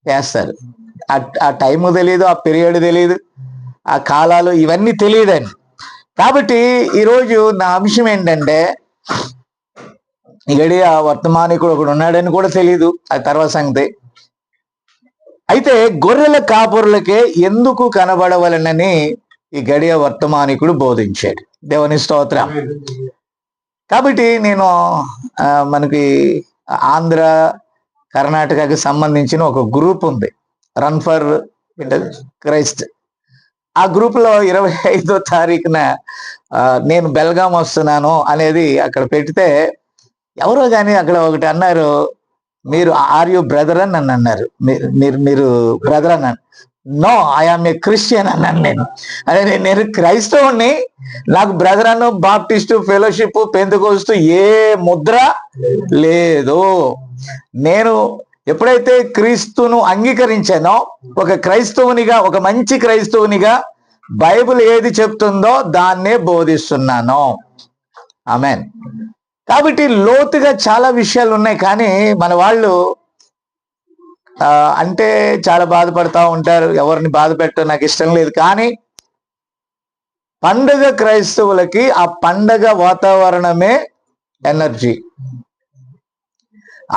వేస్తారు. ఆ టైము తెలియదు, ఆ పీరియడ్ తెలియదు, ఆ కాలాలు ఇవన్నీ తెలియదండి. కాబట్టి ఈరోజు నా అంశం ఏంటంటే, గడియ వర్తమానికుడు ఒకడు ఉన్నాడని కూడా తెలియదు, అది తర్వాత సంగతి. అయితే గొర్రెల కాపురులకే ఎందుకు కనబడవలనని ఈ గడియ వర్తమానికుడు బోధించాడు. దేవుని స్తోత్రం. కాబట్టి నేను మనకి ఆంధ్ర, కర్ణాటకకి సంబంధించిన ఒక గ్రూప్ ఉంది, రన్ ఫర్ క్రైస్ట్. ఆ గ్రూప్ లో 25వ తారీఖున నేను బెల్గాం వస్తున్నాను అనేది అక్కడ పెడితే, ఎవరో కానీ అక్కడ ఒకటి అన్నారు, మీరు ఆర్ యు బ్రదర్ అని నన్ను అన్నారు. మీరు బ్రదర్ అన్నాను. నో, ఐఆమ్ ఏ క్రిస్టియన్ అన్నాను నేను. అదే నేను క్రైస్తవుని, నాకు బ్రదర్ అను, బాప్టిస్టు, ఫెలోషిప్, పెంతెకోస్తు ఏ ముద్ర లేదు. నేను ఎప్పుడైతే క్రీస్తును అంగీకరించానో, ఒక క్రైస్తవునిగా, ఒక మంచి క్రైస్తవునిగా బైబిల్ ఏది చెప్తుందో దాన్నే బోధిస్తున్నాను. ఆమేన్. కాబట్టి లోతుగా చాలా విషయాలు ఉన్నాయి, కానీ మన వాళ్ళు అంటే చాలా బాధపడతా ఉంటారు. ఎవరిని బాధ పెట్టడం నాకు ఇష్టం లేదు. కానీ పండగ క్రైస్తవులకి ఆ పండగ వాతావరణమే ఎనర్జీ.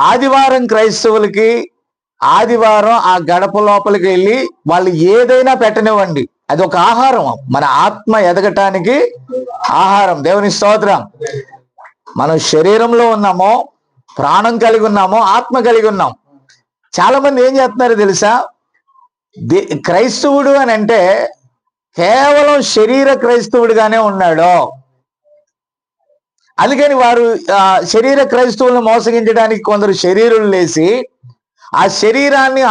ఆదివారం క్రైస్తవులకి ఆదివారం ఆ గడప లోపలికి వెళ్ళి వాళ్ళు ఏదైనా పెట్టనివ్వండి, అది ఒక ఆహారం, మన ఆత్మ ఎదగటానికి ఆహారం. దేవుని స్తోత్రం. మనం శరీరంలో ఉన్నామో, ప్రాణం కలిగి ఉన్నామో, ఆత్మ కలిగి ఉన్నాం. చాలా మంది ఏం చేస్తున్నారో తెలుసా, క్రైస్తవుడు అని అంటే కేవలం శరీర క్రైస్తవుడిగానే ఉన్నాడు. అందుకని వారు శరీర క్రైస్తవులను మోసగించడానికి కొందరు శరీరులు లేసి, ఆ శరీరాన్ని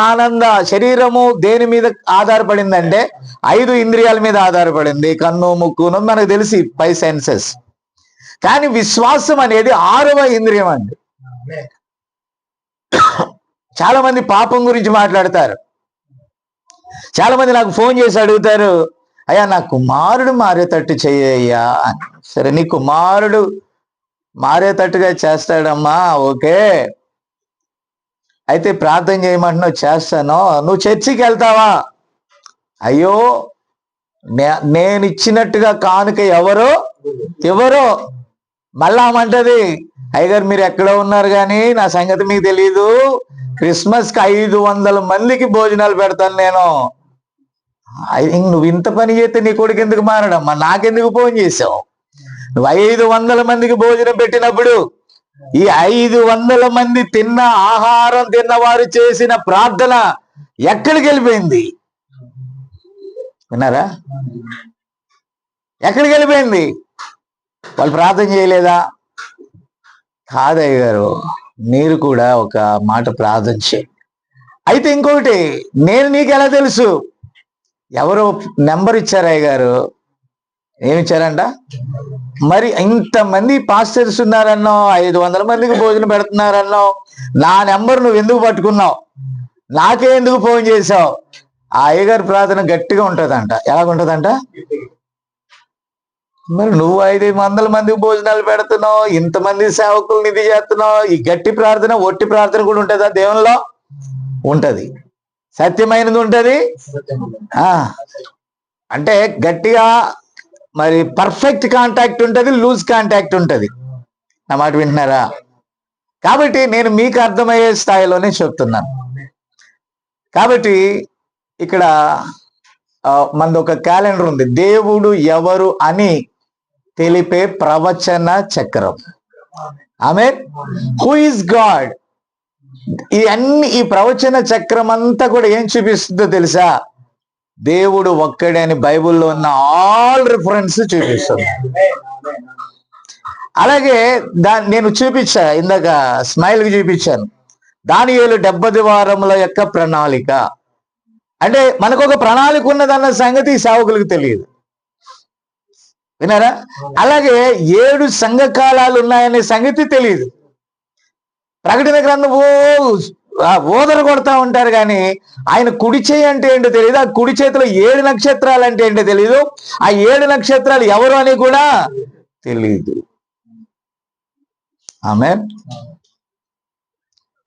శరీరము దేని మీద ఆధారపడిందంటే 5 ఇంద్రియాల మీద ఆధారపడింది. కన్ను, ముక్కు, మనకు తెలిసి 5 సెన్సెస్. కానీ విశ్వాసం అనేది 6వ ఇంద్రియం అండి. చాలా మంది పాపం గురించి మాట్లాడతారు. చాలా మంది నాకు ఫోన్ చేసి అడుగుతారు, అయ్యా నా కుమారుడు మారేటట్టు చెయ్యయ్యా అని. సరే, నీ కుమారుడు మారేటట్టుగా చేస్తాడమ్మా, ఓకే, అయితే ప్రార్థన చేయమంటున్నావు, చేస్తాను. నువ్వు చర్చికి వెళ్తావా? అయ్యో, నేను ఇచ్చినట్టుగా కానుక ఎవరో మళ్ళామంటది, అయ్యగారు మీరు ఎక్కడో ఉన్నారు కానీ నా సంగతి మీకు తెలీదు, క్రిస్మస్కి 500 మందికి భోజనాలు పెడతాను నేను. నువ్వు ఇంత పని చేస్తే నీ కొడుకు ఎందుకు మారడమ్మా? నాకెందుకు ఫోన్ చేసావు? నువ్వు 500 మందికి భోజనం పెట్టినప్పుడు ఈ 500 మంది తిన్న ఆహారం తిన్నవారు చేసిన ప్రార్థన ఎక్కడికి వెళ్ళిపోయింది? విన్నారా? ఎక్కడికి వెళ్ళిపోయింది? వాళ్ళు ప్రార్థన చేయలేదా? కాదయ్య గారు, మీరు కూడా ఒక మాట ప్రార్థన చేయండి. అయితే ఇంకొకటి, నేను నీకు ఎలా తెలుసు? ఎవరో నెంబర్ ఇచ్చారు అయ్య గారు. ఏమిచ్చారంట? మరి ఇంతమంది పాస్టర్స్ ఉన్నారన్నో, 500 మందికి భోజనం పెడుతున్నారన్నో, నా నెంబర్ నువ్వు ఎందుకు పట్టుకున్నావు? నాకే ఎందుకు ఫోన్ చేసావు? ఆ అయ్యగారి ప్రార్థన గట్టిగా ఉంటుందంట. ఎలాగుంటుందంట? మరి నువ్వు 500 మందికి భోజనాలు పెడుతున్నావు, ఇంతమంది సేవకులు నిధి చేస్తున్నావు, ఈ గట్టి ప్రార్థన, ఒట్టి ప్రార్థన కూడా ఉంటుందా? దేవునిలో ఉంటది, సత్యమైనది ఉంటది. అంటే గట్టిగా మరి పర్ఫెక్ట్ కాంటాక్ట్ ఉంటుంది, లూజ్ కాంటాక్ట్ ఉంటుంది. నా మాట వింటున్నారా? కాబట్టి నేను మీకు అర్థమయ్యే స్థాయిలోనే చెప్తున్నాను. కాబట్టి ఇక్కడ మనది ఒక క్యాలెండర్ ఉంది, దేవుడు ఎవరు అని తెలిపే ప్రవచన చక్రం. ఆమేన్. Who is God? ఈ ప్రవచన చక్రం అంతా కూడా ఏం చూపిస్తుందో తెలుసా? దేవుడు ఒక్కడే అని బైబిల్లో ఉన్న ఆల్ రిఫరెన్స్ చూపిస్తుంది. అలాగే నేను చూపించా, ఇందాక స్మైల్కి చూపించాను, దానియేలు 70 వారముల యొక్క ప్రణాళిక. అంటే మనకు ఒక ప్రణాళిక ఉన్నదన్న సంగతి ఈ సేవకులకు తెలియదు. విన్నారా? అలాగే 7 సంఘకాలాలు ఉన్నాయనే సంగతి తెలియదు. ప్రకటన గ్రంథం ఓదర కొడతా ఉంటారు, కానీ ఆయన కుడి చేయి అంటే ఏంటో తెలియదు, ఆ కుడి చేతిలో 7 నక్షత్రాలు అంటే ఏంటో తెలియదు, ఆ 7 నక్షత్రాలు ఎవరు అని కూడా తెలియదు. ఆమేన్.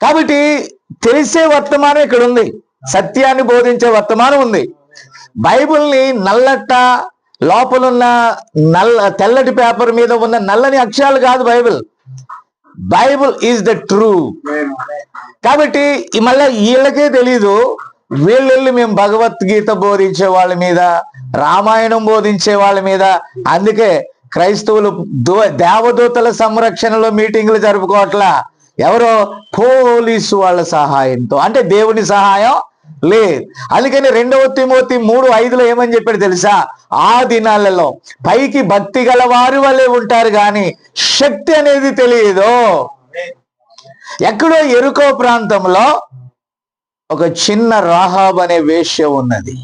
కాబట్టి తెలిసే వర్తమానం ఇక్కడ ఉంది. సత్యాన్ని బోధించే వర్తమానం ఉంది. బైబిల్ని నల్లట లోపలున్న తెల్లటి పేపర్ మీద ఉన్న నల్లని అక్షరాలు కాదు Bible. Bible is the true. కాబట్టి మళ్ళీ వీళ్ళకే తెలీదు, వీళ్ళెళ్ళి మేము భగవద్గీత బోధించే వాళ్ళ మీద, రామాయణం బోధించే వాళ్ళ మీద, అందుకే క్రైస్తవులు దేవదూతల సంరక్షణలో మీటింగ్లు జరుపుకోవట్లా. ఎవరో పోలీసు వాళ్ళ సహాయంతో, అంటే దేవుని సహాయం లేదు. అందుకని 2 తిమోతి 3:5 ఏమని చెప్పాడు తెలుసా? ఆ దినాలలో పైకి భక్తి గల వారి వల్లే ఉంటారు కానీ శక్తి అనేది తెలియదు. ఎక్కడో ఎరుకో ప్రాంతంలో ఒక చిన్న రాహాబ్ అనే వేశ్య ఉన్నది.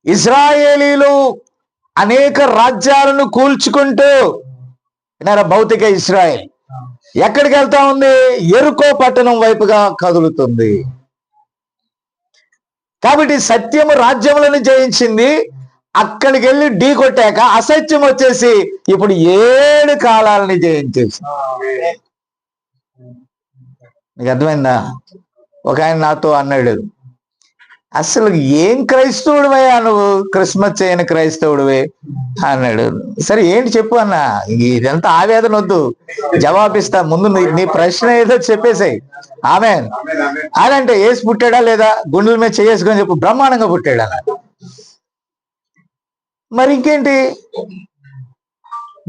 ఇజ్రాయేలీలు అనేక రాజ్యాలను కూల్చుకుంటూ, భౌతిక ఇజ్రాయెల్ ఎక్కడికి వెళ్తా ఉంది? ఎరుకో పట్టణం వైపుగా కదులుతుంది. కాబట్టి సత్యము రాజ్యములను జయించింది. అక్కడికి వెళ్ళి ఢీ కొట్టాక అసత్యం వచ్చేసి ఇప్పుడు 7 కాలాలని జయించేసి. నీకు అర్థమైందా? ఒక ఆయన నాతో అన్నాడు, అసలు ఏం క్రైస్తవుడివయ్యా నువ్వు, క్రిస్మస్ చేయని క్రైస్తవుడివే అన్నాడు. సరే ఏంటి చెప్పు అన్న, ఇదంతా ఆవేదన వద్దు, జవాబిస్తా, ముందు నీ ప్రశ్న ఏదో చెప్పేసాయి. ఆమెన్. అదంటే ఏసు పుట్టాడా లేదా, గుండెల మీద చేసుకొని చెప్పు, బ్రహ్మాండంగా పుట్టాడు అన్నాడు. మరి ఇంకేంటి,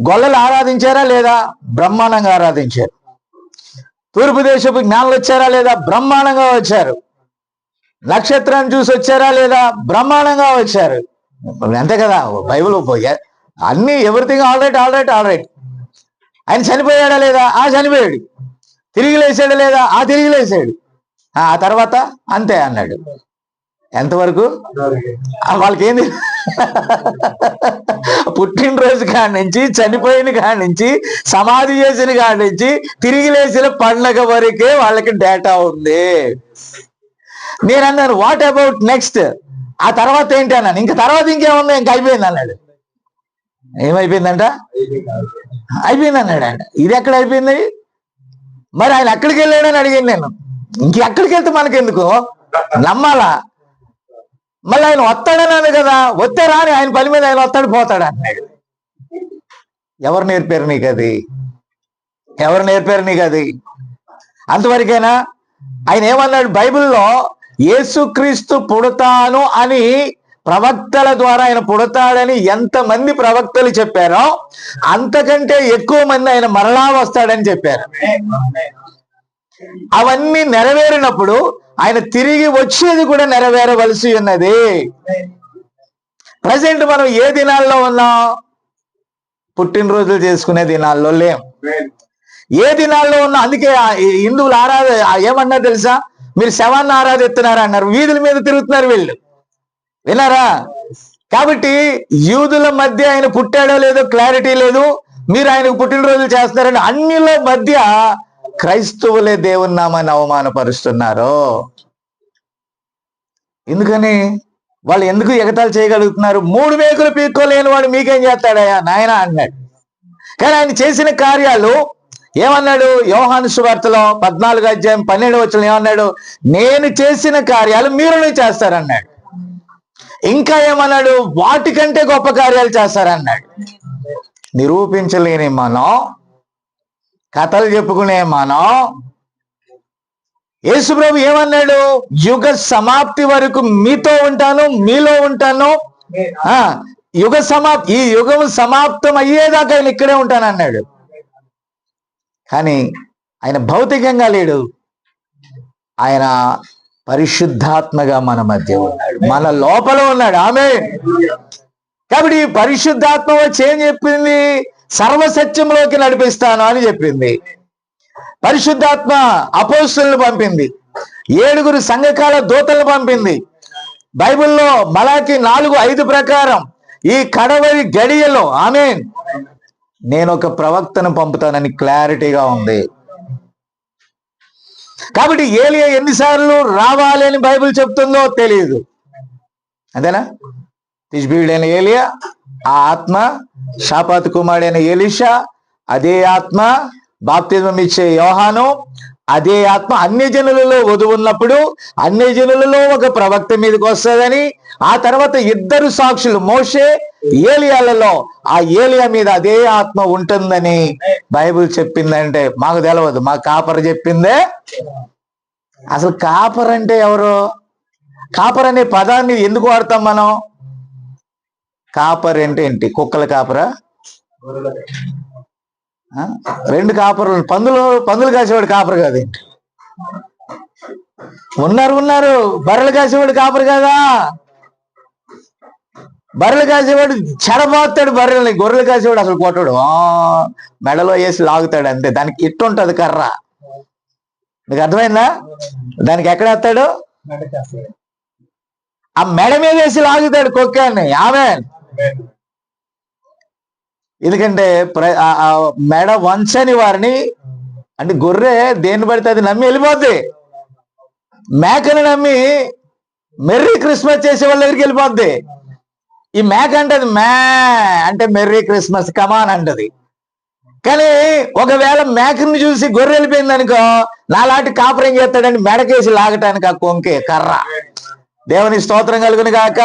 గొల్లలు ఆరాధించారా లేదా, బ్రహ్మాండంగా ఆరాధించారు. తూర్పు దేశపు జ్ఞానులు వచ్చారా లేదా, బ్రహ్మాండంగా వచ్చారు. నక్షత్రాన్ని చూసి వచ్చారా లేదా, బ్రహ్మాండంగా వచ్చారు. అంతే కదా బైబిల్ అన్ని, ఎవ్రీథింగ్ ఆల్ రైట్. ఆయన చనిపోయాడా లేదా, చనిపోయాడు. తిరిగి లేచాడా లేదా, తిరిగి లేచాడు. ఆ తర్వాత అంతే అన్నాడు. ఎంతవరకు? వాళ్ళకేంది, పుట్టినరోజు కాడి నుంచి, చనిపోయిన కాడి నుంచి, సమాధి చేసిన కాడి నుంచి, తిరిగి లేచిన పండగ వరకే వాళ్ళకి డేటా ఉంది. నేను అన్నాను, వాట్ అబౌట్ నెక్స్ట్, ఆ తర్వాత ఏంటి అన్నాను. ఇంకా తర్వాత ఇంకేముంది, ఇంకా అయిపోయింది అన్నాడు. ఏమైపోయిందంట? అయిపోయింది అన్నాడు. అంట ఇది ఎక్కడ అయిపోయింది? మరి ఆయన ఎక్కడికి వెళ్ళాడని అడిగాను నేను. ఇంకెక్కడికి వెళ్తే మనకెందుకు, నమ్మాలా? మళ్ళీ ఆయన వస్తాడన్నాను కదా, వస్తే రాని, ఆయన పని మీద ఆయన వస్తాడు పోతాడు అన్నాడు. ఎవరు నేర్పారు నీకు అది? ఎవరు నేర్పారు నీకు అది? అంతవరకైనా ఆయన ఏమన్నాడు బైబిల్లో, యేసుక్రీస్తు పుడతాను అని ప్రవక్తల ద్వారా ఆయన పుడతాడని ఎంతమంది ప్రవక్తలు చెప్పారో అంతకంటే ఎక్కువ మంది ఆయన మరలా వస్తాడని చెప్పారు. అవన్నీ నెరవేరినప్పుడు ఆయన తిరిగి వచ్చేది కూడా నెరవేరవలసి ఉన్నది. ప్రజెంట్ మనం ఏ దినాల్లో ఉన్నాం? పుట్టినరోజులు చేసుకునే దినాల్లో లేం. ఏ దినాల్లో ఉన్నా? అందుకే హిందువులు ఏమన్నా తెలుసా, మీరు శవాన్ని ఆరాధిస్తున్నారు అన్నారు, వీధుల మీద తిరుగుతున్నారు వీళ్ళు, విన్నారా? కాబట్టి యూదుల మధ్య ఆయన పుట్టాడో లేదో క్లారిటీ లేదు, మీరు ఆయనకు పుట్టినరోజులు చేస్తున్నారని అన్నిలో మధ్య క్రైస్తవులే దేవుని నామాన్ని అవమానపరుస్తున్నారు. ఎందుకని? వాళ్ళు ఎందుకు ఎగతాళి చేయగలుగుతున్నారు? 3 మేకులు పీక్కోలేని వాడు మీకేం చేస్తాడయా నాయన అన్నాడు. కానీ ఆయన చేసిన కార్యాలు ఏమన్నాడు? యోహాను సువార్తలో 14:12 ఏమన్నాడు? నేను చేసిన కార్యాలు మీరును చేస్తారన్నాడు. ఇంకా ఏమన్నాడు? వాటికంటే గొప్ప కార్యాలు చేస్తారన్నాడు. నిరూపించలేని మనం, కథలు చెప్పుకునే మనం, యేసుప్రభు ఏమన్నాడు? యుగ సమాప్తి వరకు మీతో ఉంటాను, మీలో ఉంటాను. ఈ యుగం సమాప్తం అయ్యేదాకా ఆయన ఇక్కడే ఉంటానన్నాడు. కానీ ఆయన భౌతికంగా లేడు, ఆయన పరిశుద్ధాత్మగా మన మధ్య ఉన్నాడు, మన లోపల ఉన్నాడు. ఆమేన్. కాబట్టి పరిశుద్ధాత్మ వచ్చి ఏం చెప్పింది? సర్వసత్యంలోకి నడిపిస్తాను అని చెప్పింది. పరిశుద్ధాత్మ అపోస్తులను పంపింది, 7 సంఘకాల దూతలను పంపింది. బైబిల్లో మలాకి 4:5 ప్రకారం ఈ కడవరి గడియలో, ఆమేన్, నేను ఒక ప్రవక్తను పంపుతానని క్లారిటీగా ఉంది. కాబట్టి ఏలియా ఎన్నిసార్లు రావాలి అని బైబిల్ చెప్తుందో తెలియదు, అంతేనా? తిష్బీయుడైన ఏలియా, ఆ ఆత్మ, షాపాతు కుమారుడైన ఎలీషా, అదే ఆత్మ, బాప్తిజం ఇచ్చే యోహాను, అదే ఆత్మ అన్ని జనులలో వధువున్నప్పుడు అన్ని జనులలో ఒక ప్రవక్త మీదకి వస్తుందని, ఆ తర్వాత ఇద్దరు సాక్షులు మోషే ఏలియాలలో ఆ ఏలియా మీద అదే ఆత్మ ఉంటుందని బైబిల్ చెప్పిందంటే మాకు తెలియదు, మా కాపర్ చెప్పిందే. అసలు కాపర్ అంటే ఎవరు? కాపర్ అనే పదాన్ని ఎందుకు వాడతాం మనం? కాపర్ అంటే ఏంటి? కుక్కల కాపరా? రెండు కాపర్లు, పందులు కాసేవాడు కాపర్ కాదేంటి? ఉన్నారు బర్రెలు కాసేవాడు కాపర్ కదా. బర్రెలు కాసేవాడు చెడబోతాడు బర్రెల్ని, గొర్రెలు కాసేవాడు అసలు కొట్టడు, మెడలో వేసి లాగుతాడు అంతే. దానికి ఇట్టుంటది కర్ర, మీకు అర్థమైందా? దానికి ఎక్కడ వేస్తాడు? ఆ మెడ మీద వేసి లాగుతాడు కుక్కాన్ని. ఆమె ఎందుకంటే మెడ వంచని వారిని, అంటే గొర్రె దేన్ని పడితే అది నమ్మి వెళ్ళిపోద్ది. మేకను నమ్మి మెర్రీ క్రిస్మస్ చేసే వాళ్ళ దగ్గరికి వెళ్ళిపోద్ది. ఈ మేక అంటది మే అంటే మెర్రీ క్రిస్మస్ కమాన్ అంటది. కానీ ఒకవేళ మేకని చూసి గొర్రె వెళ్ళిపోయింది అనుకో, నాలాంటి కాపురం చేస్తాడని మెడకేసి లాగటానికి ఆ కొంకే కర్ర. దేవుని స్తోత్రం కలుగును గాక.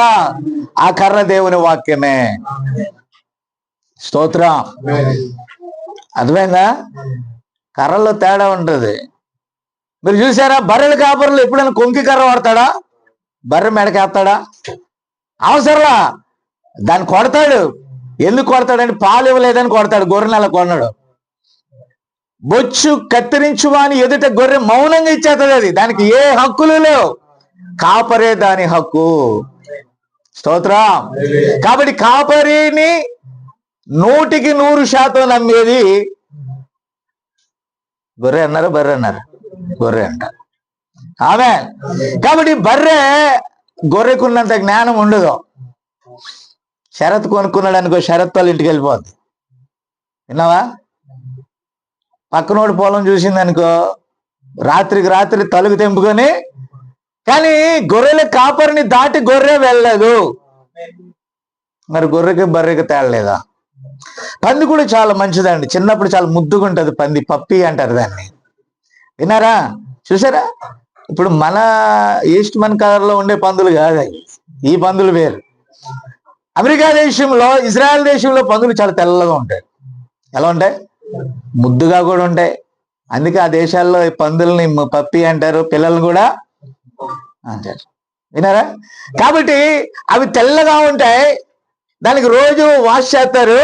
ఆ కర్ర దేవుని వాక్యమే. స్తోత్రం. అర్థమైందా? కర్రలో తేడా ఉంటుంది. మీరు చూసారా? బర్రెల కాపర్లు ఎప్పుడైనా కొంకి కర్ర వాడతాడా? బర్రె మెడకేస్తాడా? అవసరంలా. దాన్ని కొడతాడు. ఎందుకు కొడతాడని పాలు ఇవ్వలేదని కొడతాడు. గొర్రె నెల కొన్నాడు. బొచ్చు కత్తిరించు అని ఎదుట గొర్రె మౌనంగా ఇచ్చేస్తుంది. అది దానికి ఏ హక్కులు లేవు, కాపరే దాని హక్కు. స్తోత్రం. కాబట్టి కాపరిని 100% నమ్మేది గొర్రె అన్నారు, బర్రె అన్నారు, గొర్రె అంటారు. ఆమె కాబట్టి గొర్రెకున్నంత జ్ఞానం ఉండదు. షరత్ కొనుక్కున్నాడు అనుకో, షరత్ వాళ్ళ ఇంటికి వెళ్ళిపోద్ది. విన్నావా? పక్కనోడు పొలం చూసింది అనుకో, రాత్రికి రాత్రి తలుగు తెంపుకొని, కానీ గొర్రెల కాపరిని దాటి గొర్రె వెళ్ళదు. మరి గొర్రెకి బర్రెకి తేడలేదా? పంది కూడా చాలా మంచిదండి. చిన్నప్పుడు చాలా ముద్దుగా ఉంటుంది పంది, పప్పి అంటారు దాన్ని. విన్నారా? చూసారా? ఇప్పుడు మన ఈస్ట్ మన కలర్లో ఉండే పందులు కాదు, ఈ పందులు వేరు. అమెరికా దేశంలో, ఇజ్రాయెల్ దేశంలో పందులు చాలా తెల్లగా ఉంటాయి. ఎలా ఉంటాయి? ముద్దుగా కూడా ఉంటాయి. అందుకే ఆ దేశాల్లో ఈ పందుల్ని పప్పి అంటారు, పిల్లల్ని కూడా అంటారు. విన్నారా? కాబట్టి అవి తెల్లగా ఉంటాయి. దానికి రోజు వాష్ చేస్తారు.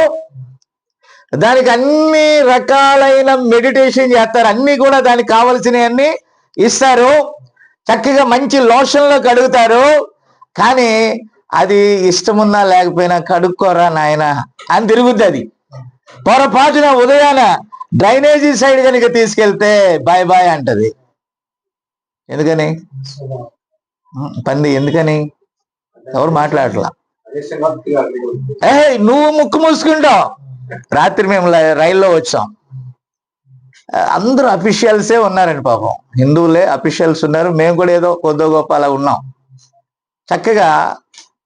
దానికి అన్ని రకాలైన మెడిటేషన్ చేస్తారు. అన్ని కూడా దానికి కావలసినవన్నీ ఇస్తారు. చక్కగా మంచి లోషన్లో కడుగుతారు. కానీ అది ఇష్టమున్నా లేకపోయినా కడుక్కోరా నాయన అని తిరుగుద్ది. అది పొరపాటున ఉదయాన డ్రైనేజీ సైడ్ కనుక తీసుకెళ్తే బాయ్ బాయ్ అంటది. ఎందుకని? పంది ఎందుకని? ఎవరు మాట్లాడట్లా. నువ్వు ముక్కు మూసుకుంటావు. రాత్రి మేము రైల్లో వచ్చాం. అందరూ అఫీషియల్సే ఉన్నారండి పాపం, హిందువులే అఫీషియల్స్ ఉన్నారు. మేము కూడా ఏదో కొద్దో గొప్ప అలా ఉన్నాం. చక్కగా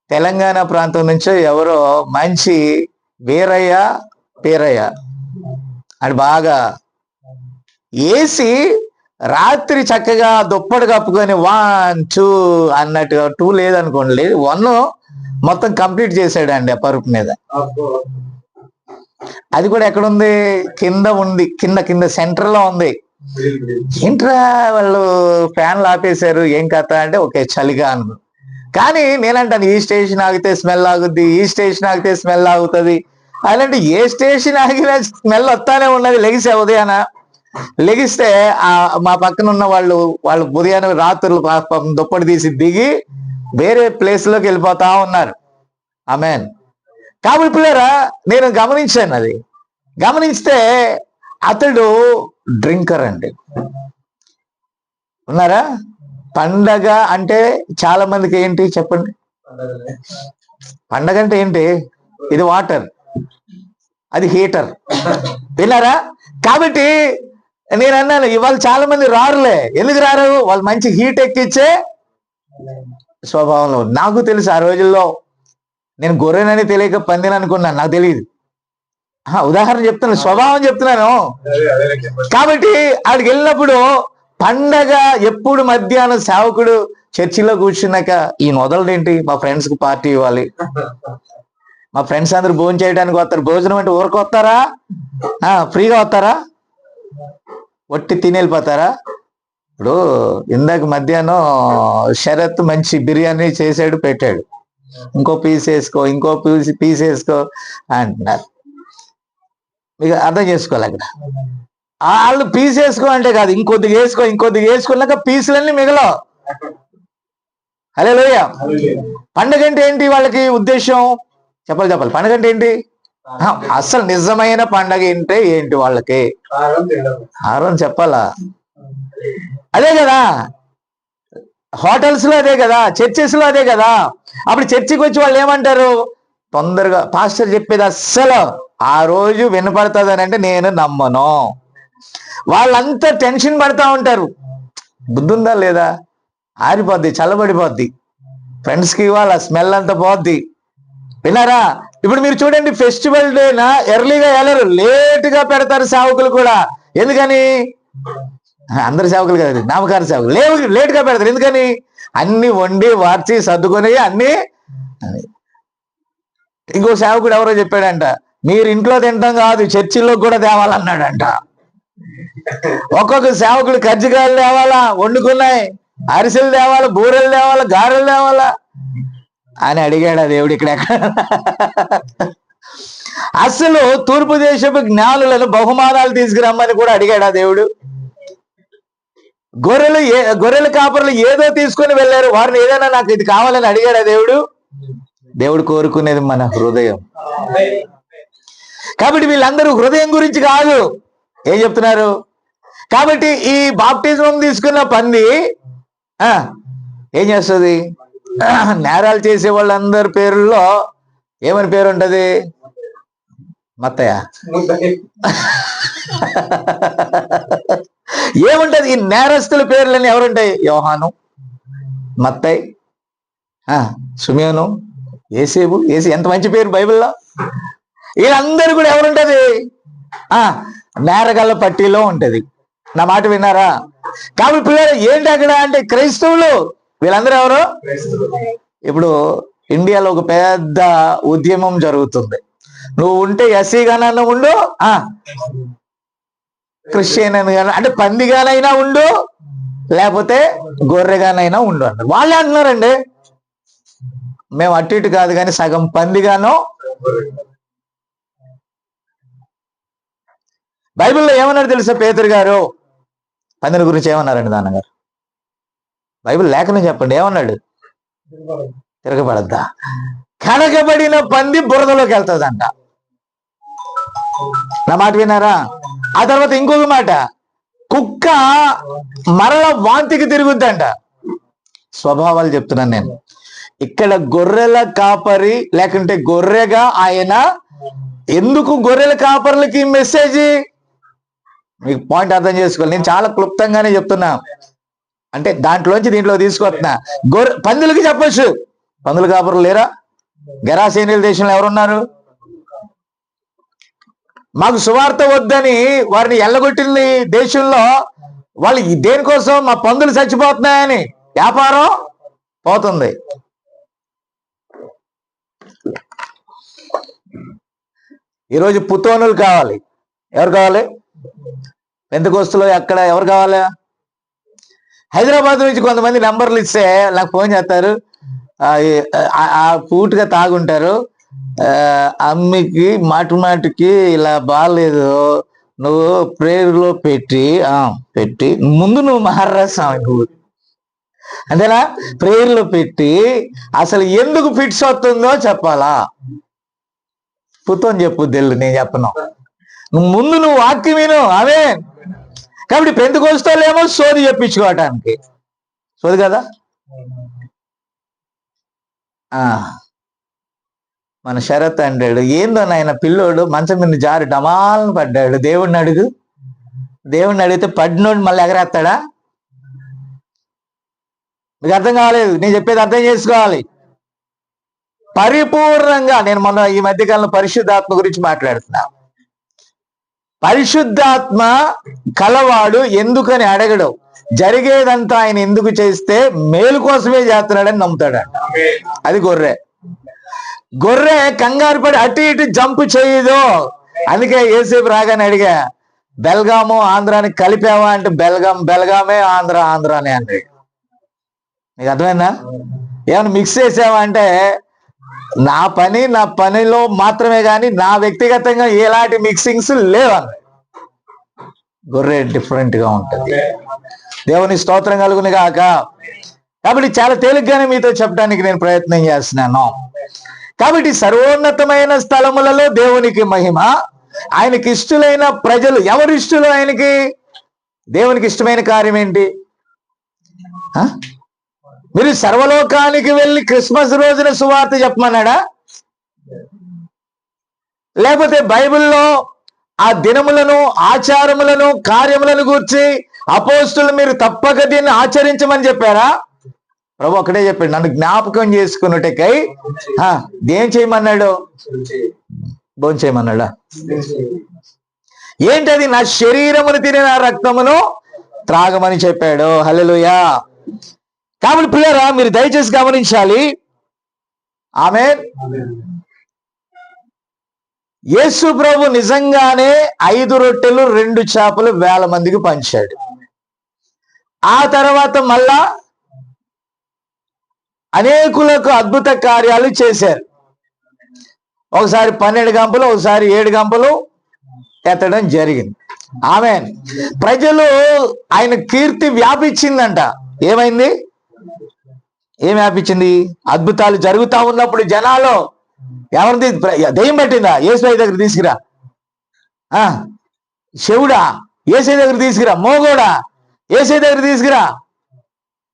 తెలంగాణ ప్రాంతం నుంచి ఎవరో మంచి వీరయ్య పేరయ్య అని బాగా వేసి రాత్రి చక్కగా దుప్పటి కప్పుకొని 1 2 అన్నట్టుగా, 2 లేదనుకోండి, లేదు 1 మొత్తం కంప్లీట్ చేశాడండి ఆ పరుపు మీద. అది కూడా ఎక్కడుంది? కింద ఉంది, కింద సెంటర్ లో ఉంది. ఏంట్రా వాళ్ళు ఫ్యాన్లు ఆపేశారు, ఏం కథ అంటే ఓకే చలిగా అను. కానీ నేనంటాను, ఈ స్టేషన్ ఆగితే స్మెల్ ఆగుద్ది, ఈ స్టేషన్ ఆగితే స్మెల్ ఆగుతుంది. అలాంటి ఏ స్టేషన్ ఆగినా స్మెల్ వస్తానే ఉన్నది. లెగిసే ఉదయాన లెగిస్తే మా పక్కన ఉన్న వాళ్ళు ఉదయాన్నే రాత్రులు దుప్పటి తీసి దిగి వేరే ప్లేస్ లోకి వెళ్ళిపోతా ఉన్నారు. ఆమేన్. కాబట్టి పిల్లరా, నేను గమనించాను. అది గమనిస్తే అతడు డ్రింకర్ అండి. ఉన్నారా? పండగ అంటే చాలా మందికి ఏంటి చెప్పండి? పండగ అంటే ఏంటి? ఇది వాటర్, అది హీటర్. విన్నారా? కాబట్టి నేను అన్నాను, ఇవాళ చాలా మంది రారులే. ఎందుకు రారు? వాళ్ళు మంచి హీట్ ఎక్కిచ్చే స్వభావంలో. నాకు తెలుసు ఆ రోజుల్లో నేను గొర్రెనని తెలియక పందిని అనుకున్నాను, నాకు తెలియదు. ఉదాహరణ చెప్తున్నాను, స్వభావం చెప్తున్నాను. కాబట్టి ఆడికి వెళ్ళినప్పుడు పండగ ఎప్పుడు మధ్యాహ్నం సేవకుడు చర్చిలో కూర్చున్నాక ఈయన వదలడేంటి, మా ఫ్రెండ్స్కి పార్టీ ఇవ్వాలి, మా ఫ్రెండ్స్ అందరూ భోజనం చేయడానికి వస్తారు. భోజనం అంటే ఊరికి వస్తారా, ఫ్రీగా వస్తారా, వట్టి తిని వెళ్ళిపోతారా? ఇప్పుడు ఇందాక మధ్యాహ్నం శరత్ మంచి బిర్యానీ చేసాడు, పెట్టాడు, ఇంకో పీస్ వేసుకో, ఇంకో పీస్ వేసుకో అంటున్నారు. మీకు అర్థం చేసుకోవాలి. అక్కడ వాళ్ళు పీస్ వేసుకో అంటే కాదు, ఇంకొద్దిగా వేసుకో, ఇంకొద్దిగా వేసుకున్నాక పీసులన్నీ మిగలవు. హల్లెలూయా. పండుగ అంటే ఏంటి వాళ్ళకి ఉద్దేశం? చెప్పాలి. పండుగ అంటే ఏంటి? అసలు నిజమైన పండగ అంటే ఏంటి వాళ్ళకి? ఆహారం చెప్పాలా? అదే కదా, హోటల్స్ లో అదే కదా, చర్చెస్ లో అదే కదా. అప్పుడు చర్చికి వచ్చి వాళ్ళు ఏమంటారు? తొందరగా పాస్టర్ చెప్పేది అస్సలు ఆ రోజు వినపడుతుంది అని అంటే నేను నమ్మను. వాళ్ళంతా టెన్షన్ పడతా ఉంటారు. బుద్ధి ఉందా లేదా? ఆరిపోద్ది, చల్లబడిపోద్ది, ఫ్రెండ్స్కి ఇవ్వాలి, స్మెల్ అంతా పోద్ది. విన్నారా? ఇప్పుడు మీరు చూడండి, ఫెస్టివల్ డేనా ఎర్లీగా వెళ్ళరు, లేటుగా పెడతారు సేవకులు కూడా. ఎందుకని? అందరు సేవకులు కదా, నామకార సేవకులు లేటుగా పెడతారు. ఎందుకని? అన్ని వండి వార్చి సర్దుకొని అన్ని. ఇంకో సేవకుడు ఎవరో చెప్పాడంట, మీరు ఇంట్లో తింటాం కాదు, చర్చిల్లో కూడా తేవాలన్నాడంట. ఒక్కొక్క సేవకుడు కజ్జికాయలు తేవాలా, వండుకున్నాయి, అరిసెలు తేవాలా, బూరెలు తేవాలా, గారెలు తేవాలా అని అడిగాడు ఆ దేవుడు. ఇక్కడ అసలు తూర్పు దేశపు జ్ఞానులను బహుమానాలు తీసుకురమ్మని కూడా అడిగాడు ఆ దేవుడు. గొర్రెల కాపరులు ఏదో తీసుకొని వెళ్ళారు, వారిని ఏదైనా నాకు ఇది కావాలని అడిగాడు ఆ దేవుడు. దేవుడు కోరుకునేది మన హృదయం. కాబట్టి వీళ్ళందరూ హృదయం గురించి కాదు ఏం చెప్తున్నారు. కాబట్టి ఈ బాప్టిజం తీసుకున్న పంది ఏం చేస్తుంది? నేరాలు చేసే వాళ్ళందరి పేరుల్లో ఏమని పేరు ఉంటది? మత్తయ్య. ఏముంటది? ఈ నేరస్తుల పేర్లన్నీ ఎవరుంటాయి? యోహాను, మత్తయి, సుమయోను, యేసేబు. ఎంత మంచి పేరు బైబిల్లో. వీళ్ళందరూ కూడా ఎవరుంటది? నేరగల్ల పట్టీలో ఉంటది. నా మాట విన్నారా? కాబట్టి పిల్లలు ఏంటి అక్కడ అంటే క్రైస్తవులు. వీళ్ళందరూ ఎవరు? ఇప్పుడు ఇండియాలో ఒక పెద్ద ఉద్యమం జరుగుతుంది. నువ్వు ఉంటే ఎస్సీగానైనా ఉండు, క్రిస్టియన్ అని అంటే పందిగానైనా ఉండు, లేకపోతే గొర్రెగానైనా ఉండు అన్నారు. వాళ్ళే అంటున్నారండి, మేము అటు ఇటు కాదు కానీ సగం పందిగానో. బైబిల్లో ఏమన్నారు తెలుసా? పేతురు గారు పందిని గురించి ఏమన్నారండి నాన్నగారు? బైబిల్ లేఖనం చెప్పండి, ఏమన్నాడు? తిరగబడద్దా? కనకబడిన పంది బురదలోకి వెళ్తుందంట. నా మాట విన్నారా? ఆ తర్వాత ఇంకొక మాట, కుక్క మరల వాంతికి తిరుగుద్దంట. స్వభావాలు చెప్తున్నాను నేను. ఇక్కడ గొర్రెల కాపరి లేకుంటే గొర్రెగా ఆయన. ఎందుకు గొర్రెల కాపర్లకి మెసేజ్? మీకు పాయింట్ అర్థం చేసుకోవాలి. నేను చాలా క్లుప్తంగానే చెప్తున్నా, అంటే దాంట్లోంచి దీంట్లో తీసుకొస్తున్నా. పందులకి చెప్పొచ్చు, పందుల కాపరులు లేరా? గెరాసేనీల దేశంలో ఎవరున్నారు? మాకు సువార్త వద్దని వారిని ఎల్లగొట్టింది దేశంలో. వాళ్ళు దేనికోసం? మా పందులు చచ్చిపోతున్నాయని వ్యాపారం పోతుంది. ఈరోజు పుతోనులు కావాలి. ఎవరు కావాలి? పెంతెకోస్తులో ఎక్కడ ఎవరు కావాలి? హైదరాబాద్ నుంచి కొంతమంది నెంబర్లు ఇస్తే నాకు ఫోన్ చేస్తారు, ఆ పూటుగా తాగుంటారు, అమ్మికి మాటికి ఇలా బాగాలేదు, నువ్వు ప్రేయర్లో పెట్టి ముందు నువ్వు మహారాష్ట్ర అంతేనా? ప్రేయర్లో పెట్టి అసలు ఎందుకు ఫిట్స్ వస్తుందో చెప్పాలా? పుత్తని చెప్పు తెలు, నేను చెప్పను. ముందు నువ్వు వాక్యం విను. అవే కాబట్టి పెంతెకోస్తేలేమో సోది చెప్పించుకోవటానికి. సోది కదా. మన శరత్ అంటాడు, ఏందో నాయన పిల్లోడు మంచం మీద జారి డమాలను పడ్డాడు, దేవుడిని అడుగు. దేవుడిని అడిగితే పడినోడు మళ్ళీ ఎగరేస్తాడా? మీకు అర్థం కాలేదు, నేను చెప్పేది అర్థం చేసుకోవాలి. పరిపూర్ణంగా నేను మొన్న ఈ మధ్యకాలంలో పరిశుద్ధాత్మ గురించి మాట్లాడుతున్నా. పరిశుద్ధాత్మ కలవాడు ఎందుకని అడగడు, జరిగేదంతా ఆయన ఎందుకు చేస్తే మేలు కోసమే చేస్తున్నాడని నమ్ముతాడంట. అది గొర్రె. గొర్రె కంగారు పడి అటు ఇటు జంప్ చేయదు. అందుకే ఏసేపు రాగానే అడిగా, బెల్గాము ఆంధ్రాని కలిపావా అంటే బెల్గామే ఆంధ్రానే అంటే. నీకు అర్థమైందా? ఏమైనా మిక్స్ చేసావా అంటే నా పనిలో మాత్రమే కానీ నా వ్యక్తిగతంగా ఎలాంటి మిక్సింగ్స్ లేవన్న. గొర్రె డిఫరెంట్ గా ఉంటుంది. దేవుని స్తోత్రం కలుగును గాక. కాబట్టి చాలా తేలిగ్గానే మీతో చెప్పడానికి నేను ప్రయత్నం చేస్తున్నాను. కాబట్టి సర్వోన్నతమైన స్థలములలో దేవునికి మహిమ, ఆయనకి ఇష్టలైన ప్రజలు. ఎవరు ఇష్టలు ఆయనకి? దేవునికి ఇష్టమైన కార్యం ఏంటి? మీరు సర్వలోకానికి వెళ్ళి క్రిస్మస్ రోజున సువార్త చెప్పమన్నాడా? లేకపోతే బైబిల్లో ఆ దినములను, ఆచారములను, కార్యములను గూర్చి అపోస్తులు మీరు తప్పక దీన్ని ఆచరించమని చెప్పారా? ప్రభు ఒకటే చెప్పాడు, నన్ను జ్ఞాపకం చేసుకున్నట్టుకై ఏం చేయమన్నాడు? భోజనం చేయమన్నాడా? ఏంటది? నా శరీరమును తిని నా రక్తమును త్రాగమని చెప్పాడు. హల్లెలూయా. కాబట్టి ప్రియులారా, మీరు దయచేసి గమనించాలి. ఆమేన్. యేసు ప్రభు నిజంగానే 5 రొట్టెలు 2 చేపలు 1000 మందికి పంచాడు. ఆ తర్వాత మళ్ళా అనేకులకు అద్భుత కార్యాలు చేశారు. ఒకసారి 12 గంపలు, ఒకసారి 7 గంపలు ఎత్తడం జరిగింది. ఆమేన్. ప్రజలు ఆయన కీర్తి వ్యాపించిందంట. ఏమైంది? ఏం వ్యాపించింది? అద్భుతాలు జరుగుతా ఉన్నప్పుడు జనాలు ఎవరిది దెయ్యం పట్టిందా? యేసయ్య దగ్గర తీసుకురా. శివుడా? యేసయ్య దగ్గర తీసుకురా. మోగోడా? యేసయ్య దగ్గర తీసుకురా.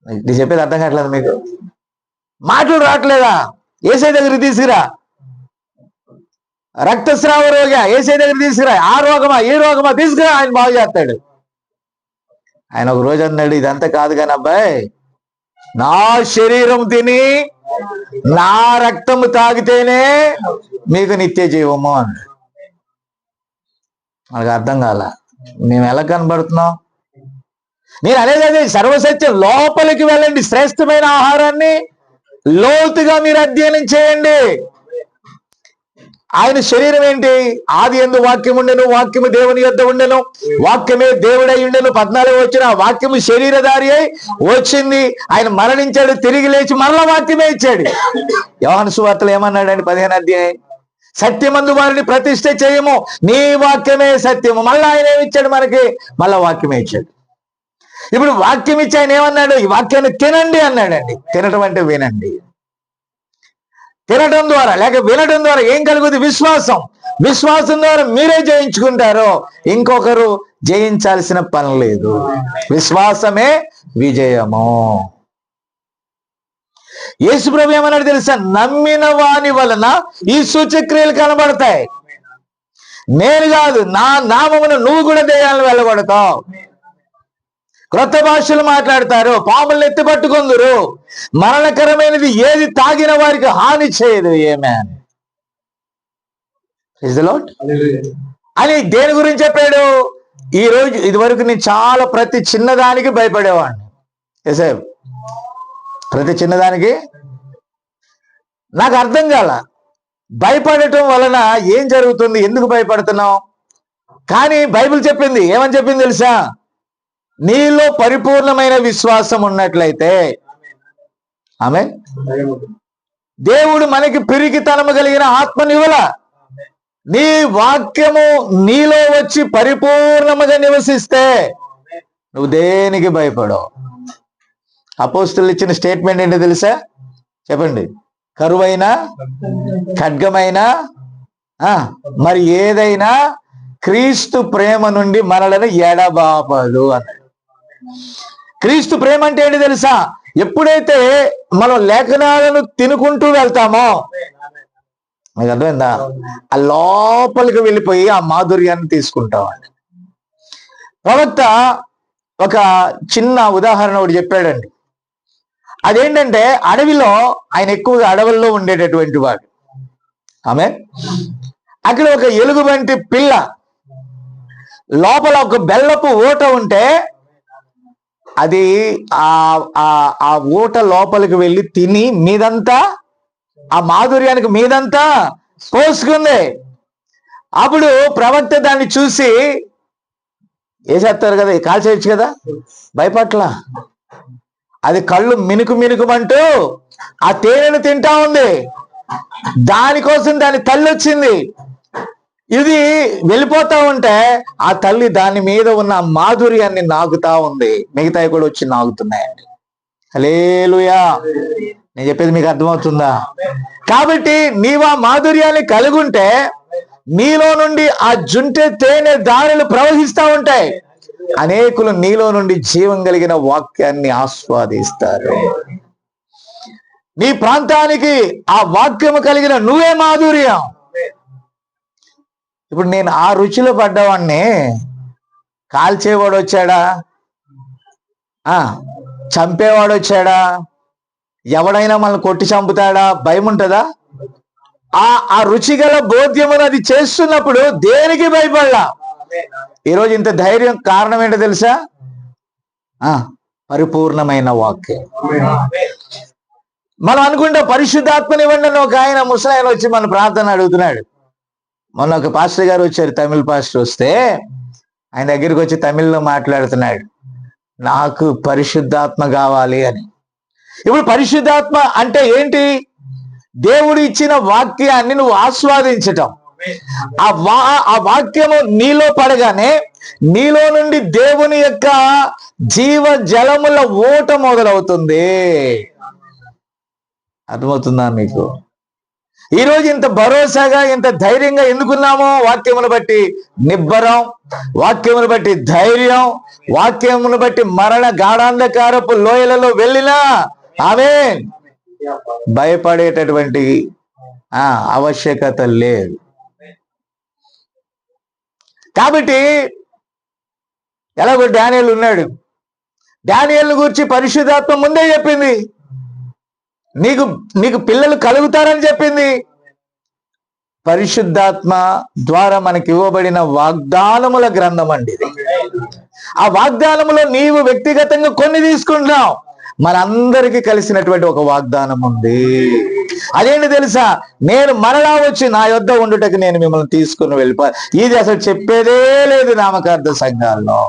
నేను చెప్పేది అర్థం కావట్లేదు మీకు? మాటలు రావట్లేదా? యేసయ్య దగ్గర తీసుకురా. రక్తస్రావ రోగా? యేసయ్య దగ్గర తీసుకురా. ఆ రోగమా ఈ రోగమా? తీసుకురా, ఆయన బాగు చేస్తాడు. ఆయన ఒక రోజు అన్నాడు, ఇదంతా కాదు కానీ అబ్బాయి, నా శరీరం తిని నా రక్తము తాగితేనే మీకు నిత్య జీవము అన్నాడు. మనకు అర్థం కాల. మేము ఎలా కనబడుతున్నాం? నేను అనేది సర్వసత్యం. లోపలికి వెళ్ళండి, శ్రేష్టమైన ఆహారాన్ని లోతుగా మీరు అధ్యయనం చేయండి. ఆయన శరీరం ఏంటి? ఆది యందు వాక్యం ఉండెను, వాక్యము దేవుని యొద్ద ఉండెను, వాక్యమే దేవుడై ఉండెను. 14 వచ్చిన వాక్యము శరీరధారి అయి వచ్చింది. ఆయన మరణించాడు, తిరిగి లేచి మరలా వాక్యమే ఇచ్చాడు. యోహాను సువార్తలు ఏమన్నాడండి? 15వ అధ్యాయం, సత్యమందు వారిని ప్రతిష్ఠ చేయము, నీ వాక్యమే సత్యము. మళ్ళీ ఆయన ఏమిచ్చాడు మనకి? మళ్ళా వాక్యమే ఇచ్చాడు. ఇప్పుడు వాక్యం ఇచ్చి ఆయన ఏమన్నాడు? ఈ వాక్యాన్ని తినండి అన్నాడండి. తినటం అంటే వినండి. తినటం ద్వారా లేక వినటం ద్వారా ఏం కలుగుతుంది? విశ్వాసం. విశ్వాసం ద్వారా మీరే జయించుకుంటారు, ఇంకొకరు జయించాల్సిన పని లేదు. విశ్వాసమే విజయము. యేసు ప్రభు ఏమన్నాడు తెలుసా? నమ్మిన వాని వలన ఈ సూచక్రియలు కనబడతాయి. నేను కాదు, నా నామమున నువ్వు కూడా దెయ్యాలను వెళ్ళగొడతావు, క్రొత్త భాషలు మాట్లాడతారు, పాములను ఎత్తి పట్టుకుందురు, మరణకరమైనది ఏది తాగిన వారికి హాని చేయదు. ఆమేన్. Praise the Lord. అని దేని గురించి చెప్పాడు? ఈ రోజు ఇదివరకు నేను చాలా ప్రతి చిన్నదానికి భయపడేవాడిని. ఏసేపు ప్రతి చిన్నదానికి నాకు అర్థం కాల. భయపడటం వలన ఏం జరుగుతుంది? ఎందుకు భయపడుతున్నాం? కానీ బైబిల్ చెప్పింది, ఏమని చెప్పింది తెలుసా? నీలో పరిపూర్ణమైన విశ్వాసం ఉన్నట్లయితే, ఆమేన్, దేవుడు మనకి పిరికితనము కలిగిన ఆత్మనివ్వల. నీ వాక్యము నీలో వచ్చి పరిపూర్ణముగా నివసిస్తే నువ్వు దేనికి భయపడవు. అపోస్తులు ఇచ్చిన స్టేట్మెంట్ ఏంటో తెలుసా? చెప్పండి. కరువైనా, ఖడ్గమైనా, మరి ఏదైనా క్రీస్తు ప్రేమ నుండి మనలను ఎడబాపదు అన్నాడు. క్రీస్తు ప్రేమ అంటే ఏంటి తెలుసా? ఎప్పుడైతే మనం లేఖనాలను తినుకుంటూ వెళ్తామో, మీకు అర్థమైందా? ఆ లోపలికి వెళ్ళిపోయి ఆ మాధుర్యాన్ని తీసుకుంటాం. ప్రవక్త ఒక చిన్న ఉదాహరణ ఒకటి చెప్పాడండి. అదేంటంటే, అడవిలో ఆయన ఎక్కువగా అడవుల్లో ఉండేటటువంటి వాడు. ఆమేన్. అక్కడ ఒక ఎలుగుబంటి పిల్ల లోపల ఒక బెల్లపు ఊట ఉంటే అది ఆ ఊట లోపలికి వెళ్ళి తిని మీదంతా ఆ మాధుర్యానికి మీదంతా పోసుకుంది. అప్పుడు ప్రవక్త దాన్ని చూసి వేసేస్తారు కదా, కాల్చేయచ్చు కదా, భయపట్ల. అది కళ్ళు మినుకుమంటూ ఆ తేనెను తింటా ఉంది. దానికోసం దాని తల్లి వచ్చింది. ఇది వెళ్ళిపోతా ఉంటే ఆ తల్లి దాని మీద ఉన్న మాధుర్యాన్ని నాకుతా ఉంది. మిగతాయి కూడా వచ్చి నాగుతున్నాయండి. హల్లెలూయా. నేను చెప్పేది మీకు అర్థమవుతుందా? కాబట్టి నీవు ఆ మాధుర్యాన్ని కలిగి ఉంటే నీలో నుండి ఆ జుంటె తేనె దారులు ప్రవహిస్తూ ఉంటాయి. అనేకులు నీలో నుండి జీవం కలిగిన వాక్యాన్ని ఆస్వాదిస్తారు. నీ ప్రాంతానికి ఆ వాక్యము కలిగిన నువ్వే మాధుర్యం. ఇప్పుడు నేను ఆ రుచిలో పడ్డవాడిని కాల్చేవాడు వచ్చాడా, చంపేవాడు వచ్చాడా, ఎవడైనా మనల్ని కొట్టి చంపుతాడా, భయం ఉంటుందా? ఆ రుచిగల బోధ్యమును అది చేస్తున్నప్పుడు దేనికి భయపడలా. ఈరోజు ఇంత ధైర్యం కారణం ఏంటో తెలుసా? పరిపూర్ణమైన వాక్యం. మనం అనుకుంటే పరిశుద్ధాత్మనివ్వండి అని ఒక ఆయన ముసలాయన వచ్చి మన ప్రార్థన అడుగుతున్నాడు. మొన్న ఒక పాస్టర్ గారు వచ్చారు, తమిళ పాస్టర్. వస్తే ఆయన దగ్గరికి వచ్చి తమిళ్లో మాట్లాడుతున్నాడు, నాకు పరిశుద్ధాత్మ కావాలి అని. ఇప్పుడు పరిశుద్ధాత్మ అంటే ఏంటి? దేవుడు ఇచ్చిన వాక్యాన్ని నువ్వు ఆస్వాదించటం. ఆ వాక్యము నీలో పడగానే నీలో నుండి దేవుని యొక్క జీవ జలముల ఊట మొదలవుతుంది. అర్థమవుతుందా మీకు? ఈరోజు ఇంత భరోసాగా ఇంత ధైర్యంగా ఎందుకున్నామో వాక్యమును బట్టి నిబ్బరం, వాక్యమును బట్టి ధైర్యం, వాక్యమును బట్టి మరణ గాఢాంధకారపు లోయలలో వెళ్ళినా ఆమేన్ భయపడేటటువంటి ఆవశ్యకత లేదు. కాబట్టి ఎలాగో డానియేలు ఉన్నాడు. డానియేలును గురించి పరిశుద్ధాత్మ ముందే చెప్పింది, నీకు పిల్లలు కలుగుతారని చెప్పింది. పరిశుద్ధాత్మ ద్వారా మనకి ఇవ్వబడిన వాగ్దానముల గ్రంథం అండి ఇది. ఆ వాగ్దానములో నీవు వ్యక్తిగతంగా కొన్ని తీసుకుంటున్నావు, మనందరికీ కలిసినటువంటి ఒక వాగ్దానం ఉంది. అదేంటి తెలుసా? నేను మరలా వచ్చి నా యొద్ద ఉండుటకు నేను మిమ్మల్ని తీసుకుని వెళ్ళిపో. ఇది అసలు చెప్పేదే లేదు నామకార్థ సంఘాల్లో.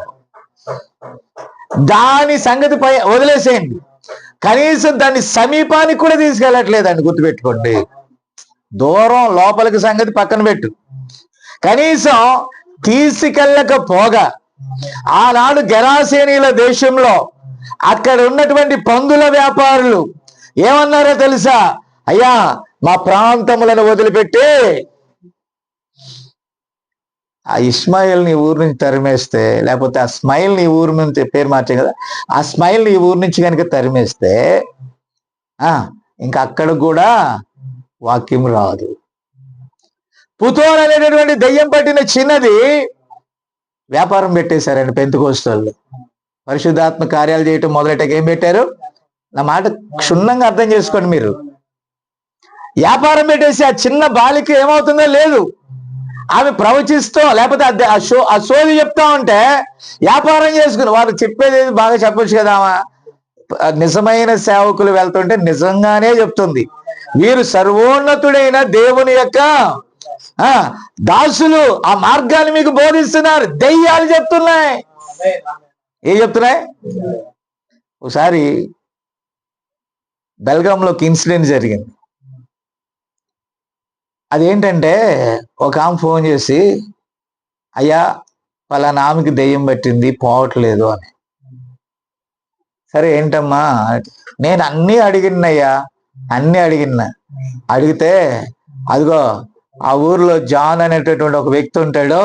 దాని సంగతి పై వదిలేసేయండి, కనీసం దాన్ని సమీపానికి కూడా తీసుకెళ్ళట్లేదండి. గుర్తుపెట్టుకోండి. దూరం లోపలికి సంగతి పక్కన పెట్టు, కనీసం తీసుకెళ్ళకపోగా ఆనాడు గెరాసేనీల దేశంలో అక్కడ ఉన్నటువంటి పందుల వ్యాపారులు ఏమన్నారో తెలుసా? అయ్యా, మా ప్రాంతములను వదిలిపెట్టి ఆ ఇస్మాయిల్ నీ ఊరు నుంచి తరిమేస్తే, లేకపోతే ఆ స్మైల్ నీ ఊరు నుంచి, పేరు మార్చాం కదా, ఆ స్మైల్ నీ ఊరు నుంచి కనుక తరిమేస్తే ఇంకా అక్కడ కూడా వాక్యం రాదు. పుతోన్ అనేటటువంటి దయ్యం పట్టిన చిన్నది వ్యాపారం పెట్టేశారండి పెంతెకోస్తోళ్ళు. పరిశుద్ధాత్మ కార్యాలు చేయటం మొదలెట్టక ఏం పెట్టారు? నా మాట క్షుణ్ణంగా అర్థం చేసుకోండి మీరు. వ్యాపారం పెట్టేసి ఆ చిన్న బాలిక ఏమవుతుందో లేదు, ఆమె ప్రవచిస్తూ లేకపోతే ఆ సోది చెప్తా ఉంటే వ్యాపారం చేసుకుని వారు చెప్పేది బాగా చెప్పొచ్చు కదా. నిజమైన సేవకులు వెళ్తుంటే నిజంగానే చెప్తుంది, వీరు సర్వోన్నతుడైన దేవుని యొక్క దాసులు, ఆ మార్గాన్ని మీకు బోధిస్తున్నారు. దెయ్యాలు చెప్తున్నాయి. ఏం చెప్తున్నాయి? ఒకసారి బెల్గాంలో ఒక ఇన్సిడెంట్ జరిగింది. అదేంటంటే ఒక ఆమె ఫోన్ చేసి, అయ్యా పలానా ఆమెకి దెయ్యం పట్టింది, పోవట్లేదు అని. సరే ఏంటమ్మా? నేను అన్నీ అడిగినయ్యా, అన్నీ అడిగితే అదిగో ఆ ఊర్లో జాన్ అనేటటువంటి ఒక వ్యక్తి ఉంటాడు,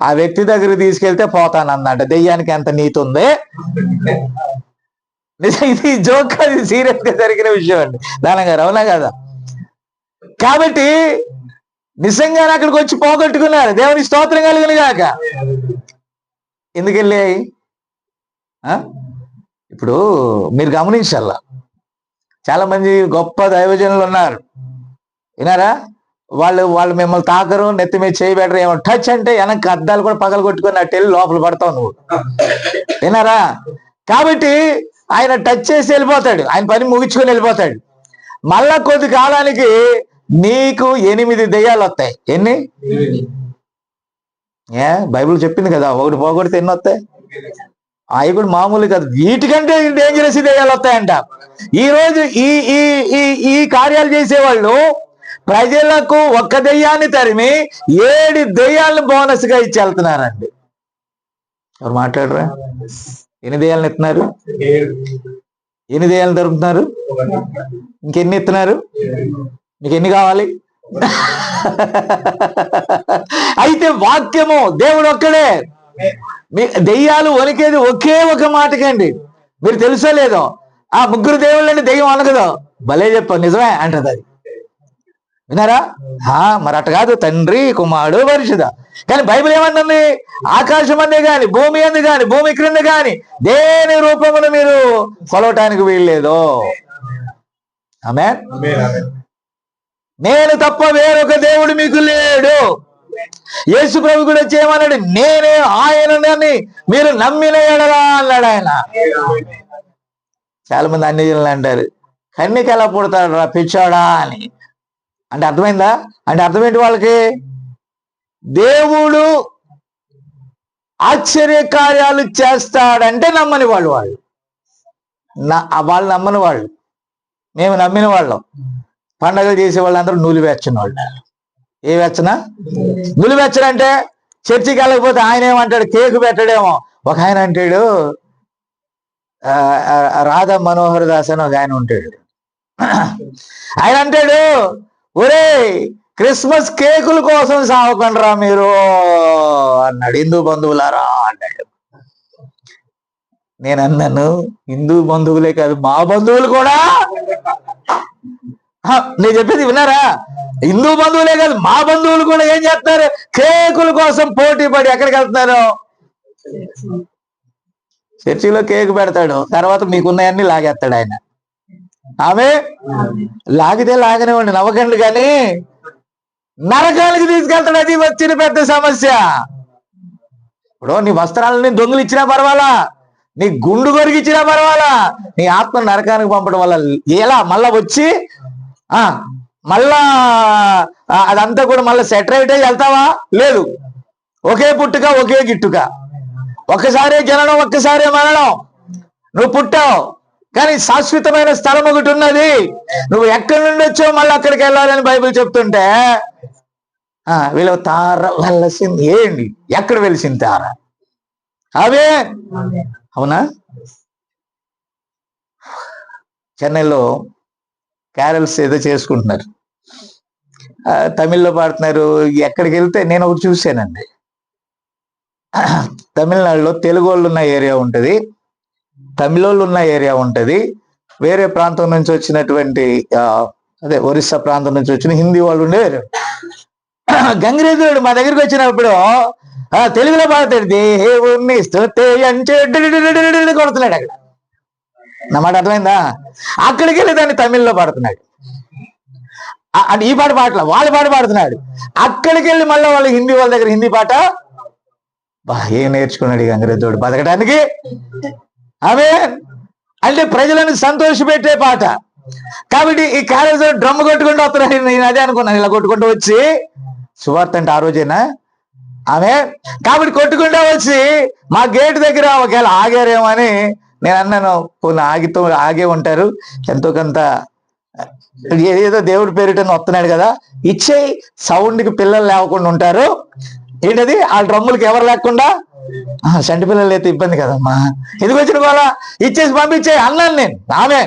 ఆ వ్యక్తి దగ్గరికి తీసుకెళ్తే పోతానన్నట. దెయ్యానికి ఎంత నీతి ఉంది? ఇది జోక్, అది సీరియస్ గా జరిగిన విషయం అండి దానగారు, అవునా కదా? కాబట్టి నిజంగానే అక్కడికి వచ్చి పోగొట్టుకున్నారు. దేవుని స్తోత్రం కలిగిన గాక. ఎందుకు వెళ్ళాయి? ఇప్పుడు మీరు గమనించాల, చాలా మంది గొప్ప దైవజనులు ఉన్నారు, వినారా? వాళ్ళు మిమ్మల్ని తాకరు, నెత్తి మీద చేయబెట్టరు. ఏమో టచ్ అంటే వెనక్కి అద్దాలు కూడా పగలు కొట్టుకుని అట్టు వెళ్ళి లోపల పడతావు నువ్వు, వినారా? కాబట్టి ఆయన టచ్ చేసి వెళ్ళిపోతాడు, ఆయన పని ముగించుకొని వెళ్ళిపోతాడు. మళ్ళా కొద్ది కాలానికి నీకు 8 దెయ్యాలు వస్తాయి. ఎన్ని? బైబిల్ చెప్పింది కదా, ఒకటి పోగొడితే ఎన్ని వస్తాయి? అవి కూడా మామూలు కాదు, వీటికంటే డేంజరస్ దెయ్యాలు వస్తాయంట. ఈ రోజు ఈ ఈ ఈ ఈ కార్యాలు చేసేవాళ్ళు ప్రజలకు ఒక్క దెయ్యాన్ని తరిమి 7 దెయ్యాలను బోనస్ గా ఇచ్చి వెళ్తున్నారండి. ఎవరు మాట్లాడరా? ఎన్ని దెయ్యాలను ఎత్తున్నారు? 8 దెయ్యాలను తరుముతున్నారు. ఇంకెన్ని ఎత్తున్నారు? మీకు ఎన్ని కావాలి? అయితే వాక్యము దేవుడు ఒక్కడే. మీ దెయ్యాలు వణికేది ఒకే ఒక మాటకండి. మీరు తెలుసో లేదో, ఆ 3 దేవుళ్ళని దెయ్యం అనగదు. భలే చెప్పావు, నిజమే అంటది. అది విన్నారా? మరి అట్ట కాదు, తండ్రి కుమారుడు పరిశుద్ధ. కానీ బైబిల్ ఏమంటుంది? ఆకాశం అందే గాని భూమి అందు గాని భూమి క్రింద గాని దేని రూపమును మీరు కొలవటానికి వీల్లేదు. ఆమేన్. నేను తప్ప వేరొక దేవుడు మీకు లేడు. యేసు ప్రభు కూడా చేయమన్నాడు, నేనే ఆయనని మీరు నమ్మిన ఎడలా అన్నాడు ఆయన. చాలా మంది అన్యజనులు అంటారు, కన్యకి ఎలా పుడతాడు రా పిచ్చాడా అని. అంటే అర్థమైందా? అంటే అర్థమేంటి వాళ్ళకి? దేవుడు ఆశ్చర్య కార్యాలు చేస్తాడంటే నమ్మని వాళ్ళు. వాళ్ళు నమ్మని వాళ్ళు. మేము నమ్మిన వాళ్ళం. పండగలు చేసే వాళ్ళందరూ నులివెచ్చని వాళ్ళు. ఏ వెచ్చన? నులివెచ్చన అంటే చర్చికి వెళ్ళకపోతే ఆయన ఏమంటాడు? కేకు పెట్టడేమో. ఒక ఆయన అంటాడు, రాధా మనోహర్ దాస్ అని ఒక ఆయన ఉంటాడు. ఆయన అంటాడు, ఒరే క్రిస్మస్ కేకుల కోసం సావకండ్రా మీరు అన్నాడు. హిందూ బంధువులారా అన్నాడు. నేను అన్నాను, హిందూ బంధువులే కాదు మా బంధువులు కూడా. నేను చెప్పేది విన్నారా? హిందూ బంధువులే కాదు మా బంధువులు కూడా ఏం చేస్తున్నారు? కేకుల కోసం పోటీ పడి ఎక్కడికి వెళ్తున్నారు? చర్చిలో కేకు పెడతాడు, తర్వాత మీకున్నాయన్నీ లాగేస్తాడు ఆయన. ఆమె లాగితే లాగనివ్వండి, నవ్వకండి, కానీ నరకానికి తీసుకెళ్తాడు. అది వచ్చిన పెద్ద సమస్య. ఇప్పుడు నీ వస్త్రాలని దొంగలు ఇచ్చినా పర్వాలా, నీ గుండు కొరికిచ్చినా పర్వాలా, నీ ఆత్మ నరకానికి పంపడం వల్ల ఎలా మళ్ళా వచ్చి మళ్ళా అదంతా కూడా మళ్ళీ సెటరైట్ అయ్యి వెళ్తావా? లేదు. ఒకే పుట్టుక ఒకే గిట్టుక, ఒక్కసారే జననం ఒక్కసారే మరణం. నువ్వు పుట్టావు, కానీ శాశ్వతమైన స్థలం ఒకటి ఉన్నది. నువ్వు ఎక్కడి నుండి వచ్చావు మళ్ళీ అక్కడికి వెళ్ళాలని బైబిల్ చెప్తుంటే వీళ్ళు తార వెళ్ళసింది ఏంటి? ఎక్కడ వెలిసింది తార? అవే అవునా? చెన్నైలో క్యారల్స్ ఏదో చేసుకుంటున్నారు, తమిళ్లో పాడుతున్నారు. ఎక్కడికి వెళ్తే నేను ఒకటి చూశానండి. తమిళనాడులో తెలుగు వాళ్ళు ఉన్న ఏరియా ఉంటుంది, తమిళోళ్ళు ఉన్న ఏరియా ఉంటుంది, వేరే ప్రాంతం నుంచి వచ్చినటువంటి అదే ఒరిస్సా ప్రాంతం నుంచి వచ్చిన హిందీ వాళ్ళు ఉండేవారు. గంగిరేజుడు మా దగ్గరికి వచ్చినప్పుడు తెలుగులో పాడతాడు, దేవుణ్ణి స్తుతే అంటే కొడుతున్నాడు. అక్కడ నా మాట అర్థమైందా? అక్కడికి వెళ్ళి దాన్ని తమిళ్లో పాడుతున్నాడు. అంటే ఈ పాట పాటల వాళ్ళ పాట పాడుతున్నాడు. అక్కడికి వెళ్ళి మళ్ళీ వాళ్ళు హిందీ వాళ్ళ దగ్గర హిందీ పాట ఏం నేర్చుకున్నాడు ఈ గంగిరేజుడు బతకడానికి. ఆమె అంటే ప్రజలను సంతోషపెట్టే పాట. కాబట్టి ఈ క్యారేజ్ డ్రమ్ కొట్టుకుంటూ వస్తున్నాడు. నేను అదే అనుకున్నాను, ఇలా కొట్టుకుంటూ వచ్చి సువార్త అంటే ఆ రోజేనా ఆమె. కాబట్టి కొట్టుకుంటూ వచ్చి మా గేట్ దగ్గర ఒకవేళ ఆగారేమో అని నేను అన్నాను, కొన్ని ఆగే ఉంటారు, ఎంతో కొంత ఏదో దేవుడి పేరిటని వస్తున్నాడు కదా, ఇచ్చే సౌండ్కి పిల్లలు లేకుండా ఉంటారు. ఏంటది? ఆ డ్రమ్ములకి ఎవరు లేకుండా చంటి పిల్లలు అయితే ఇబ్బంది కదమ్మా, ఎందుకు వచ్చిన వాళ్ళ ఇచ్చేసి పంపించే అన్నాను నేను. ఆమె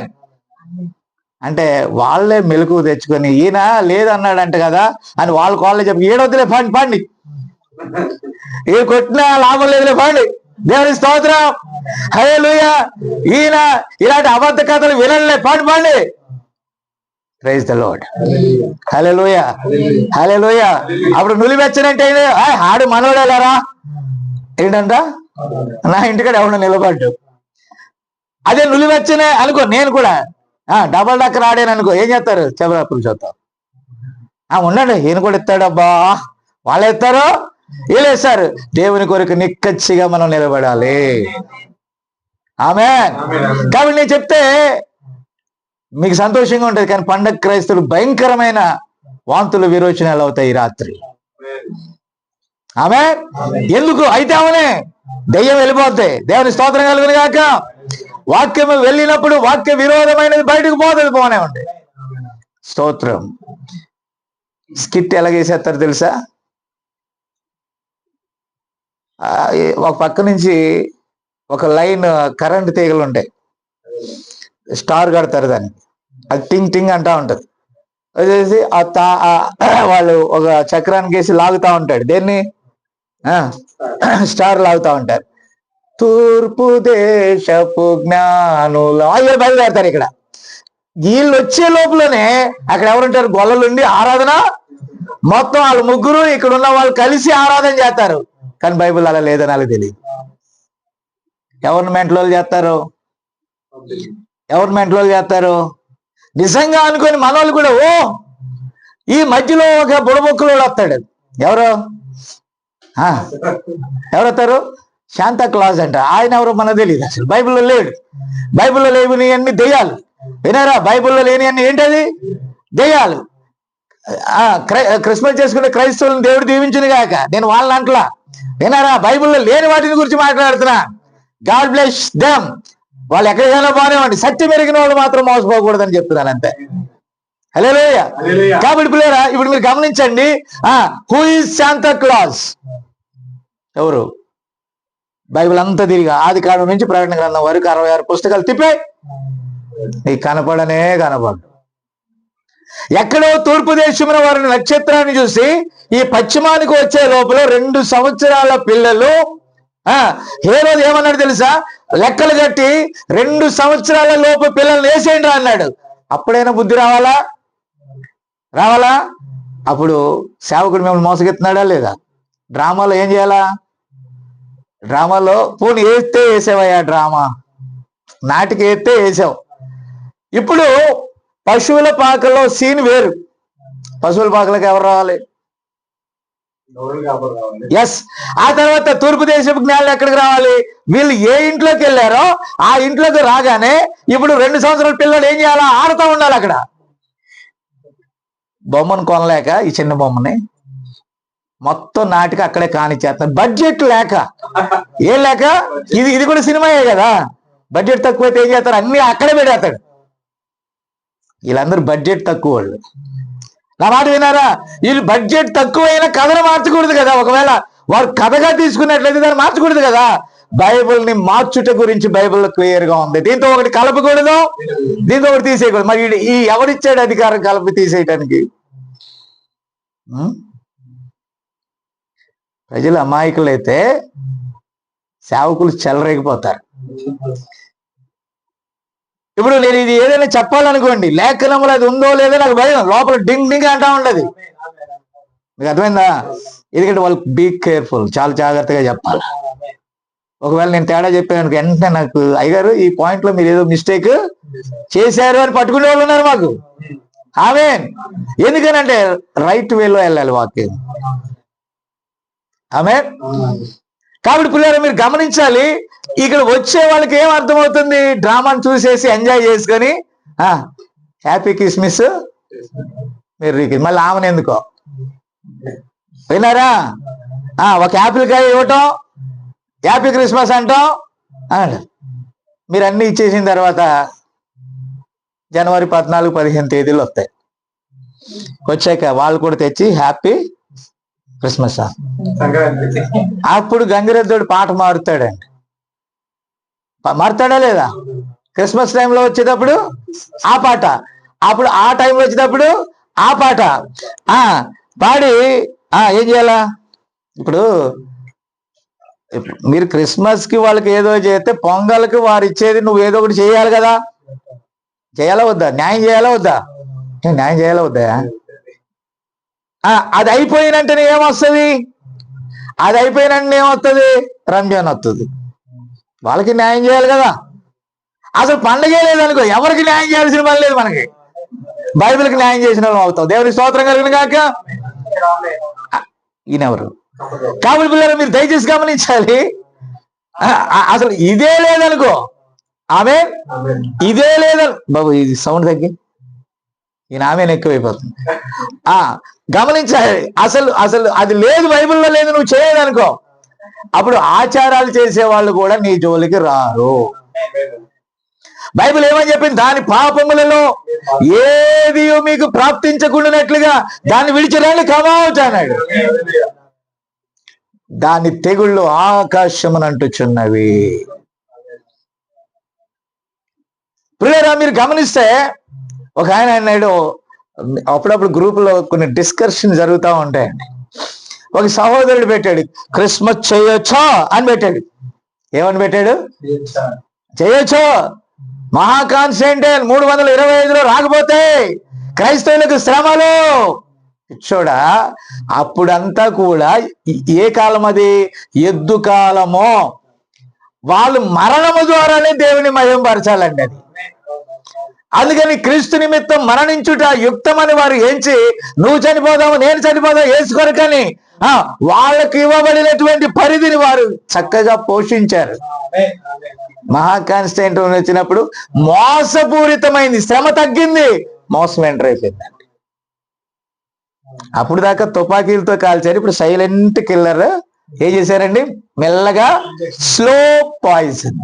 అంటే వాళ్ళే మెలకు తెచ్చుకొని ఈయన లేదన్నాడంట కదా అని వాళ్ళే చెప్పి ఏడొద్దులే పాండి ఏ కొట్టినా లాభం లేదులే పాండి, దేవుని స్తోత్రం, హల్లెలూయా. ఈయన ఇలాంటి అబద్ధ కథలు వినలే, పాండి. ప్రైజ్ ద లార్డ్, హల్లెలూయా, హల్లెలూయా. అప్పుడు నులివెచ్చనంటే ఆడు మనోడేలారా ఏంటంట, నా ఇంటికాడ ఎవడ నిలబడ్డు. అదే నులివెచ్చనే అనుకో, నేను కూడా డబల్ డక్కర్ ఆడాను అనుకో, ఏం చేస్తారు? చెబులు చూద్దాం. ఉండండి, ఈయన కూడా ఇస్తాడబ్బా, వాళ్ళు ఎత్తారు వీళ్ళు వేస్తారు. దేవుని కొరకు నిక్కచ్చిగా మనం నిలబడాలి. ఆమేన్. కాబట్టి నేను చెప్తే మీకు సంతోషంగా ఉంటుంది, కానీ పండగ క్రైస్తవులు భయంకరమైన వాంతులు విరోచనాలు అవుతాయి ఈ రాత్రి. ఆమేన్. ఎందుకు అయితే అవనే దెయ్యం వెళ్ళిపోతాయి. దేవుని స్తోత్రం కలుగును గాక. వాక్యం వెళ్ళినప్పుడు వాక్య విరోధమైనది బయటకు పోతుంది, పోనే ఉంటాయి. స్తోత్రం. స్కిట్ ఎలాగేసేస్తారు తెలుసా? ఒక పక్క నుంచి ఒక లైన్ కరెంట్ తీగలు ఉంటాయి, స్టార్ కడతారు దానికి, అది టింగ్ టింగ్ అంటా ఉంటది. వచ్చేసి వాళ్ళు ఒక చక్రానికి వేసి లాగుతా ఉంటాడు, దేన్ని స్టార్ లాగుతా ఉంటారు. తూర్పు దేశపు జ్ఞానులు అయ్యో బయలుదేరతారు. ఇక్కడ వీళ్ళు వచ్చే లోపలనే అక్కడ ఎవరుంటారు? గొల్లలుండి ఆరాధన మొత్తం వాళ్ళు ముగ్గురు ఇక్కడ ఉన్న వాళ్ళు కలిసి ఆరాధన చేస్తారు. కానీ బైబిల్ అలా లేదని వాళ్ళకి తెలియదు. ఎవరిని మెంటలో చేస్తారు? ఎవరిని మెంటలో చేస్తారు? నిజంగా అనుకొని మనోళ్ళు కూడా ఓ ఈ మధ్యలో ఒక బుడబొక్కులు వస్తాడు. ఎవరు వస్తారు? శాంతా క్లాజ్ అంట. ఆయన ఎవరో మనకు తెలియదు, అసలు బైబిల్లో లేడు. బైబిల్లో లేని అన్ని దెయ్యాలు. వినారా? బైబిల్లో లేని అన్ని ఏంటది? దెయ్యాలు. క్రిస్మస్ చేసుకునే క్రైస్తవులను దేవుడు దీవించును గాక. నేను వాళ్ళ అంటలా, వినారా? బైబిల్లో లేని వాటిని గురించి మాట్లాడుతున్నా. God bless them. వాళ్ళు ఎక్కడికైనా బాగానేవ్వండి, సత్యం ఎరిగిన వాళ్ళు మాత్రం మోసపోకూడదని చెప్తున్నాను అంతే. హల్లెలూయ. కాబట్టి పిల్లరా, ఇప్పుడు మీరు గమనించండి, హూ ఈజ్ శాంతా క్లాజ్? ఎవరు? బైబిల్ అంతా తిరిగి ఆది కాండం నుంచి ప్రకటన గ్రంథం వరకు 66 పుస్తకాలు తిప్పాయి, నీకు కనపడనే కనపడు. ఎక్కడో తూర్పు దేశమున వారిని నక్షత్రాన్ని చూసి ఈ పశ్చిమానికి వచ్చే లోపల 2 సంవత్సరాల పిల్లలు హేరోదు ఏమన్నాడు తెలుసా? లెక్కలు కట్టి 2 సంవత్సరాల లోపు పిల్లల్ని వేసేయండి రా అన్నాడు. అప్పుడైనా బుద్ధి రావాలా? అప్పుడు సేవకుడు మిమ్మల్ని మోసగెత్తున్నాడా లేదా? డ్రామాలో ఏం చేయాలా? డ్రామాలో పోనీ వేస్తే వేసావయ్యా, డ్రామా నాటికి వేస్తే వేసావు. ఇప్పుడు పశువుల పాకలో సీన్ వేరు. పశువుల పాకలకు ఎవరు రావాలి? ఎస్. ఆ తర్వాత తూర్పు దేశపు జ్ఞానులు ఎక్కడికి రావాలి? వీళ్ళు ఏ ఇంట్లోకి వెళ్ళారో ఆ ఇంట్లోకి రాగానే ఇప్పుడు 2 సంవత్సరాల పిల్లలు ఏం చేయాలా? ఆడుతూ ఉండాలి. అక్కడ బొమ్మను కొనలేక ఈ చిన్న బొమ్మని మొత్తం నాటికి అక్కడే కానిచ్చేస్తాను. బడ్జెట్ లేక, ఏం లేక. ఇది కూడా సినిమాయే కదా. బడ్జెట్ తక్కువైతే ఏం చేస్తారు? అన్ని అక్కడే పెడతాడు. వీళ్ళందరూ బడ్జెట్ తక్కువ వాళ్ళు. నా మాట వినారా? వీళ్ళు బడ్జెట్ తక్కువైనా కథను మార్చకూడదు కదా. ఒకవేళ వారు కథగా తీసుకున్నట్లయితే దాన్ని మార్చకూడదు కదా. బైబిల్ని మార్చుట గురించి బైబిల్లో క్లియర్ గా ఉంది. దీంతో ఒకటి కలపకూడదు, దీంతో ఒకటి తీసేయకూడదు. మరి ఈ ఎవరిచ్చాడు అధికారం కలిపి తీసేయటానికి? ప్రజలు అమాయకులైతే సేవకులు చెలరేగిపోతారు. ఇప్పుడు నేను ఇది ఏదైనా చెప్పాలనుకోండి, లేఖనంలో అది ఉందో లేదో నాకు భయం, లోపల డింగ్ డింగ్ అంటా ఉండదు. మీకు అర్థమైందా? ఎందుకంటే వాళ్ళు బీ కేర్ఫుల్, చాలా జాగ్రత్తగా చెప్పాలి. ఒకవేళ నేను తేడా చెప్పాను వెంటనే నాకు అయ్యగారు ఈ పాయింట్ లో మీరు ఏదో మిస్టేక్ చేశారు అని పట్టుకునే వాళ్ళు ఉన్నారు మాకు. ఆమేన్. ఎందుకనంటే రైట్ వేలో వెళ్ళాలి వాక్యం. ఆమేన్. కాబట్టి పిల్లలు మీరు గమనించాలి, ఇక్కడ వచ్చే వాళ్ళకి ఏం అర్థమవుతుంది? డ్రామాను చూసేసి ఎంజాయ్ చేసుకొని హ్యాపీ క్రిస్మస్ మీరు మళ్ళీ ఆమెను ఎందుకో విన్నారా? ఒక యాపిల్ కాయ ఇవ్వటం, హ్యాపీ క్రిస్మస్ అంటాం. మీరు అన్ని ఇచ్చేసిన తర్వాత జనవరి 14, 15 తేదీలు వస్తాయి. వచ్చాక వాళ్ళు కూడా తెచ్చి హ్యాపీ క్రిస్మస్. అప్పుడు గంగిరెద్దుడు పాట మారుతాడండి. మారుతాడా లేదా? క్రిస్మస్ టైంలో వచ్చేటప్పుడు ఆ పాట, అప్పుడు ఆ టైంలో వచ్చేటప్పుడు ఆ పాట పాడి ఏం చేయాలా? ఇప్పుడు మీరు క్రిస్మస్ కి వాళ్ళకి ఏదో చేస్తే పొంగల్కి వారు ఇచ్చేది నువ్వు ఏదో ఒకటి చేయాలి కదా. చేయాలా వద్దా? న్యాయం చేయాలా వద్దా? న్యాయం చేయాలా వద్దా? అది అయిపోయినంటేనే ఏమొస్తుంది? అది అయిపోయినంటే ఏమొస్తుంది? రంజాన్ వస్తుంది. వాళ్ళకి న్యాయం చేయాలి కదా. అసలు పండగే లేదనుకో, ఎవరికి న్యాయం చేయాల్సిన పని లేదు మనకి. బైబిల్కి న్యాయం చేసిన వాళ్ళు అవుతాం. దేవునికి స్తోత్రం కలిగిన కాక. ఈయనెవరు? కాబట్టి పిల్లలు మీరు దయచేసి గమనించాలి, అసలు ఇదే లేదనుకో ఆమె ఇదే లేదా బాబు, ఇది సౌండ్ తగ్గి, ఈయన ఆమె ఎక్కువైపోతుంది. గమనించాలి, అసలు అసలు అది లేదు, బైబిల్లో లేదు, నువ్వు చేయదనుకో, అప్పుడు ఆచారాలు చేసే వాళ్ళు కూడా నీ జోలికి రారు. బైబిల్ ఏమని చెప్పింది? దాని పాపములలో ఏది మీకు ప్రాప్తించకుండానట్లుగా దాన్ని విడిచిరండి, కమౌట్ అన్నాడు. దాని తెగుళ్ళు ఆకాశమునంటుచున్నవి. ప్రియరా, మీరు గమనిస్తే ఒక ఆయన అన్నాడు, అప్పుడప్పుడు గ్రూపులో కొన్ని డిస్కషన్ జరుగుతూ ఉంటాయండి. ఒక సహోదరుడు పెట్టాడు, క్రిస్మస్ చేయొచ్చా అని పెట్టాడు. ఏమని పెట్టాడు? చేయొచ్చో, మహా కాన్స్టంటైన్ 325లో రాకపోతే క్రైస్తవులకు శ్రమలు. చూడా, అప్పుడంతా కూడా ఏ కాలం అది? ఎద్దు కాలమో. వాళ్ళు మరణము ద్వారానే దేవుని మహిమపరచాలండి. అది అందుకని క్రీస్తు నిమిత్తం మరణించుట యుక్తమని వారు ఏంచి, నువ్వు చనిపోదాము, నేను చనిపోదాం, యేసు కొరకని వాళ్ళకి ఇవ్వబడినటువంటి పరిధిని వారు చక్కగా పోషించారు. మహా కాన్స్టంటైన్ వచ్చినప్పుడు మోసపూరితమైంది, శ్రమ తగ్గింది, మోసం ఎంటర్ అయిపోయిందండి. అప్పుడు దాకా తుపాకీలతో కాల్చారు, ఇప్పుడు సైలెంట్ కిల్లర్ ఏం చేశారండి? మెల్లగా స్లో పాయిజన్.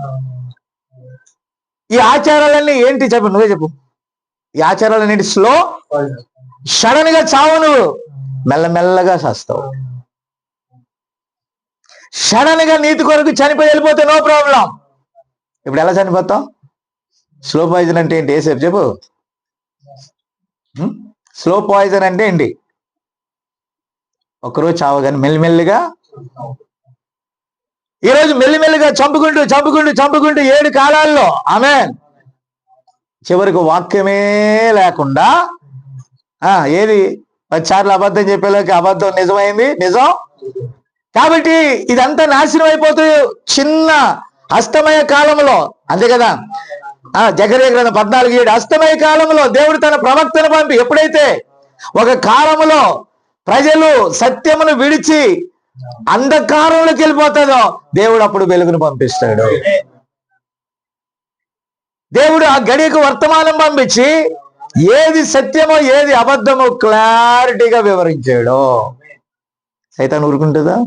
ఈ ఆచారాలన్నీ ఏంటి చెప్పు, నువ్వే చెప్పు. ఈ ఆచారాలన్నీ స్లో, సడన్ గా చావు, నువ్వు మెల్లమెల్లగా చేస్తావు. సడన్ గా నీతి కొరకు చనిపోయి వెళ్ళిపోతే నో ప్రాబ్లం. ఇప్పుడు ఎలా చనిపోతాం? స్లో పాయిజన్ అంటే ఏంటి? ఏసేపు చెప్పు. స్లో పాయిజన్ అంటే ఏంటి? ఒకరోజు చావగానే మెల్లిమెల్లిగా, ఈరోజు మెల్లిమెల్లిగా చంపుకుంటూ చంపుకుంటూ చంపుకుంటూ 7 కాలాల్లో ఆమేన్, చివరికి వాక్యమే లేకుండా ఏది 10 సార్లు అబద్ధం చెప్పేలోకి అబద్ధం నిజమైంది, నిజం. కాబట్టి ఇదంతా నాశనం అయిపోతూ చిన్న అస్తమయ కాలంలో, అంతే కదా, జకర్యా గ్రంథం 14:7, అస్తమయ కాలంలో దేవుడు తన ప్రవక్తను పంపి, ఎప్పుడైతే ఒక కాలంలో ప్రజలు సత్యమును విడిచి అంధకారంలోకి వెళ్ళిపోతుందో దేవుడు అప్పుడు వెలుగును పంపిస్తాడు. దేవుడు ఆ గడియకు వర్తమానం పంపించి ఏది సత్యమో ఏది అబద్ధమో క్లారిటీగా వివరించాడు. సైతాన్ ఊరుకుంటుందా?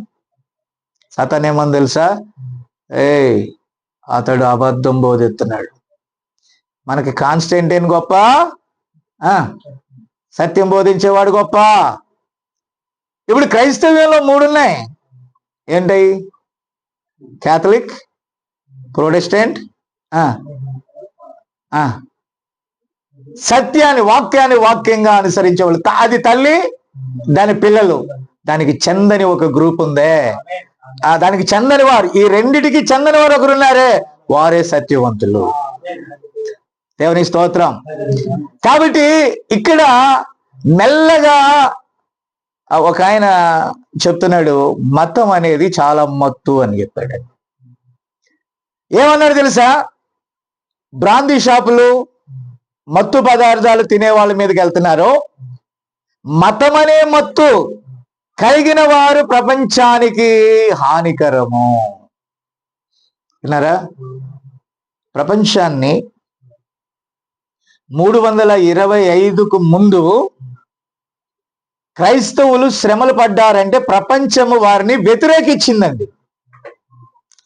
సైతాన్ ఏమని తెలుసా? అతడు అబద్ధం బోధిస్తున్నాడు. మనకి కాన్స్టంటైన్ గొప్ప, సత్యం బోధించేవాడు గొప్ప. ఇప్పుడు క్రైస్తవ్యంలో 3 ఉన్నాయి. ఏంటి? క్యాథలిక్, ప్రొటెస్టెంట్, సత్యాన్ని వాక్యాన్ని వాక్యంగా అనుసరించేవాళ్ళు. అది తల్లి, దాని పిల్లలు, దానికి చెందని ఒక గ్రూప్ ఉందే, దానికి చెందని వారు, ఈ రెండిటికి చెందని వారు ఒకరున్నారే, వారే సత్యవంతులు. దేవుని స్తోత్రం. కాబట్టి ఇక్కడ మెల్లగా ఒక ఆయన చెప్తున్నాడు, మతం అనేది చాలా మత్తు అని చెప్పాడు. ఏమన్నాడు తెలుసా? బ్రాందీ షాపులు, మత్తు పదార్థాలు తినే వాళ్ళ మీదకి వెళ్తున్నారు. మతం అనే మత్తు కలిగిన వారు ప్రపంచానికి హానికరము. విన్నారా? ప్రపంచాన్ని 325కు ముందు క్రైస్తవులు శ్రమలు పడ్డారంటే ప్రపంచము వారిని వ్యతిరేకించిందండి.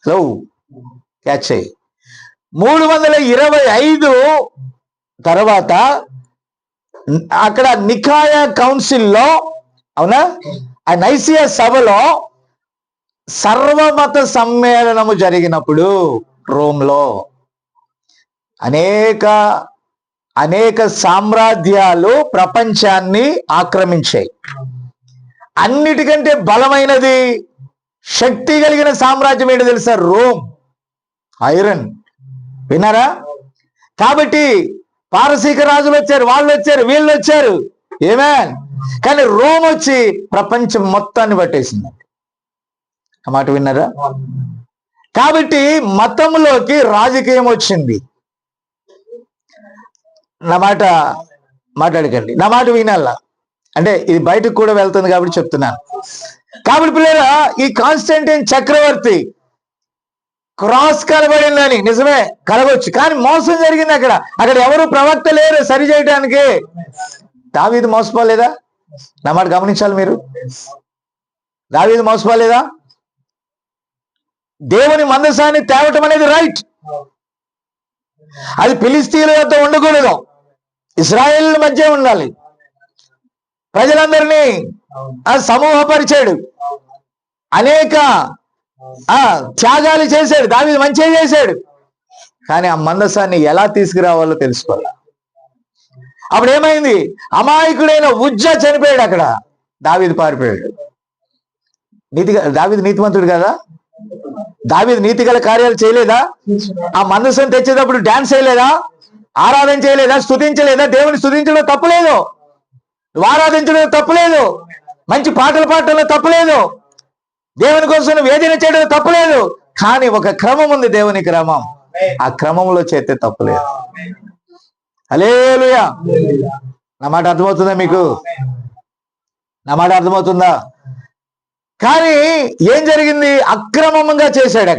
హలో, క్యాచ్ అయ్యి. 325 తర్వాత అక్కడ నికాయా కౌన్సిల్లో, అవునా, ఆ నైసియా సభలో సర్వమత సమ్మేళనము జరిగినప్పుడు రోమ్లో అనేక సామ్రాజ్యాలు ప్రపంచాన్ని ఆక్రమించాయి. అన్నిటికంటే బలమైనది, శక్తి కలిగిన సామ్రాజ్యం ఏంటో తెలుసా? Rome, iron. విన్నారా? కాబట్టి పారసీక రాజులు వచ్చారు, వాళ్ళు వచ్చారు, వీళ్ళు వచ్చారు, ఏమేన్, కానీ రోమ్ వచ్చి ప్రపంచం మొత్తాన్ని పట్టేసింది. ఆ మాట విన్నారా? కాబట్టి మతంలోకి రాజకీయం వచ్చింది. నా మాట మాట్లాడకండి, నా మాట వినాలా, అంటే ఇది బయటకు కూడా వెళ్తుంది కాబట్టి చెప్తున్నాను. కాబట్టి పిల్లరా, ఈ కాన్స్టంటైన్ చక్రవర్తి క్రాస్ కనబడిందని. నిజమే, కలగొచ్చు, కానీ మోసం జరిగింది అక్కడ. అక్కడ ఎవరు ప్రవక్త లేరు సరి చేయడానికి. దావీదు మోసపోలేదా? నా మాట గమనించాలి మీరు. దావీదు మోసపోలేదా? దేవుని మందసాన్ని తేవటం అనేది రైట్. అది ఫిలిస్తీన్ల వద్ద ఉండకూడదు, ఇశ్రాయేల్ మధ్య ఉండాలి. ప్రజలందరినీ సమూహపరిచాడు, అనేక త్యాగాలు చేశాడు. దావీదు మంచిగా చేశాడు, కానీ ఆ మందసాన్ని ఎలా తీసుకురావాలో తెలుసుకోవాలి. అప్పుడు ఏమైంది? అమాయకుడైన ఉజ్జా చనిపోయాడు అక్కడ, దావీదు పారిపోయాడు. దావీదు నీతిమంతుడు కదా? దావీదు నీతిగల కార్యాలు చేయలేదా? ఆ మందసం తెచ్చేటప్పుడు డాన్స్ చేయలేదా? ఆరాధన చేయలేదా? స్తుతించలేదా? దేవుని స్తుతించడం తప్పులేదు, నువ్వు ఆరాధించడం తప్పులేదు, మంచి పాటలు పాడటంలో తప్పులేదు, దేవుని కోసం వేదన చేయడం తప్పులేదు. కానీ ఒక క్రమం ఉంది, దేవుని క్రమం. ఆ క్రమంలో చేస్తే తప్పులేదు. హల్లెలూయా. నా మాట అర్థమవుతుందా మీకు? నా మాట అర్థమవుతుందా? కానీ ఏం జరిగింది? అక్రమంగా చేశాడు.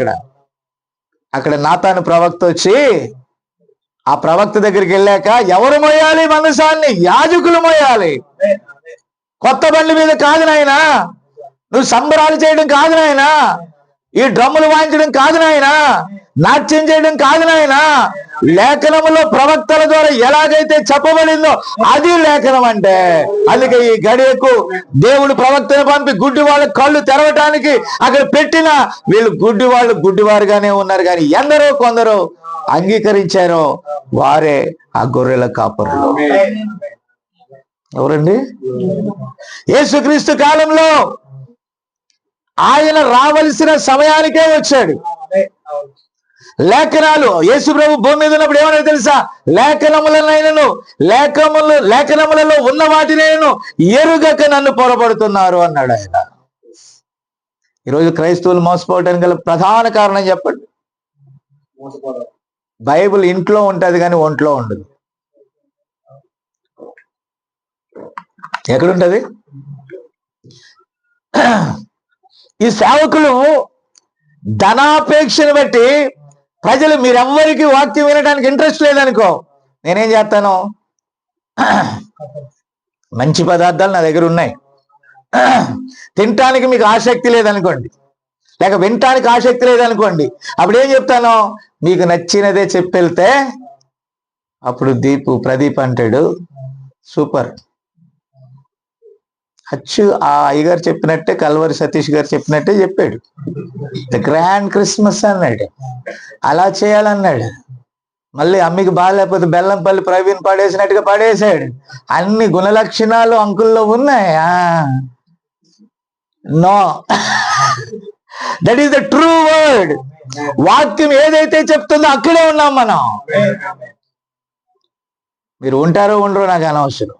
అక్కడ నాతాను ప్రవక్త వచ్చి ఆ ప్రవక్త దగ్గరికి వెళ్ళాక, ఎవరు మోయాలి మందసాన్ని? యాజకులు మోయాలి. కొత్త బండి మీద కాదు నాయనా, నువ్వు సంబరాలు చేయడం కాదు నాయనా, ఈ డ్రమ్ములు వాయించడం కాదు నాయనా, నాట్యం చేయడం కాదు నాయనా. లేఖనములో ప్రవక్తల ద్వారా ఎలాగైతే చెప్పబడిందో అది లేఖనం అంటే. అందుకే ఈ గడియకు దేవుడు ప్రవక్తను పంపి గుడ్డి వాళ్ళ కళ్ళు తెరవటానికి అక్కడ పెట్టిన వీళ్ళు గుడ్డివారుగానే ఉన్నారు. కానీ ఎందరో కొందరు అంగీకరించారో వారే ఆ గొర్రెల కాపరులు. ఎవరండి? యేసుక్రీస్తు కాలంలో ఆయన రావలసిన సమయానికే వచ్చాడు. లేఖనాలు, యేసు ప్రభు భూమి మీద ఉన్నప్పుడు ఏమన్నా తెలుసా? లేఖనములలో ఉన్న వాటినేను ఎరుగక నన్ను పొరపడుతున్నారు అన్నాడు ఆయన. ఈరోజు క్రైస్తవులు మోసపోవడానికి గల ప్రధాన కారణం చెప్పండి. బైబిల్ ఇంట్లో ఉంటది కానీ ఒంట్లో ఉండదు. ఎక్కడుంటది? ఈ సేవకులు ధనాపేక్షను బట్టి ప్రజలు, మీరెవ్వరికి వాక్యం వినడానికి ఇంట్రెస్ట్ లేదనుకో, నేనేం చేస్తాను? మంచి పదార్థాలు నా దగ్గర ఉన్నాయి, తినటానికి మీకు ఆసక్తి లేదనుకోండి, లేక వినటానికి ఆసక్తి లేదనుకోండి, అప్పుడు ఏం చెప్తాను? మీకు నచ్చినదే చెప్పెళ్తే అప్పుడు ప్రదీప్ అంటాడు, సూపర్, అచ్చు ఆ అయ్యగారు చెప్పినట్టే, కల్వరి సతీష్ గారు చెప్పినట్టే చెప్పాడు, ద గ్రాండ్ క్రిస్మస్ అన్నాడు, అలా చేయాలన్నాడు. మళ్ళీ అమ్మికి బాగాలేకపోతే బెల్లంపల్లి ప్రవీణ్ పడేసినట్టుగా పడేశాడు. అన్ని గుణలక్షణాలు అంకుల్లో ఉన్నాయా? No, that is the true word. వాక్యం ఏదైతే చెప్తుందో అక్కడే ఉన్నాం మనం. మీరు ఉంటారో ఉండరో నాకు అనవసరం,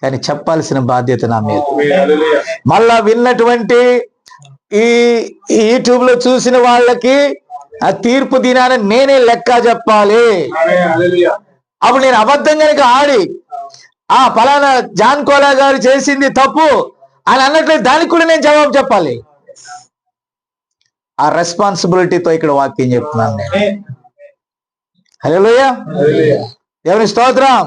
కానీ చెప్పాల్సిన బాధ్యత నా మీద. మళ్ళా విన్నటువంటి ఈ యూట్యూబ్ లో చూసిన వాళ్ళకి ఆ తీర్పు దినాన్ని నేనే లెక్క చెప్పాలి. అప్పుడు నేను అబద్ధం కనుక ఆడి ఫలానా జాన్ కోలా గారు చేసింది తప్పు అని అన్నట్లయితే దానికి కూడా నేను జవాబు చెప్పాలి. ఆ రెస్పాన్సిబిలిటీతో ఇక్కడ వాక్యం చెప్తున్నాను నేను. హల్లెలూయా, దేవుని స్తోత్రం.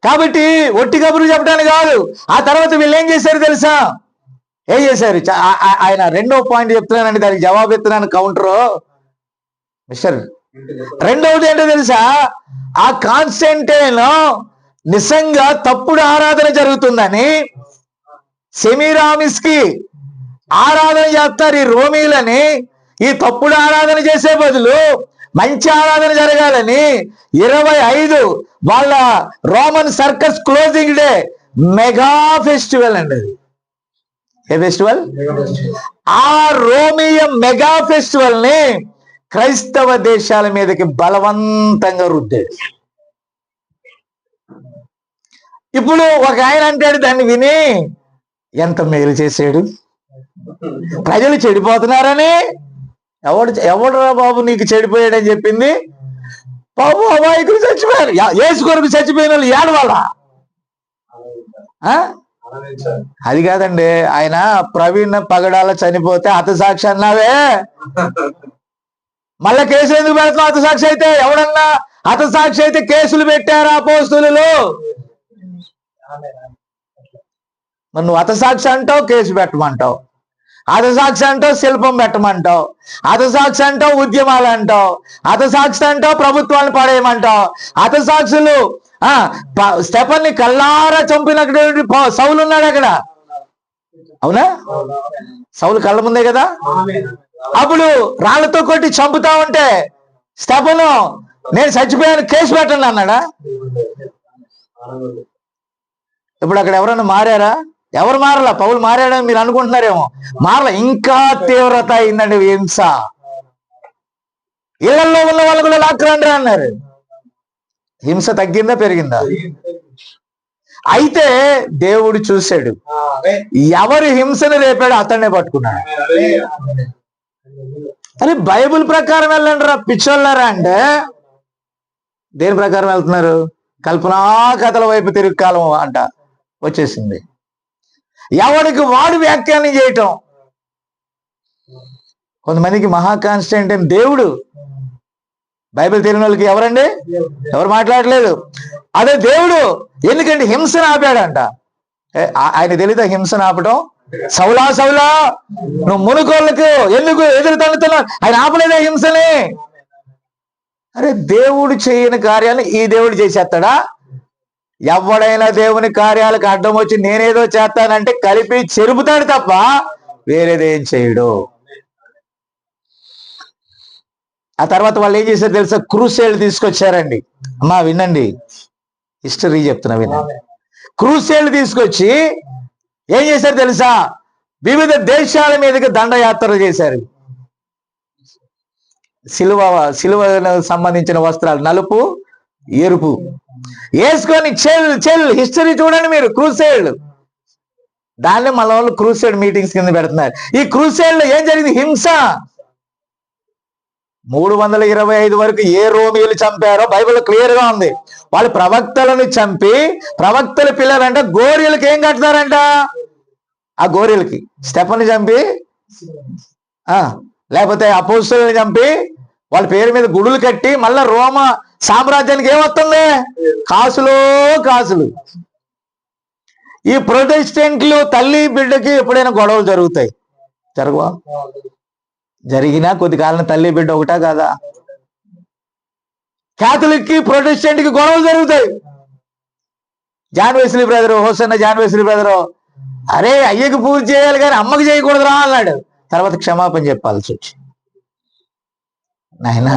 కాబట్టి ఒట్టి కబుర్లు చెప్పడానికి కాదు. ఆ తర్వాత వీళ్ళు ఏం చేశారు తెలుసా? ఏం చేశారు? ఆయన రెండో పాయింట్ చెప్తున్నానండి, దానికి జవాబు ఇస్తున్నాను కౌంటర్ మిస్టర్. రెండవది ఏంటో తెలుసా? ఆ కాన్స్టంటైన్ నిజంగా తప్పుడు ఆరాధన జరుగుతుందని సెమీరామిస్ కి ఆరాధన చేస్తారు ఈ రోమీలని. ఈ తప్పుడు ఆరాధన చేసే బదులు మంచి ఆరాధన జరగాలని 25 వాళ్ళ Roman circus closing day mega festival అండి. అది ఏ ఫెస్టివల్? ఆ రోమియ మెగా ఫెస్టివల్ ని క్రైస్తవ దేశాల మీదకి బలవంతంగా రుద్దాడు. ఇప్పుడు ఒక ఆయన అంటాడు దాన్ని విని, ఎంత మేలు చేశాడు, ప్రజలు చెడిపోతున్నారని. ఎవడురా బాబు నీకు చెడిపోయాడని చెప్పింది? బాబు అమాయకులు చచ్చిపోయారు, యేసు కొరకు చచ్చిపోయిన వాళ్ళు ఏడవాళ్ళ? అది కాదండి, ఆయన ప్రవీణ్ పగడాల చనిపోతే హతసాక్షి అన్నావే, మళ్ళా కేసు ఎందుకు పెడతావు? హతసాక్షి అయితే ఎవడన్నా హతసాక్షి అయితే కేసులు పెట్టారా అపోస్తులు? మరి నువ్వు హతసాక్షి అంటావు, కేసు పెట్టమంటావు. హతసాక్షి అంటావు, శిల్పం పెట్టమంటావు. హతసాక్షి అంటావు, ఉద్యమాలు అంటావు. హతసాక్షి అంటావు, ప్రభుత్వాన్ని పడేయమంటావు. హతసాక్షులు స్టెఫన్ని కల్లారా చంపినటువంటి సౌలు ఉన్నాడు అక్కడ, అవునా? సౌలు కళ్ళ ముందే కదా. అప్పుడు రాళ్లతో కొట్టి చంపుతా ఉంటే స్టెఫను నేను చచ్చిపోయాను, కేసు పెట్టండి అన్నాడా? ఇప్పుడు అక్కడ ఎవరన్నా మారారా? ఎవరు మారలా. పౌలు మారాడని మీరు అనుకుంటున్నారేమో, మారలా. ఇంకా తీవ్రత అయిందండి హింస. ఇళ్లలో ఉన్న వాళ్ళు కూడా లాక్కరండి అన్నారు. హింస తగ్గిందా పెరిగిందా? అయితే దేవుడు చూశాడు, ఎవరు హింసను రేపాడో అతన్నే పట్టుకున్నాడు. అరే బైబిల్ ప్రకారం వెళ్ళండి రా పిచ్చోళ్ళారా అంటే దేని ప్రకారం వెళ్తున్నారు? కల్పనా కథల వైపు తిరుగు కాలం అంట వచ్చేసింది. ఎవరికి వాడు వ్యాఖ్యానం చేయటం. కొంతమందికి మహాకాన్స్టెంట్ అని దేవుడు, బైబిల్ తెలియని వాళ్ళకి ఎవరండి? ఎవరు మాట్లాడలేదు. అదే దేవుడు ఎందుకంటే హింసను ఆపాడంట. ఆయన తెలీదా హింసను ఆపటం? సౌలా సౌలా నువ్వు మునుకోళ్ళకు ఎందుకు ఎదురు తన్నుతున్నావు? ఆయన ఆపలేదా హింసని? అరే దేవుడు చేయని కార్యాలు ఈ దేవుడు చేసేస్తాడా? ఎవడైనా దేవుని కార్యాలకు అడ్డం వచ్చి నేనేదో చేస్తానంటే కలిపి చెరుపుతాడు తప్ప వేరేదేం చేయడు. ఆ తర్వాత వాళ్ళు ఏం చేశారు తెలుసా? క్రూసేడ్ తీసుకొచ్చారండి. అమ్మా వినండి, హిస్టరీ చెప్తున్నా వినండి. క్రూసేడ్ తీసుకొచ్చి ఏం చేశారు తెలుసా? వివిధ దేశాల మీదకి దండయాత్రలు చేశారు. సిలువకు సంబంధించిన వస్త్రాలు నలుపు ఎరుపు వేసుకొని చెల్ హిస్టరీ చూడండి మీరు. క్రూసేడ్ దాన్ని మన వాళ్ళు క్రూసేడ్ మీటింగ్స్ కింద పెడుతున్నారు. ఈ క్రూసేడ్ లో ఏం జరిగింది? హింస. 325 వరకు ఏ రోమియోలు చంపారో బైబిల్ క్లియర్ గా ఉంది. వాళ్ళు ప్రవక్తలను చంపి ప్రవక్తల పిల్లలంట గోరియలకి ఏం కడతారంట? ఆ గోరియలకి స్టెఫన్ని చంపి లేకపోతే అపోస్తులను చంపి వాళ్ళ పేరు మీద గుడులు కట్టి మళ్ళా రోమ సామ్రాజ్యానికి ఏమొస్తుంది? కాసులు కాసులు. ఈ ప్రొటెస్టెంట్లు తల్లి బిడ్డకి ఎప్పుడైనా గొడవలు జరుగుతాయి? జరగవా? జరిగినా కొద్ది కాలం తల్లి బిడ్డ ఒకటా కాదా? క్యాథలిక్ కి ప్రొటెస్టెంట్ కి గొడవలు జరుగుతాయి. John Wesley brother, hosanna John Wesley brother, అరే అయ్యకి పూజ చేయాలి కానీ అమ్మకి చేయకూడదురా అన్నాడు. తర్వాత క్షమాపణ చెప్పాల్సి వచ్చి, నాయన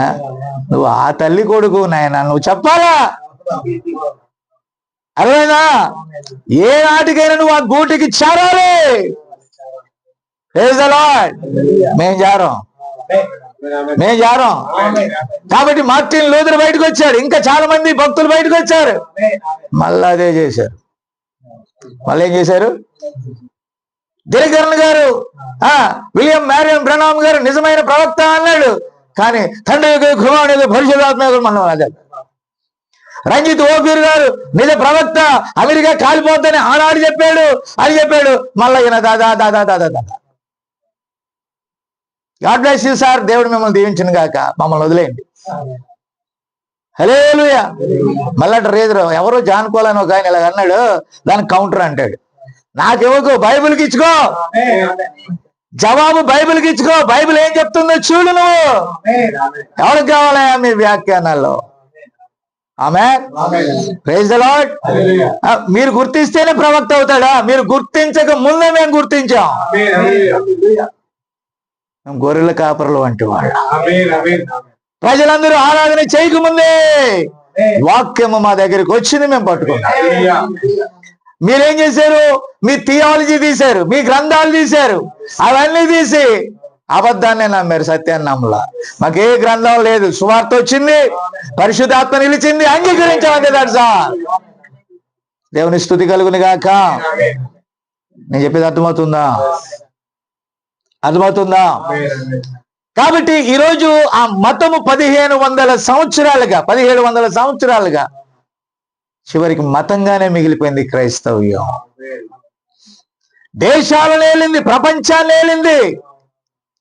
నువ్వు ఆ తల్లి కొడుకు, నాయన నువ్వు చెప్పాలా? అదేనా? ఏ నాటికైనా నువ్వు ఆ గూటికి చేరాలి. మేం జారం. కాబట్టి మార్టిన్ లూథర్ బయటకు వచ్చాడు, ఇంకా చాలా మంది భక్తులు బయటకు వచ్చారు. మళ్ళా అదే చేశారు. మళ్ళీ ఏం చేశారు? దినకరన్ గారు, విలియం మ్యారియన్ బ్రనామ్ గారు నిజమైన ప్రవక్త అన్నాడు, కానీ తండ్రి కుమారుడు పరిశుద్ధాత్మ మనం అదే. రంజిత్ ఓపీర్ గారు నిజ ప్రవక్త, అమెరికా కాలిపోద్దని ఆనాడు చెప్పాడు అని చెప్పాడు. మళ్ళీ ఈయన దాదా దాదా దాదా దాదా. God bless you sir. దేవుడు మిమ్మల్ని దీవించిన గాక. మమ్మల్ని వదిలేయండి. హల్లెలూయా. మళ్ళీ రేదరు ఎవరో జానుకోవాలని ఒక ఆయన ఇలాగ అన్నాడు, దానికి కౌంటర్ అంటాడు, నాకెవకు బైబిల్కి ఇచ్చుకో, జవాబు బైబిల్కి ఇచ్చుకో, బైబిల్ ఏం చెప్తుందో చూడు నువ్వు. ఎవరికి కావాలా మీ వ్యాఖ్యానాల్లో? ఆమేన్. Praise the Lord. మీరు గుర్తిస్తేనే ప్రవక్త అవుతాడా? మీరు గుర్తించక ముందే మేము గుర్తించాం. మేము గొర్రెల కాపరులు వంటి వాళ్ళు. ప్రజలందరూ ఆరాధన చేయకముందే వాక్యము మా దగ్గరికి వచ్చింది, మేము పట్టుకున్నాం. మీరేం చేశారు? మీ థియాలజీ తీశారు, మీ గ్రంథాలు తీశారు, అవన్నీ తీసి అబద్ధాన్ని నమ్మారు, సత్యాన్ని నమ్మలా. మాకే గ్రంథం లేదు, సువార్త వచ్చింది, పరిశుద్ధాత్మ నిలిచింది, అంగీకరించాలి. దేవుని స్తుతి కలుగును గాక. నేను చెప్పేది అర్థమవుతుందా? అర్థమవుతుందా? కాబట్టి ఈరోజు ఆ మతము 1700 సంవత్సరాలుగా చివరికి మతంగానే మిగిలిపోయింది క్రైస్తవ్యం. దేశాలను ఏలింది, ప్రపంచాన్ని ఏలింది.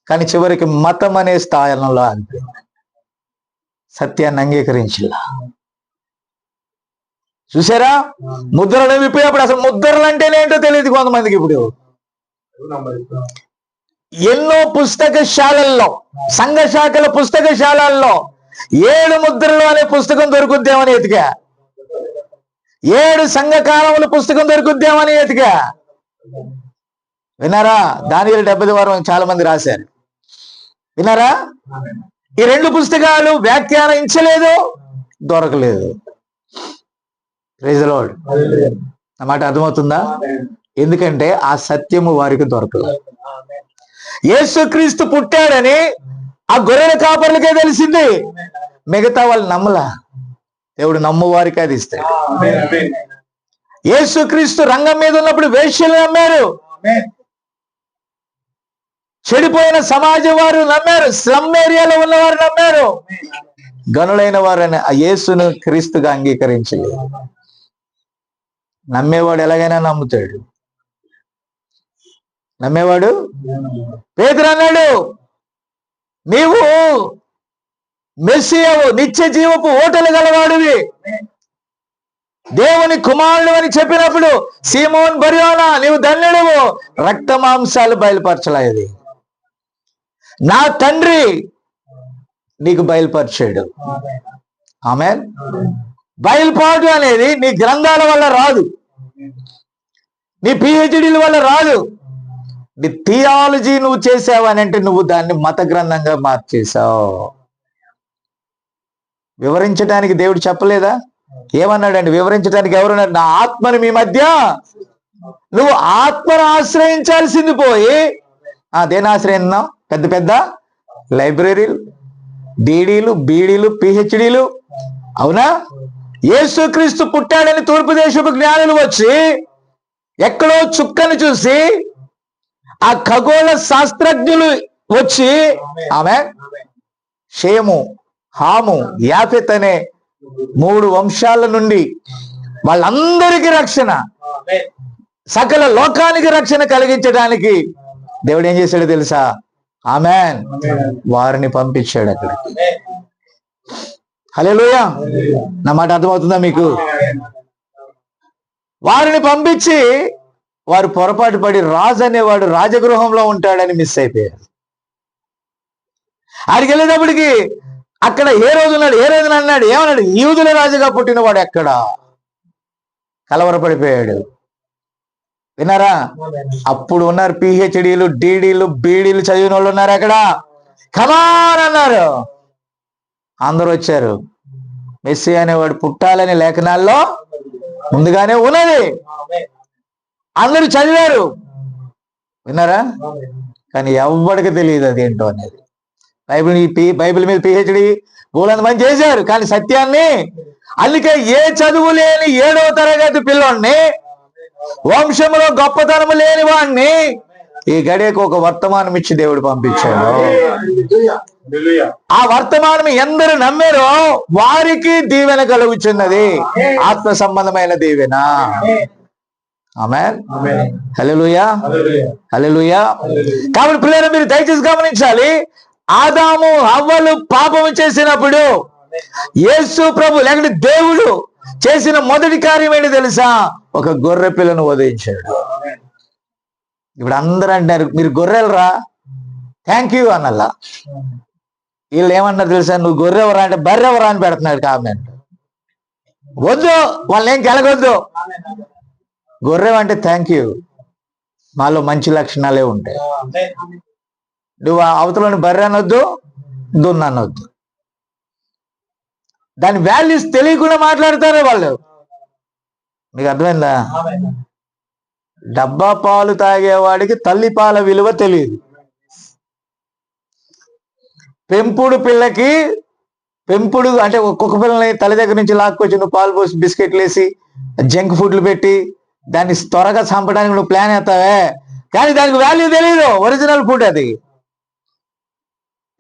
కానీ చివరికి మతం అనే స్థాయిలో అంతే, సత్యాన్ని అంగీకరించిలా. చూసారా? ముద్రలు విప్పినప్పుడు అసలు ముద్రలు అంటేనేంటో తెలియదు కొంతమందికి. ఇప్పుడు ఎన్నో పుస్తకశాలల్లో, సంఘ శాఖల పుస్తకశాలల్లో 7 ముద్రలు అనే పుస్తకం దొరుకుద్దేమని ఎతికా, 7 సంఘ కాలముల పుస్తకం దొరుకుద్దేమని ఎతికా. విన్నారా? దానియేలు 70 వారం చాలా మంది రాశారు. విన్నారా? ఈ 2 పుస్తకాలు వ్యాఖ్యానించలేదు, దొరకలేదు. Praise the Lord. నా మాట అర్థమవుతుందా? ఎందుకంటే ఆ సత్యము వారికి దొరకలేదు. యేసుక్రీస్తు పుట్టాడని ఆ గొర్రెల కాపర్లకే తెలిసింది, మిగతా వాళ్ళు నమ్మలా. దేవుడు నమ్ము వారికి అది ఇస్తాడు. యేసుక్రీస్తు రంగం మీద ఉన్నప్పుడు వేశ్యలు నమ్మారు, చెడిపోయిన సమాజం వారు నమ్మారు, స్లమ్ ఏరియాలో ఉన్నవారు నమ్మారు. గనులైన వారని ఆ యేసును క్రీస్తుగా అంగీకరించలేదు. నమ్మేవాడు ఎలాగైనా నమ్ముతాడు. నమ్మేవాడు. పేతురు అన్నాడు, నీవు మెస్సియావు, నిత్య జీవపు ఓటలు గలవాడివి, దేవుని కుమారుడు అని చెప్పినప్పుడు, సీమోన్ బర్యోనా నీవు ధన్యుడవు, రక్త మాంసాలు బయలుపరచలేదు, నా తండ్రి నీకు బయలుపరిచాడు. ఆమేన్. బయలుపాటు అనేది నీ గ్రంథాల వల్ల రాదు, నీ పిహెచ్డీల వల్ల రాదు. నీ థియాలజీ నువ్వు చేసావు అని అంటే నువ్వు దాన్ని మత గ్రంథంగా మార్చేశావు. వివరించడానికి దేవుడు చెప్పలేదా? ఏమన్నాడండి? వివరించడానికి ఎవరున్నాడు? నా ఆత్మను మీ మధ్య, నువ్వు ఆత్మను ఆశ్రయించాల్సింది పోయి దేని ఆశ్రయిస్తున్నావు? పెద్ద పెద్ద లైబ్రరీలు, డీడీలు, బీడీలు, పిహెచ్డీలు. అవునా? యేసుక్రీస్తు పుట్టాడని తూర్పు దేశపు జ్ఞానులు వచ్చి ఎక్కడో చుక్కను చూసి, ఆ ఖగోళ శాస్త్రజ్ఞులు వచ్చి, ఆమె షేము, హాము, యాఫెత్ అనే 3 వంశాల నుండి వాళ్ళందరికీ రక్షణ, సకల లోకానికి రక్షణ కలిగించడానికి దేవుడు ఏం చేశాడో తెలుసా? ఆమేన్. వారిని పంపించాడు అక్కడికి. హల్లెలూయా. నా మాట అర్థమవుతుందా మీకు? వారిని పంపించి వారు పొరపాటు పడి రాజు అనేవాడు రాజగృహంలో ఉంటాడని మిస్ అయిపోయారు. ఆడికి వెళ్ళేటప్పటికి అక్కడ ఏ రోజు ఉన్నాడు, ఏ రోజున అన్నాడు, ఏమన్నాడు? యూదుల రాజుగా పుట్టినవాడు ఎక్కడ? కలవరపడిపోయాడు. విన్నారా? అప్పుడు ఉన్నారు పిహెచ్డీలు, డీడీలు, బీడీలు చదివిన వాళ్ళు ఉన్నారు అక్కడ. కమాన్ అన్నారు, అందరూ వచ్చారు. మెస్సీ అనేవాడు పుట్టాలని లేఖనాల్లో ముందుగానే ఉన్నది, అందరూ చదివారు. విన్నారా? కానీ ఎవ్వడికి తెలియదు అదేంటో అనేది. బైబిల్ మీద పిహెచ్డి బోలంత మంది చేశారు, కానీ సత్యాన్ని, అందుకే ఏ చదువు లేని 7వ తరగతి పిల్లోడిని, వంశంలో గొప్పతనము లేని వాడిని ఈ గడియకు ఒక వర్తమానం ఇచ్చి దేవుడు పంపించాడు. ఆ వర్తమానం ఎందరు నమ్మారో వారికి దీవెన కలుగుచున్నది, ఆత్మ సంబంధమైన దీవెన. ఆమేన్. హల్లెలూయా, హల్లెలూయా. కాబట్టి ప్రియులారా, మీరు దయచేసి గమనించాలి, ఆదాము హవ్వలు పాపము చేసినప్పుడు యేసు ప్రభు లేకపోతే దేవుడు చేసిన మొదటి కార్యం ఏంటి తెలుసా? ఒక గొర్రె పిల్లను వధించాడు. ఇప్పుడు అందరూ అంటారు, మీరు గొర్రెలరా, థ్యాంక్ యూ అన్నల్లా. వీళ్ళు ఏమన్నారు తెలుసా? నువ్వు గొర్రెవరా అంటే బర్రెవరా అని పెడుతున్నాడు కామెంట్. వద్దు, వాళ్ళని ఏం కలగొద్దు. గొర్రె అంటే థ్యాంక్ యూ, మాలో మంచి లక్షణాలే ఉంటాయి. నువ్వు అవతలని బర్రె అనొద్దు, దున్న అనొద్దు. దాని వాల్యూస్ తెలియకుండా మాట్లాడతారే వాళ్ళు. మీకు అర్థమైందా? డబ్బా పాలు తాగేవాడికి తల్లి పాల విలువ తెలియదు. పెంపుడు పిల్లకి, పెంపుడు అంటే ఒక్కొక్క పిల్లని తల్లి దగ్గర నుంచి లాక్కొచ్చి నువ్వు పాలు పోసి బిస్కెట్లు వేసి జంక్ ఫుడ్లు పెట్టి దాన్ని త్వరగా చంపడానికి నువ్వు ప్లాన్ వేస్తావే, కానీ దానికి వాల్యూ తెలియదు. ఒరిజినల్ ఫుడ్ అది.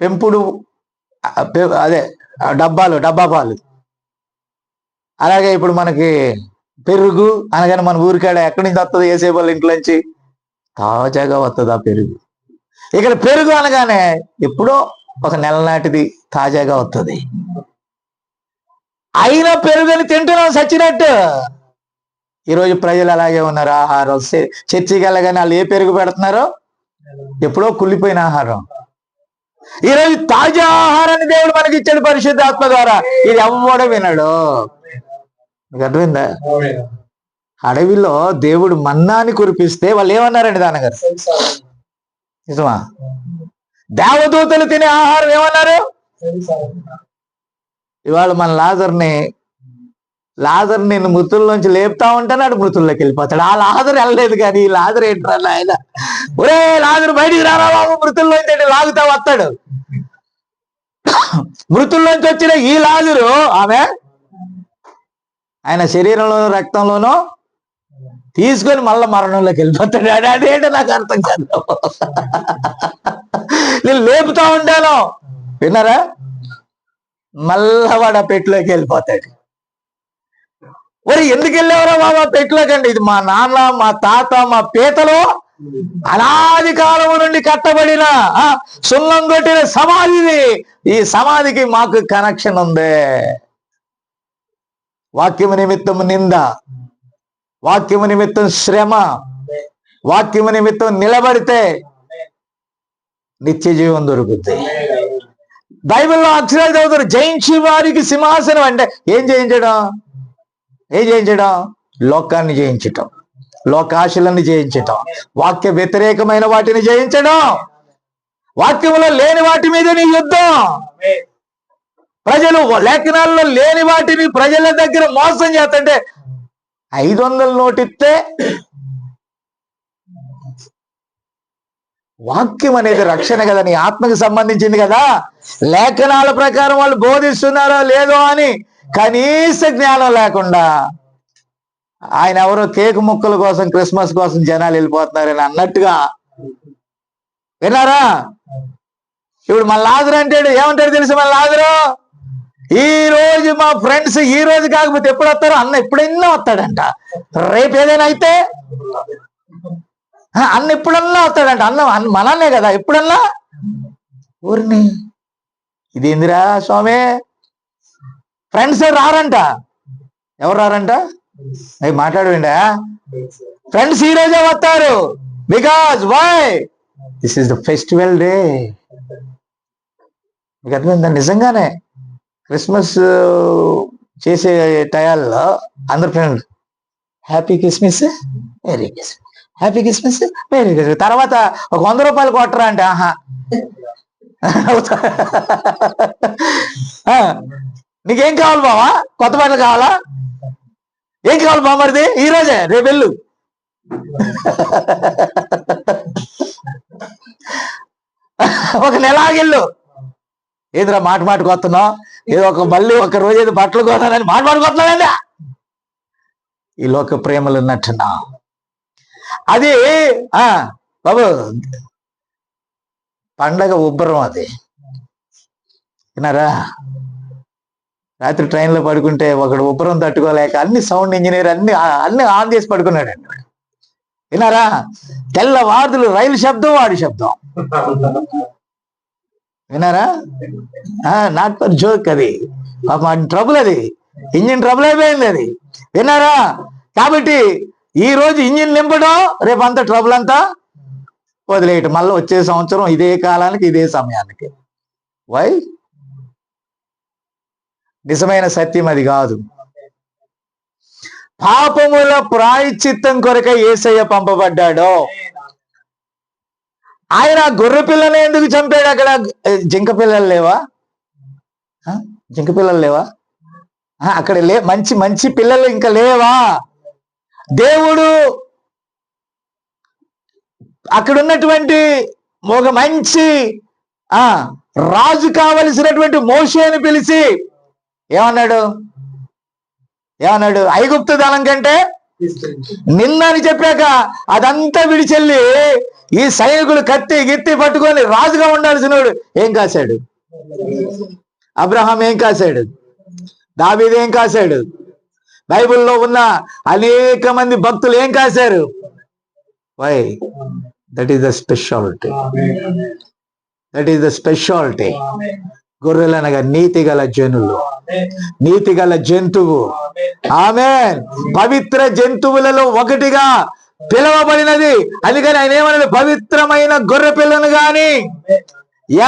పెంపుడు అదే డబ్బా పాలు. అలాగే ఇప్పుడు మనకి పెరుగు అనగానే మన ఊరికాడ ఎక్కడి నుంచి వస్తుంది? వేసే వాళ్ళ ఇంట్లోంచి తాజాగా వస్తుంది ఆ పెరుగు. ఇక్కడ పెరుగు అనగానే ఎప్పుడో ఒక నెల నాటిది తాజాగా వస్తుంది. అయినా పెరుగుని తింటున్నాం సచ్చినట్టు. ఈరోజు ప్రజలు అలాగే ఉన్నారు. ఆహారం చర్చికి వెళ్ళగానే వాళ్ళు ఏ పెరుగు పెడుతున్నారో ఎప్పుడో కుళ్ళిపోయిన ఆహారం. ఈరోజు తాజా ఆహారాన్ని దేవుడు మనకి ఇచ్చాడు పరిశుద్ధాత్మ ద్వారా. ఇది ఎవ్వడో వినడు. మీకు అర్థమైందా? అడవిలో దేవుడు మన్నాని కురిపిస్తే వాళ్ళు ఏమన్నారండి నాన్నగారు? నిజమా? దేవదూతలు తినే ఆహారం ఏమన్నారు? ఇవాళ మన లాజర్ నేను మృతుల్లోంచి లేపుతా ఉంటాను, అటు మృతుల్లోకి వెళ్ళిపోతాడు. ఆ లాజర్ వెళ్ళలేదు కానీ ఈ లాజర్ ఏంట్రా ఆయన, ఒరే లాజర్ బయటికి రారా బాబు, మృతుల్లోంచి లాగుతా వస్తాడు. మృతుల్లోంచి వచ్చిన ఈ లాజరు ఆయన శరీరంలోనూ రక్తంలోనూ తీసుకొని మళ్ళా మరణంలోకి వెళ్ళిపోతాడు. అదేంటో నాకు అర్థం కాదు. నేను లేపుతా ఉంటాను, విన్నారా? మళ్ళా వాడు ఆ పెట్టులోకి వెళ్ళిపోతాడు. ఒరే ఎందుకు వెళ్ళేవరా బాబా పెట్టులోకి? అండి ఇది మా నాన్న, మా తాత, మా పీతలో అనాది కాలం నుండి కట్టబడిన సున్నం కొట్టిన సమాధిది. ఈ సమాధికి మాకు కనెక్షన్ ఉంది. వాక్యము నిమిత్తం నింద, వాక్యము నిమిత్తం శ్రమ, వాక్యము నిమిత్తం నిలబడితే నిత్య జీవం దొరుకుతుంది. బైబిల్లో అక్షరాలు చదువుతారు, జయించి వారికి సింహాసనం. అంటే ఏం జయించడం? లోకాన్ని జయించటం, లోకాశలను జయించటం, వాక్య వ్యతిరేకమైన వాటిని జయించడం, వాక్యంలో లేని వాటి మీద నీ యుద్ధం. ప్రజలు లేఖనాల్లో లేని వాటిని ప్రజల దగ్గర మోసం చేస్తుంటే 500 నోటిస్తే వాక్యం అనేది రక్షణ కదా, నీ ఆత్మకి సంబంధించింది కదా. లేఖనాల ప్రకారం వాళ్ళు బోధిస్తున్నారో లేదో అని కనీస జ్ఞానం లేకుండా ఆయన ఎవరో కేక్ ముక్కల కోసం, క్రిస్మస్ కోసం జనాలు వెళ్ళిపోతున్నారని అన్నట్టుగా విన్నారా? ఇప్పుడు మన లాజరు అంటాడు, ఏమంటాడు తెలుసు? మన లాజరు ఈ రోజు మా ఫ్రెండ్స్ ఈ రోజు కాకపోతే ఎప్పుడు వస్తారో, అన్న ఎప్పుడైనా వస్తాడంట. రేపు ఏదైనా అయితే అన్న ఎప్పుడన్నా వస్తాడంట. అన్న మననే కదా ఎప్పుడన్నా. ఊరిని ఇదేందిరా స్వామి, ఫ్రెండ్స్ రారంట. ఎవరు రారంట? అవి మాట్లాడుండా. ఫ్రెండ్స్ ఈ రోజే వస్తారు. Because why? This is the festival day. మీకు అర్థమైందా? నిజంగానే క్రిస్మస్ చేసే టయాల్లో అందరు friends happy Christmas, very Christmas, happy Christmas, very Christmas. తర్వాత ఒక 100 రూపాయలు కొట్టరా అంటే నీకేం కావాలి బావా? కొత్త బట్టలు కావాలా? ఏం కావాలి బామ్మరిది? ఈ రోజే, రేపు వెళ్ళు. ఒక నెల ఆగిళ్ళు. ఏదిరా మాటకు వస్తున్నావు? ఏదో మళ్ళీ ఒక రోజు ఏదో బట్టలు కొన్నానని మాటకు వస్తున్నానండి. ఈ లోక ప్రేమలు ఉన్నట్టున్నా అది బాబు పండగ ఉబ్బరం. అది విన్నారా? రాత్రి ట్రైన్లో పడుకుంటే ఒకడు ఉబ్బరం తట్టుకోలేక అన్ని సౌండ్ ఇంజనీర్ అన్ని ఆన్ చేసి పడుకున్నాడండి. విన్నారా? తెల్లవారులు రైలు శబ్దం, వాడి శబ్దం. విన్నారా? Not for joke. అది పాపం ట్రబుల్, అది ఇంజిన్ ట్రబుల్ అయిపోయింది అది. విన్నారా? కాబట్టి ఈ రోజు ఇంజిన్ నింపడం, రేపు అంతా ట్రబుల్ అంతా వదిలేయటం. మళ్ళీ వచ్చే సంవత్సరం ఇదే కాలానికి ఇదే సమయానికి. వై? నిజమైన సత్యం అది కాదు. పాపముల ప్రాయశ్చిత్తం కొరకై యేసయ్య పంపబడ్డాడో. ఆయన గొర్రె పిల్లని ఎందుకు చంపాడు? అక్కడ జింక పిల్లలు లేవా? జింక పిల్లలు లేవా? అక్కడ మంచి మంచి పిల్లలు ఇంకా లేవా? దేవుడు అక్కడ ఉన్నటువంటి ఒక మంచి రాజు కావలసినటువంటి మోషేని పిలిచి ఏమన్నాడు? ఐగుప్తు దళం కంటే నిన్నని చెప్పాక అదంతా విడిచెల్లి ఈ సైనికులు కత్తి గిత్తి పట్టుకొని రాజుగా ఉండాల్సినోడు ఏం కాశాడు? అబ్రహాం ఏం కాశాడు? దావీదు ఏం కాశాడు? బైబిల్లో ఉన్న అనేక మంది భక్తులు ఏం కాశారు? Why? That is the speciality. That is the speciality. గొర్రెలు అనగా నీతి గల జనులు, నీతి గల జంతువు. ఆమేన్. పవిత్ర జంతువులలో ఒకటిగా పిలవబడినది. అందుకని ఆయన ఏమన్నాడు? పవిత్రమైన గొర్రె పిల్లను గాని,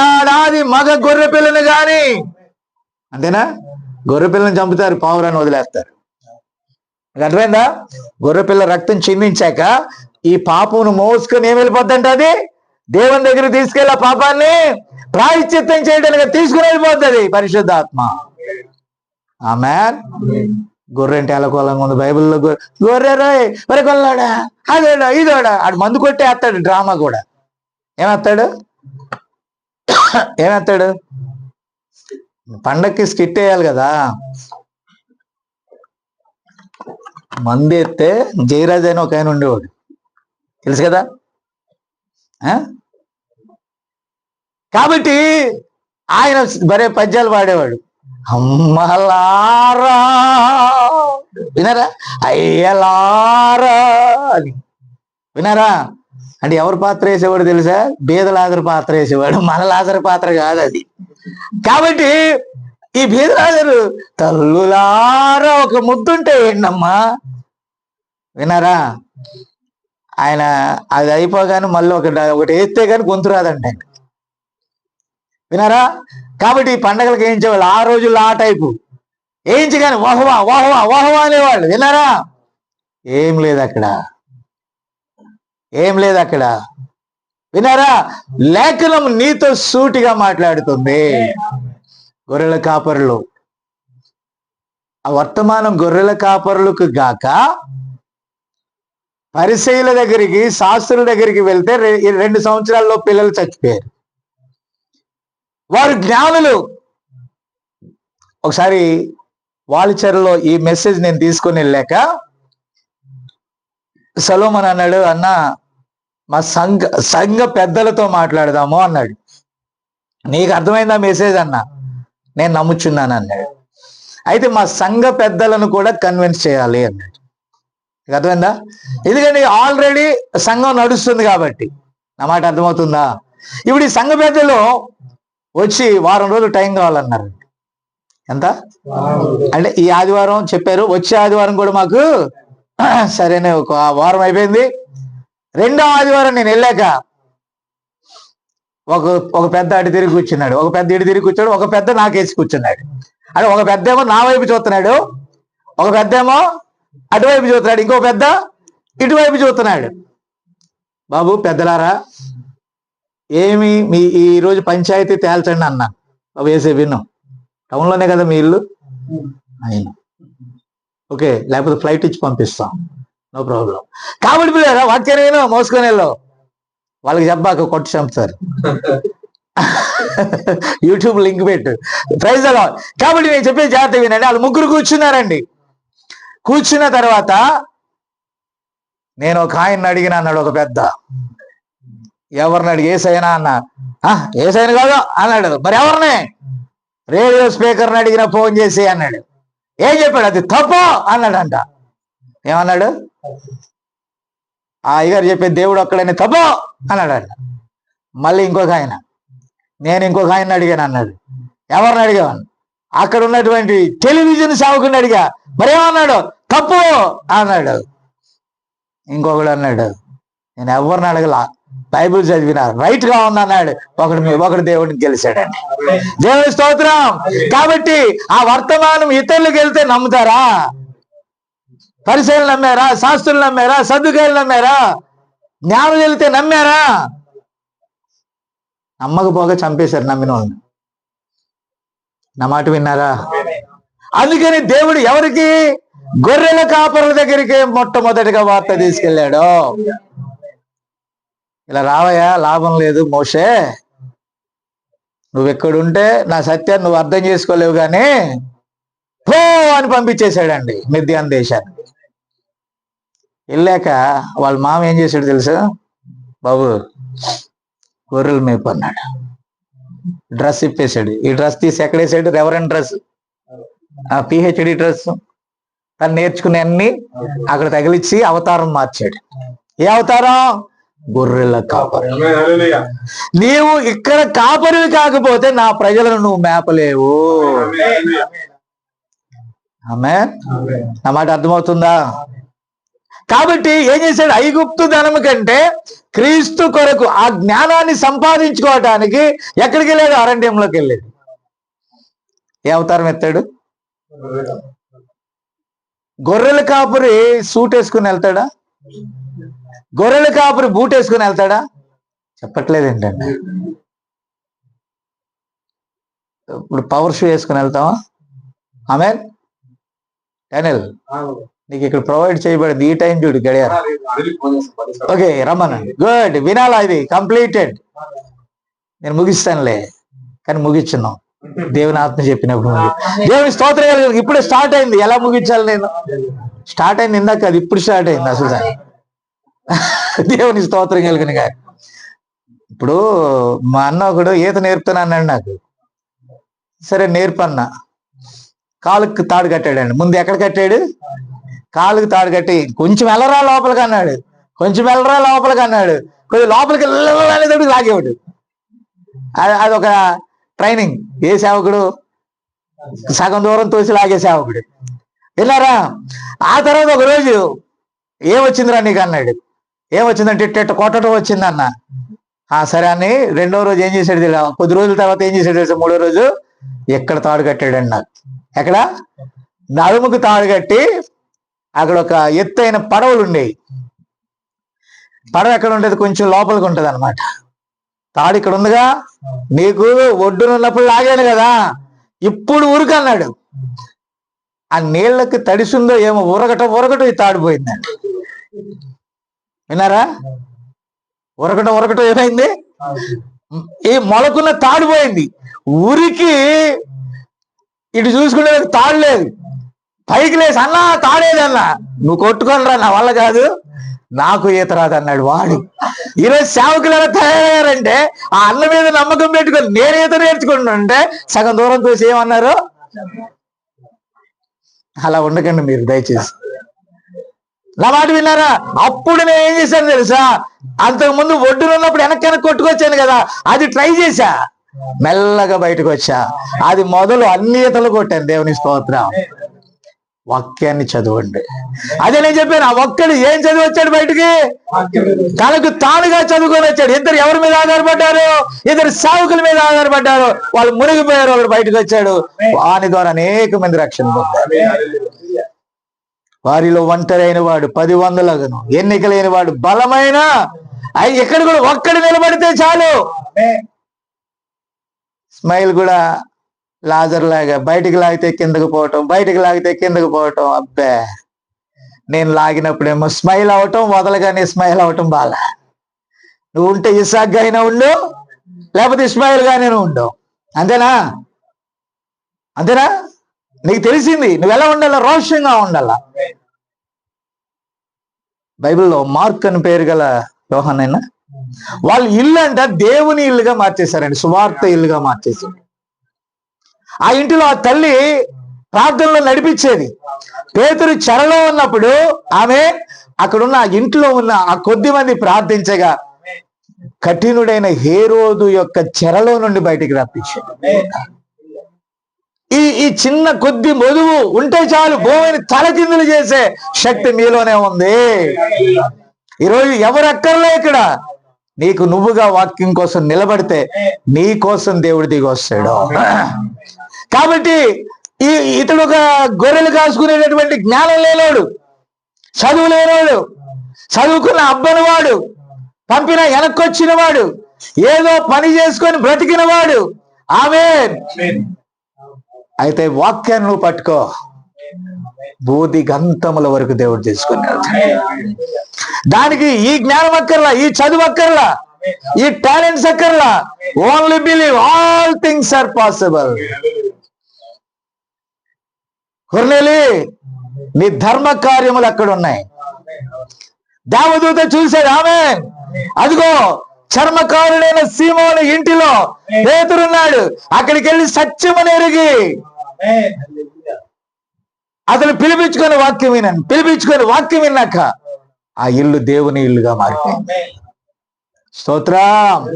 ఏడాది మగ గొర్రె పిల్లను గాని. అంతేనా? గొర్రె పిల్లని చంపుతారు, పావురాన్ని వదిలేస్తారు. అర్థమైందా? గొర్రె పిల్ల రక్తం చిందించాక ఈ పాపమును మోసుకొని ఏం వెళ్ళిపోద్దంట? అది దేవుని దగ్గర తీసుకెళ్ళి ఆ పాపాన్ని ప్రాయశ్చిత్తం చేయడానికి తీసుకుని వెళ్ళిపోతుంది పరిశుద్ధాత్మ. ఆమేన్. గొర్రె అంటే ఎలకోలంగా ఉంది బైబిల్లో. గొర్రె రోయ్ మరి కొల్లాడా, అదేడా ఇదోడా, ఆడు మందు కొట్టేస్తాడు. డ్రామా కూడా ఏమేస్తాడు? ఏమేస్తాడు? పండక్కి స్కిట్ వేయాలి కదా. మందు ఎత్తే జయరాజ్ అని ఒక ఆయన ఉండేవాడు, తెలుసు కదా. కాబట్టి ఆయన బరే పద్యాలు పాడేవాడు. అమ్మలారా, వినరా? అయ్యలారా అని వినరా? అంటే ఎవరు పాత్ర వేసేవాడు తెలుసా? బీదలాజరు పాత్ర వేసేవాడు, మన లాజరు పాత్ర కాదు అది. కాబట్టి ఈ బీదలాజరు తల్లులారా ఒక ముద్దుంటే ఏంటమ్మా, వినరా? ఆయన అది అయిపోగానే మళ్ళీ ఒకటి వేస్తే కానీ గొంతు రాదంట, వినరా? కాబట్టి ఈ పండగలకు వేయించేవాళ్ళు ఆ రోజుల్లో ఆ టైపు వేయించి కానీ వాహవా వాహవా వాహవా అనేవాళ్ళు, వినరా? ఏం లేదు అక్కడ, ఏం లేదు అక్కడ, వినరా? లేఖనం నీతో సూటిగా మాట్లాడుతుంది. గొర్రెల కాపరులు, ఆ వర్తమానం గొర్రెల కాపరులకు గాక పరిసయ్యుల దగ్గరికి, శాస్త్రుల దగ్గరికి వెళ్తే 2 సంవత్సరాల్లో పిల్లలు చచ్చిపోయారు. వారు జ్ఞానులు. ఒకసారి వాలిచెరలో ఈ మెసేజ్ నేను తీసుకొని వెళ్ళాక సొలొమోను అన్నాడు, అన్న మా సంఘ పెద్దలతో మాట్లాడదాము అన్నాడు. నీకు అర్థమైందా మెసేజ్ అన్న? నేను నమ్ముచున్నాను అన్నాడు. అయితే మా సంఘ పెద్దలను కూడా కన్విన్స్ చేయాలి అన్నాడు. నీకు అర్థమైందా? ఎందుకంటే ఆల్రెడీ సంఘం నడుస్తుంది కాబట్టి. నా మాట అర్థమవుతుందా? ఇప్పుడు ఈ సంఘ పెద్దలు వచ్చి వారం రోజులు టైం కావాలన్నారు. ఎంత అంటే ఈ ఆదివారం చెప్పారు, వచ్చే ఆదివారం కూడా మాకు సరేనే ఒక వారం అయిపోయింది. 2వ ఆదివారం నేను వెళ్ళాక ఒక పెద్ద అటు తిరిగి కూర్చున్నాడు, ఒక పెద్ద ఇటు తిరిగి కూర్చోడు, ఒక పెద్ద నాకేసి కూర్చున్నాడు. అంటే ఒక పెద్ద ఏమో నా వైపు చూస్తున్నాడు, ఒక పెద్ద ఏమో అటువైపు చూస్తున్నాడు, ఇంకో పెద్ద ఇటువైపు చూస్తున్నాడు. బాబు పెద్దలారా, ఏమి మీ ఈ రోజు పంచాయతీ తేల్చండి అన్నా. బాబు వేసే విను, టౌన్లోనే కదా మీ ఇల్లు, అయినా ఓకే, లేకపోతే ఫ్లైట్ ఇచ్చి పంపిస్తాం, నో ప్రాబ్లం. కాబట్టి పిల్లరా వాక్యాన్ని మోసుకొని వెళ్ళావు, వాళ్ళకి చెప్పాక కొట్టి చంపుతారు. యూట్యూబ్ లింక్ పెట్టు. ప్రైజ్ అలా. కాబట్టి నేను చెప్పే జాగ్రత్త వినండి. వాళ్ళు ముగ్గురు కూర్చున్నారండి. కూర్చున్న తర్వాత నేను ఒక ఆయన్ని అడిగిన అన్నాడు, ఒక పెద్ద. ఎవరిని అడిగి? ఏసైనా అన్నా. ఏసైనా కాదు అన్నాడు. మరి ఎవరిని? రేడియో స్పీకర్ని అడిగిన, ఫోన్ చేసి అన్నాడు. ఏం చెప్పాడు? అది తప్పు అన్నాడంట. ఏమన్నాడు? ఆ అయ్యగారు చెప్పే దేవుడు ఒక్కడని తప్పు అన్నాడంట. మళ్ళీ ఇంకొక ఆయన, నేను ఇంకొక ఆయన్ని అడిగాను అన్నాడు. ఎవరిని అడిగాను? అక్కడ ఉన్నటువంటి టెలివిజన్ సేవకుని అడిగా. మరేమన్నాడు? తప్పు అన్నాడు. ఇంకొకడు అన్నాడు, నేను ఎవరిని అడగలా, బైబిల్ చదివినా రైట్ గా ఉంది అన్నాడు. ఒకడు దేవుడిని గెలిచాడండి. దేవుని స్తోత్రం. కాబట్టి ఆ వర్తమానం ఇతరులకు వెళ్తే నమ్ముతారా? పరిసయ్యులు నమ్మారా? శాస్త్రులు నమ్మారా? సద్దుకాయలు నమ్మారా? జ్ఞానులు వెళ్తే నమ్మారా? నమ్మకపోగా చంపేశారు నమ్మిన వాళ్ళని. నా మాట విన్నారా? అందుకని దేవుడు ఎవరికి? గొర్రెల కాపరుల దగ్గరికి మొట్టమొదటిగా వార్త తీసుకెళ్ళాడు. ఇలా రావయ్యా, లాభం లేదు మోషే, నువ్వెక్కడుంటే నా సత్యాన్ని నువ్వు అర్థం చేసుకోలేవు కానీ పో అని పంపించేశాడండి మిద్యాన్ దేశాన్ని. వెళ్ళాక వాళ్ళ మామ ఏం చేశాడు తెలుసా? బాబు గొర్రెలు మేపు అన్నాడు. డ్రెస్ ఇప్పేశాడు. ఈ డ్రెస్ తీసి ఎక్కడేసాడు? రెవరెండ్ డ్రెస్, పిహెచ్డి డ్రెస్, తను నేర్చుకునే అన్ని అక్కడ తగిలిచ్చి అవతారం మార్చాడు. ఏ అవతారం? గొర్రెల కాపరి. నీవు ఇక్కడ కాపరివి కాకపోతే నా ప్రజలను నువ్వు మేపలేవు. ఆమేన్. నా మాట అర్థమవుతుందా? కాబట్టి ఏం చేశాడు? ఐగుప్తు ధనము కంటే క్రీస్తు కొరకు ఆ జ్ఞానాన్ని సంపాదించుకోవటానికి ఎక్కడికి వెళ్ళాడు? అరణ్యంలోకి వెళ్ళాడు. ఏ అవతారం ఎత్తాడు? గొర్రెల కాపురి సూట్ వేసుకుని వెళ్తాడా? గొర్రెల కాపురి బూట్ వేసుకుని వెళ్తాడా? చెప్పట్లేదు ఏంటండి. ఇప్పుడు పవర్ షూ వేసుకుని వెళ్తావా? ఆమేన్. డానియల్, నీకు ఇక్కడ ప్రొవైడ్ చేయబడింది. ఈ టైం చూడు గడియారం. ఓకే, రమ్మనండి. గుడ్, వినాలా? ఇది కంప్లీటెడ్. నేను ముగిస్తానులే, కానీ ముగించున్నాం. దేవుని ఆత్మ చెప్పినప్పుడు దేవుని స్తోత్రం కలిగి ఇప్పుడే స్టార్ట్ అయింది. ఎలా ముగించాలి? నేను స్టార్ట్ అయింది ఇందాక, అది ఇప్పుడు స్టార్ట్ అయింది అసలు. దేవుని స్తోత్రం కలిగిన గారు. ఇప్పుడు మా అన్న ఒకడు ఈత నేర్పుతానన్నాడు నాకు. సరే నేర్పన్నా. కాలుకి తాడు కట్టాడండి. ముందు ఎక్కడ కట్టాడు? కాలుకి తాడు కట్టి కొంచెం వెళ్ళరా లోపలికి అన్నాడు. కొంచెం వెళ్ళరా లోపలికి అన్నాడు. కొంచెం లోపలికి వెళ్ళేటప్పుడు లాగేవాడు. అదొక ట్రైనింగ్. ఏ సేవకుడు? సగం దూరం తోసి లాగే సేవకుడు. విన్నారా? ఆ తర్వాత ఒక రోజు ఏమొచ్చిందిరా నీకు అన్నాడు. ఏమొచ్చిందంటే ఇట్ట కొట్టడం వచ్చిందన్న. సరే అని రెండో రోజు ఏం చేశాడు తెలియదు. కొద్ది రోజుల తర్వాత ఏం చేశాడు తెలుసా? మూడో రోజు ఎక్కడ తాడు కట్టాడండి నాకు. ఎక్కడ? నడుముకు తాడు కట్టి అక్కడ ఒక ఎత్తైన పడవలు ఉండేవి. పడవ ఎక్కడ ఉండేది? కొంచెం లోపలికి ఉంటది అనమాట. తాడు ఇక్కడ ఉందిగా, నీకు ఒడ్డునున్నప్పుడు లాగాను కదా, ఇప్పుడు ఉరుకన్నాడు. ఆ నీళ్ళకి తడిసిందో ఏమో ఉరగటం ఈ తాడు పోయిందండి. విన్నారా? ఉరగటం ఏమైంది? ఈ మొలకున్న తాడు పోయింది. ఉరికి ఇటు చూసుకుంటే తాడు లేదు. పైకి లేసి అన్నా తాడేదన్నా. నువ్వు కొట్టుకొని రా, నా వల్ల కాదు, నాకు ఈత రాదన్నాడు వాడు. ఈరోజు సేవకులు ఎలా తయారయ్యారంటే ఆ అన్న మీద నమ్మకం పెట్టుకొని నేను ఈత నేర్చుకుంటుంటే సగం దూరం తోసి ఏమన్నారు? అలా ఉండకండి మీరు దయచేసి. నా మాట విన్నారా? అప్పుడు నేను ఏం చేశాను తెలుసా? అంతకుముందు ఒడ్డునున్నప్పుడు వెనక్కి కొట్టుకొచ్చాను కదా, అది ట్రై చేశా. మెల్లగా బయటకు వచ్చా. అది మొదలు అన్ని ఈతలు కొట్టాను. దేవుని స్తోత్రం. వాక్యాన్ని చదవండి. అదే నేను చెప్పాను. ఆ ఒక్కడు ఏం చదివి వచ్చాడు బయటికి? తనకు తానుగా చదువుకొని వచ్చాడు. ఇద్దరు ఎవరి మీద ఆధారపడ్డారు? ఇద్దరు సేవకుల మీద ఆధారపడ్డారు. వాళ్ళు మునిగిపోయారు. ఒకడు బయటకు వచ్చాడు. వాని ద్వారా అనేక మంది రక్షణ పొందారు. వారిలో ఒంటరైన వాడు 10 వందలగును, ఎన్నిక లేని వాడు బలమైన. ఎక్కడ కూడా ఒక్కడు నిలబడితే చాలు. స్మైల్ కూడా లాజర్ లాగా బయటికి లాగితే కిందకు పోవటం, బయటికి లాగితే కిందకు పోవటం. అబ్బే, నేను లాగినప్పుడేమో స్మైల్ అవటం, వదలగానే స్మైల్ అవటం. బాగా నువ్వు ఉంటే ఇసాక్గా అయినా ఉండు, లేకపోతే ఇస్మాయిల్ గానే ఉండు. అంతేనా? అంతేనా? నీకు తెలిసింది నువ్వు ఎలా ఉండాలా? రోషంగా ఉండాలా. బైబిల్లో మార్క్ అని పేరు గల యోహానైనా వాళ్ళు ఇల్లు అంట దేవుని ఇల్లుగా మార్చేశారండి. సువార్త ఇల్లుగా మార్చేశారు. ఆ ఇంటిలో ఆ తల్లి ప్రార్థనలో నడిపించేది. పేతురు చెరలో ఉన్నప్పుడు ఆమె అక్కడున్న ఆ ఇంట్లో ఉన్న ఆ కొద్ది మంది ప్రార్థించగా కఠినుడైన హేరోదు యొక్క చెరలో నుండి బయటికి రప్పించాడు. ఈ చిన్న కొద్ది మొదువు ఉంటే చాలు భూమిని తలకిందులు చేసే శక్తి మీలోనే ఉంది. ఈరోజు ఎవరు అక్కర్లే. ఇక్కడ నీకు నువ్వుగా వాక్యం కోసం నిలబడితే నీ కోసం దేవుడు దిగి వస్తాడు. కాబట్టి ఇతడు ఒక గొర్రెలు కాసుకునేటటువంటి జ్ఞానం లేనోడు, చదువు లేనోడు, చదువుకున్న అబ్బని వాడు, పంపిన వెనక్కొచ్చిన వాడు, ఏదో పని చేసుకొని బ్రతికిన వాడు. ఆమేన్. అయితే వాక్యాన్ని నువ్వు పట్టుకో, బూది గంతముల వరకు దేవుడు తీసుకున్నాడు. దానికి ఈ జ్ఞానం అక్కర్లా, ఈ చదువు అక్కర్లా, ఈ టాలెంట్స్ అక్కర్లా. Only believe all things are possible. కొర్నేలి, నీ ధర్మ కార్యములు అక్కడ ఉన్నాయి. దేవదూత చూశాడు. ఆమేన్. అదిగో చర్మకారుడైన సీమోను ఇంటిలో పేతురున్నాడు. అక్కడికి వెళ్ళి సత్యమని ఎరిగి అతను పిలిపించుకొని వాక్యం విన్నాక ఆ ఇల్లు దేవుని ఇల్లుగా మారిపోయింది. స్తోత్రం,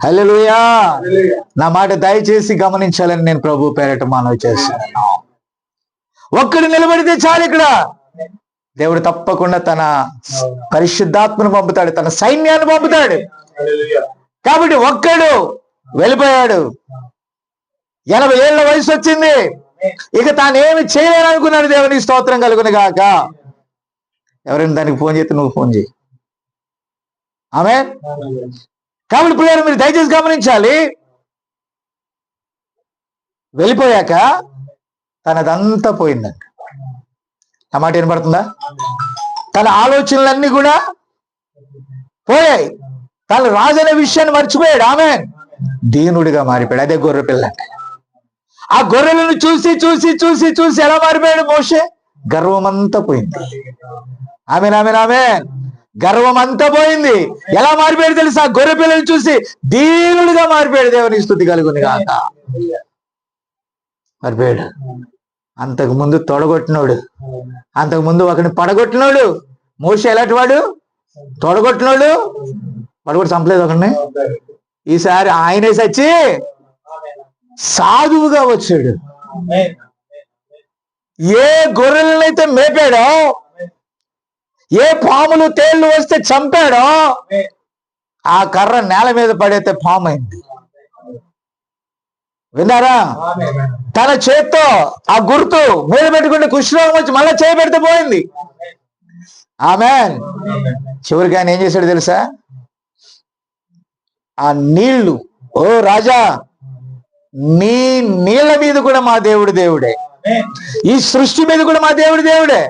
హల్లెలూయా. నా మాట దయచేసి గమనించాలని నేను ప్రభు పేరట మనవి చేస్తున్నాను. ఒక్కడు నిలబడితే చాలు, ఇక్కడ దేవుడు తప్పకుండా తన పరిశుద్ధాత్మను పంపుతాడు, తన సైన్యాన్ని పంపుతాడు. కాబట్టి ఒక్కడు వెళ్ళిపోయాడు, 80 ఏళ్ల వయసు వచ్చింది, ఇక తానేమి చేయలేననుకున్నాడు. దేవునికి స్తోత్రం కలుగును గాక. ఎవరైనా దానికి ఫోన్ చేస్తే నువ్వు ఫోన్ చేయి. ఆమేన్. కాబట్టి ప్రియులారా, మీరు దయచేసి గమనించాలి, వెళ్ళిపోయాక తనదంతా పోయిందంట. ఆ మాట వినపడుతుందా? తన ఆలోచనలన్నీ కూడా పోయాయి. తను రాజు అనే విషయాన్ని మర్చిపోయాడు. ఆమేన్. దీనుడిగా మారిపోయాడు. అదే గొర్రె పిల్ల. ఆ గొర్రెలను చూసి చూసి చూసి చూసి ఎలా మారిపోయాడు మోషే? గర్వం అంతా పోయింది. ఆమేన్, ఆమేన్, ఆమేన్. గర్వం అంతా పోయింది. ఎలా మారిపోయాడు తెలుసా? గొర్రె పిల్లలు చూసి దీనుడిగా మారిపోయాడు. దేవుని స్తుతి కలుగును గాక. మారిపోయాడు. అంతకు ముందు తొడగొట్టినోడు, అంతకు ముందు ఒకరిని పడగొట్టినోడు. మోషే ఎలాంటి వాడు? తొడగొట్టినోడు, పడగొట్టి చంపలేదు ఒకరిని. ఈసారి ఆయనే సచ్చి సాధువుగా వచ్చాడు. ఏ గొర్రెలనైతే మేపాడో, ఏ పాములు తేళ్లు వస్తే చంపాడో, ఆ కర్ర నేల మీద పడైతే పాము అయింది. విన్నారా? తన చేత్తో ఆ గుర్తు మీద పెట్టుకుంటే కుష్ఠరోగం వచ్చి మళ్ళా చేయబెడితే పోయింది. ఆమేన్. చివరికి ఆయన ఏం చేశాడు తెలుసా? ఆ నీళ్లు, ఓ రాజా, నీ నీళ్ల మీద కూడా మా దేవుడు దేవుడే, ఈ సృష్టి మీద కూడా మా దేవుడు దేవుడే.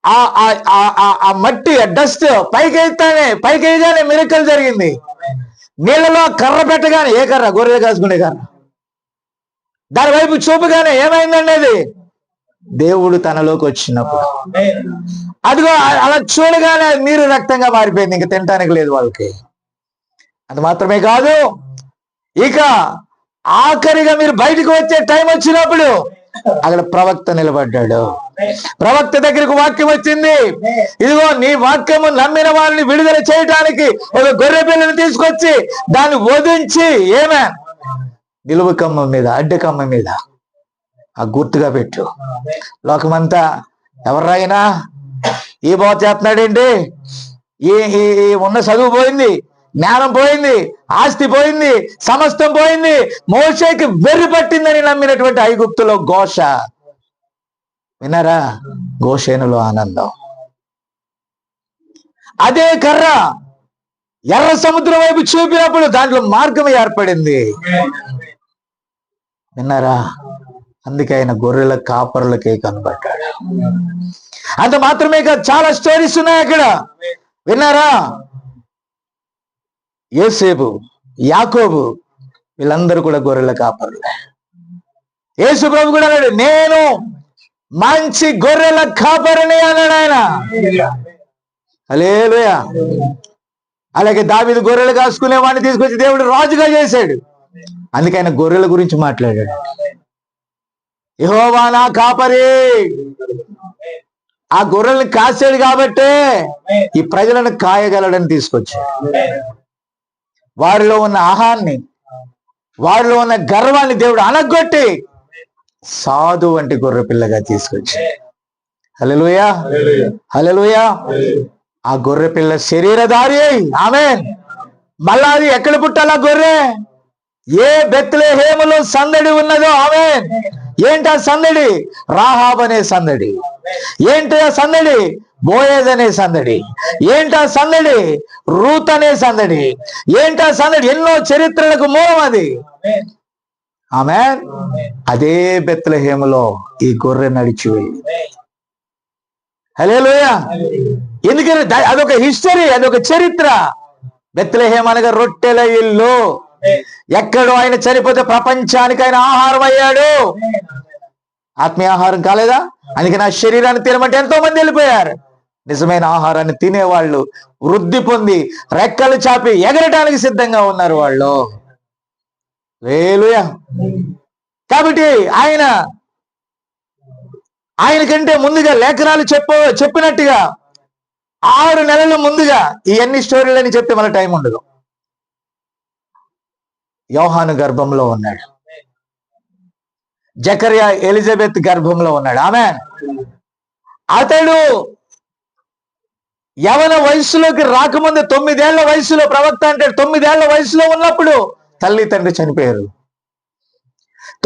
ఆ మట్టి, ఆ డస్ట్ పైకి వేయగానే మిరకల్ జరిగింది. నీళ్లలో కర్ర పెట్టగానే, ఏ కర్ర? గొర్రెలు కాసుకునే కర్ర. దాని వైపు చూపగానే ఏమైందండి? అది దేవుడు తనలోకి వచ్చినప్పుడు. అదిగో అలా చూడగానే నీరు రక్తంగా మారిపోయింది. ఇంకా తినటానికి లేదు వాళ్ళకి. అది మాత్రమే కాదు, ఇక ఆఖరిగా మీరు బయటకు వచ్చే టైం వచ్చినప్పుడు అక్కడ ప్రవక్త నిలబడ్డాడు. ప్రవక్త దగ్గరకు వాక్యం వచ్చింది, ఇదిగో నీ వాక్యము నమ్మిన వారిని విడుదల చేయడానికి ఒక గొర్రె పిల్లని తీసుకొచ్చి దాన్ని వధించి ఏమే నిలువు కమ్మ మీద, అడ్డ కమ్మ మీద ఆ గుర్తుగా పెట్టు. లోకమంతా ఎవరైనా ఈ బాధ చేస్తున్నాడేంటి, ఈ ఉన్న చదువు పోయింది, జ్ఞానం పోయింది, ఆస్తి పోయింది, సమస్తం పోయింది. మోషేకి వెర్రి పట్టిందని నమ్మినటువంటి ఐగుప్తులో ఘోష. విన్నారా? గోషేనులో ఆనందం. అదే కర్ర ఎర్ర సముద్రం వైపు చూపినప్పుడు దాంట్లో మార్గం ఏర్పడింది. విన్నారా? అందుకే ఆయన గొర్రెల కాపరులకే కనబడ్డాడు. అంత మాత్రమే కాదు, చాలా స్టోరీస్ ఉన్నాయి అక్కడ. విన్నారా? యోసేపు, యాకోబు, వీళ్ళందరూ కూడా గొర్రెల కాపరులే. యేసు ప్రభు కూడా అన్నాడు, నేను మంచి గొర్రెల కాపరిని అన్నాడు ఆయన. హల్లెలూయా. అలాగే దావీదు గొర్రెలు కాసుకునే వాడిని తీసుకొచ్చి దేవుడు రాజుగా చేశాడు. అందుకే ఆయన గొర్రెల గురించి మాట్లాడాడు. యెహోవా నా కాపరి, ఆ గొర్రెల్ని కాసాడు కాబట్టే ఈ ప్రజలను కాయగలడని తీసుకొచ్చాడు. వారిలో ఉన్న ఆహాన్ని, వారిలో ఉన్న గర్వాన్ని దేవుడు అనగొట్టి సాధు వంటి గొర్రె పిల్లగా తీసుకొచ్చాడు. హల్లెలూయా, హల్లెలూయా. ఆ గొర్రె పిల్ల శరీరధారి అయి, ఆమేన్. మళ్ళా అది ఎక్కడ పుట్టాలా గొర్రె? ఏ బెత్లెహేములో సందడి ఉన్నదో, ఆమేన్. ఏంటి ఆ సందడి? రాహాబ్ అనే సందడి. ఏంటి ఆ సందడి? బోయేజ్ అనే సందడి. ఏంటా సందడి? రూత్ అనే సందడి. ఏంటా సందడి? ఎన్నో చరిత్రలకు మూలం అది. ఆమేన్. అదే బెత్లెహేములో ఈ గొర్రె నడిచి వెళ్ళింది. హల్లెలూయా. ఎందుకని? అదొక హిస్టరీ, అదొక చరిత్ర. బెత్లెహేం అనగా రొట్టెల ఇల్లు. ఎక్కడో ఆయన చనిపోతే ప్రపంచానికి ఆయన ఆహారం అయ్యాడు. ఆత్మీయ ఆహారం కాలేదా? అందుకే నా శరీరాన్ని తినమంటే ఎంతో మంది వెళ్ళిపోయారు. నిజమైన ఆహారాన్ని తినేవాళ్ళు వృద్ధి పొంది రెక్కలు చాపి ఎగరటానికి సిద్ధంగా ఉన్నారు వాళ్ళు. హల్లెలూయా. కాబట్టి ఆయన కంటే ముందుగా లేఖనాలు చెప్పినట్టుగా 6 నెలల ముందుగా ఇవన్నీ స్టోరీలని చెప్తే మన టైం ఉండదు. యోహాను గర్భంలో ఉన్నాడు, జకర్యా ఎలిజబెత్ గర్భంలో ఉన్నాడు. ఆమెన్. అతడు యవన వయసులోకి రాకముందు 9 ఏళ్ల వయసులో, ప్రవక్త అంటే 9 ఏళ్ల వయసులో ఉన్నప్పుడు తల్లి తండ్రి చనిపోయారు.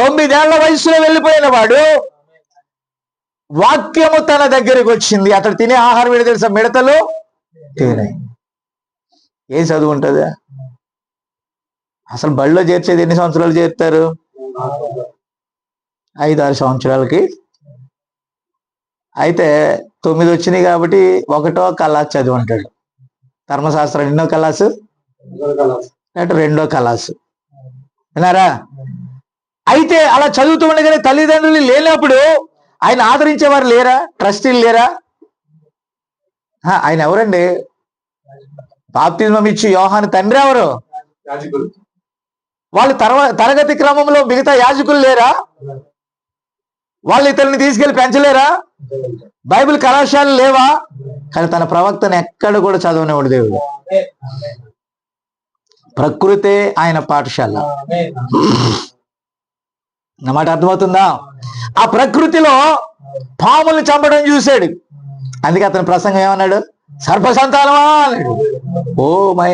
9 ఏళ్ల వయసులో వెళ్ళిపోయిన వాడు వాక్యము తన దగ్గరికి వచ్చింది. అతడు తినే ఆహారం ఏంటో తెలుసా? మిడతలు తేనె. ఏం చదువు ఉంటుందా? అసలు బడిలో చేర్చేది ఎన్ని సంవత్సరాలు చేరుతారు? 5-6 సంవత్సరాలకి. అయితే 9 వచ్చినాయి కాబట్టి 1వ కలాసు చదివి ఉంటాడు. ధర్మశాస్త్రం ఎన్నో కలాసు అంటే 2వ కలాసు. విన్నారా? అయితే అలా చదువుతూ ఉండగానే తల్లిదండ్రులు లేనప్పుడు ఆయన ఆదరించేవారు లేరా? ట్రస్టీలు లేరా? ఆయన ఎవరండి? బాప్తిజం ఇచ్చి యోహాను తండ్రి ఎవరు? వాళ్ళు తరగతి క్రమంలో మిగతా యాజకులు లేరా? వాళ్ళు ఇతరుని తీసుకెళ్లి పెంచలేరా? బైబిల్ కళాశాలలు లేవా? కానీ తన ప్రవక్తను ఎక్కడ కూడా చదవనివాడు దేవుడు. ప్రకృతే ఆయన పాఠశాల. నా మాట అర్థమవుతుందా? ఆ ప్రకృతిలో పాముల్ని చంపడం చూశాడు. అందుకే అతని ప్రసంగం ఏమన్నాడు? సర్పసంతానమా అన్నాడు. ఓ మై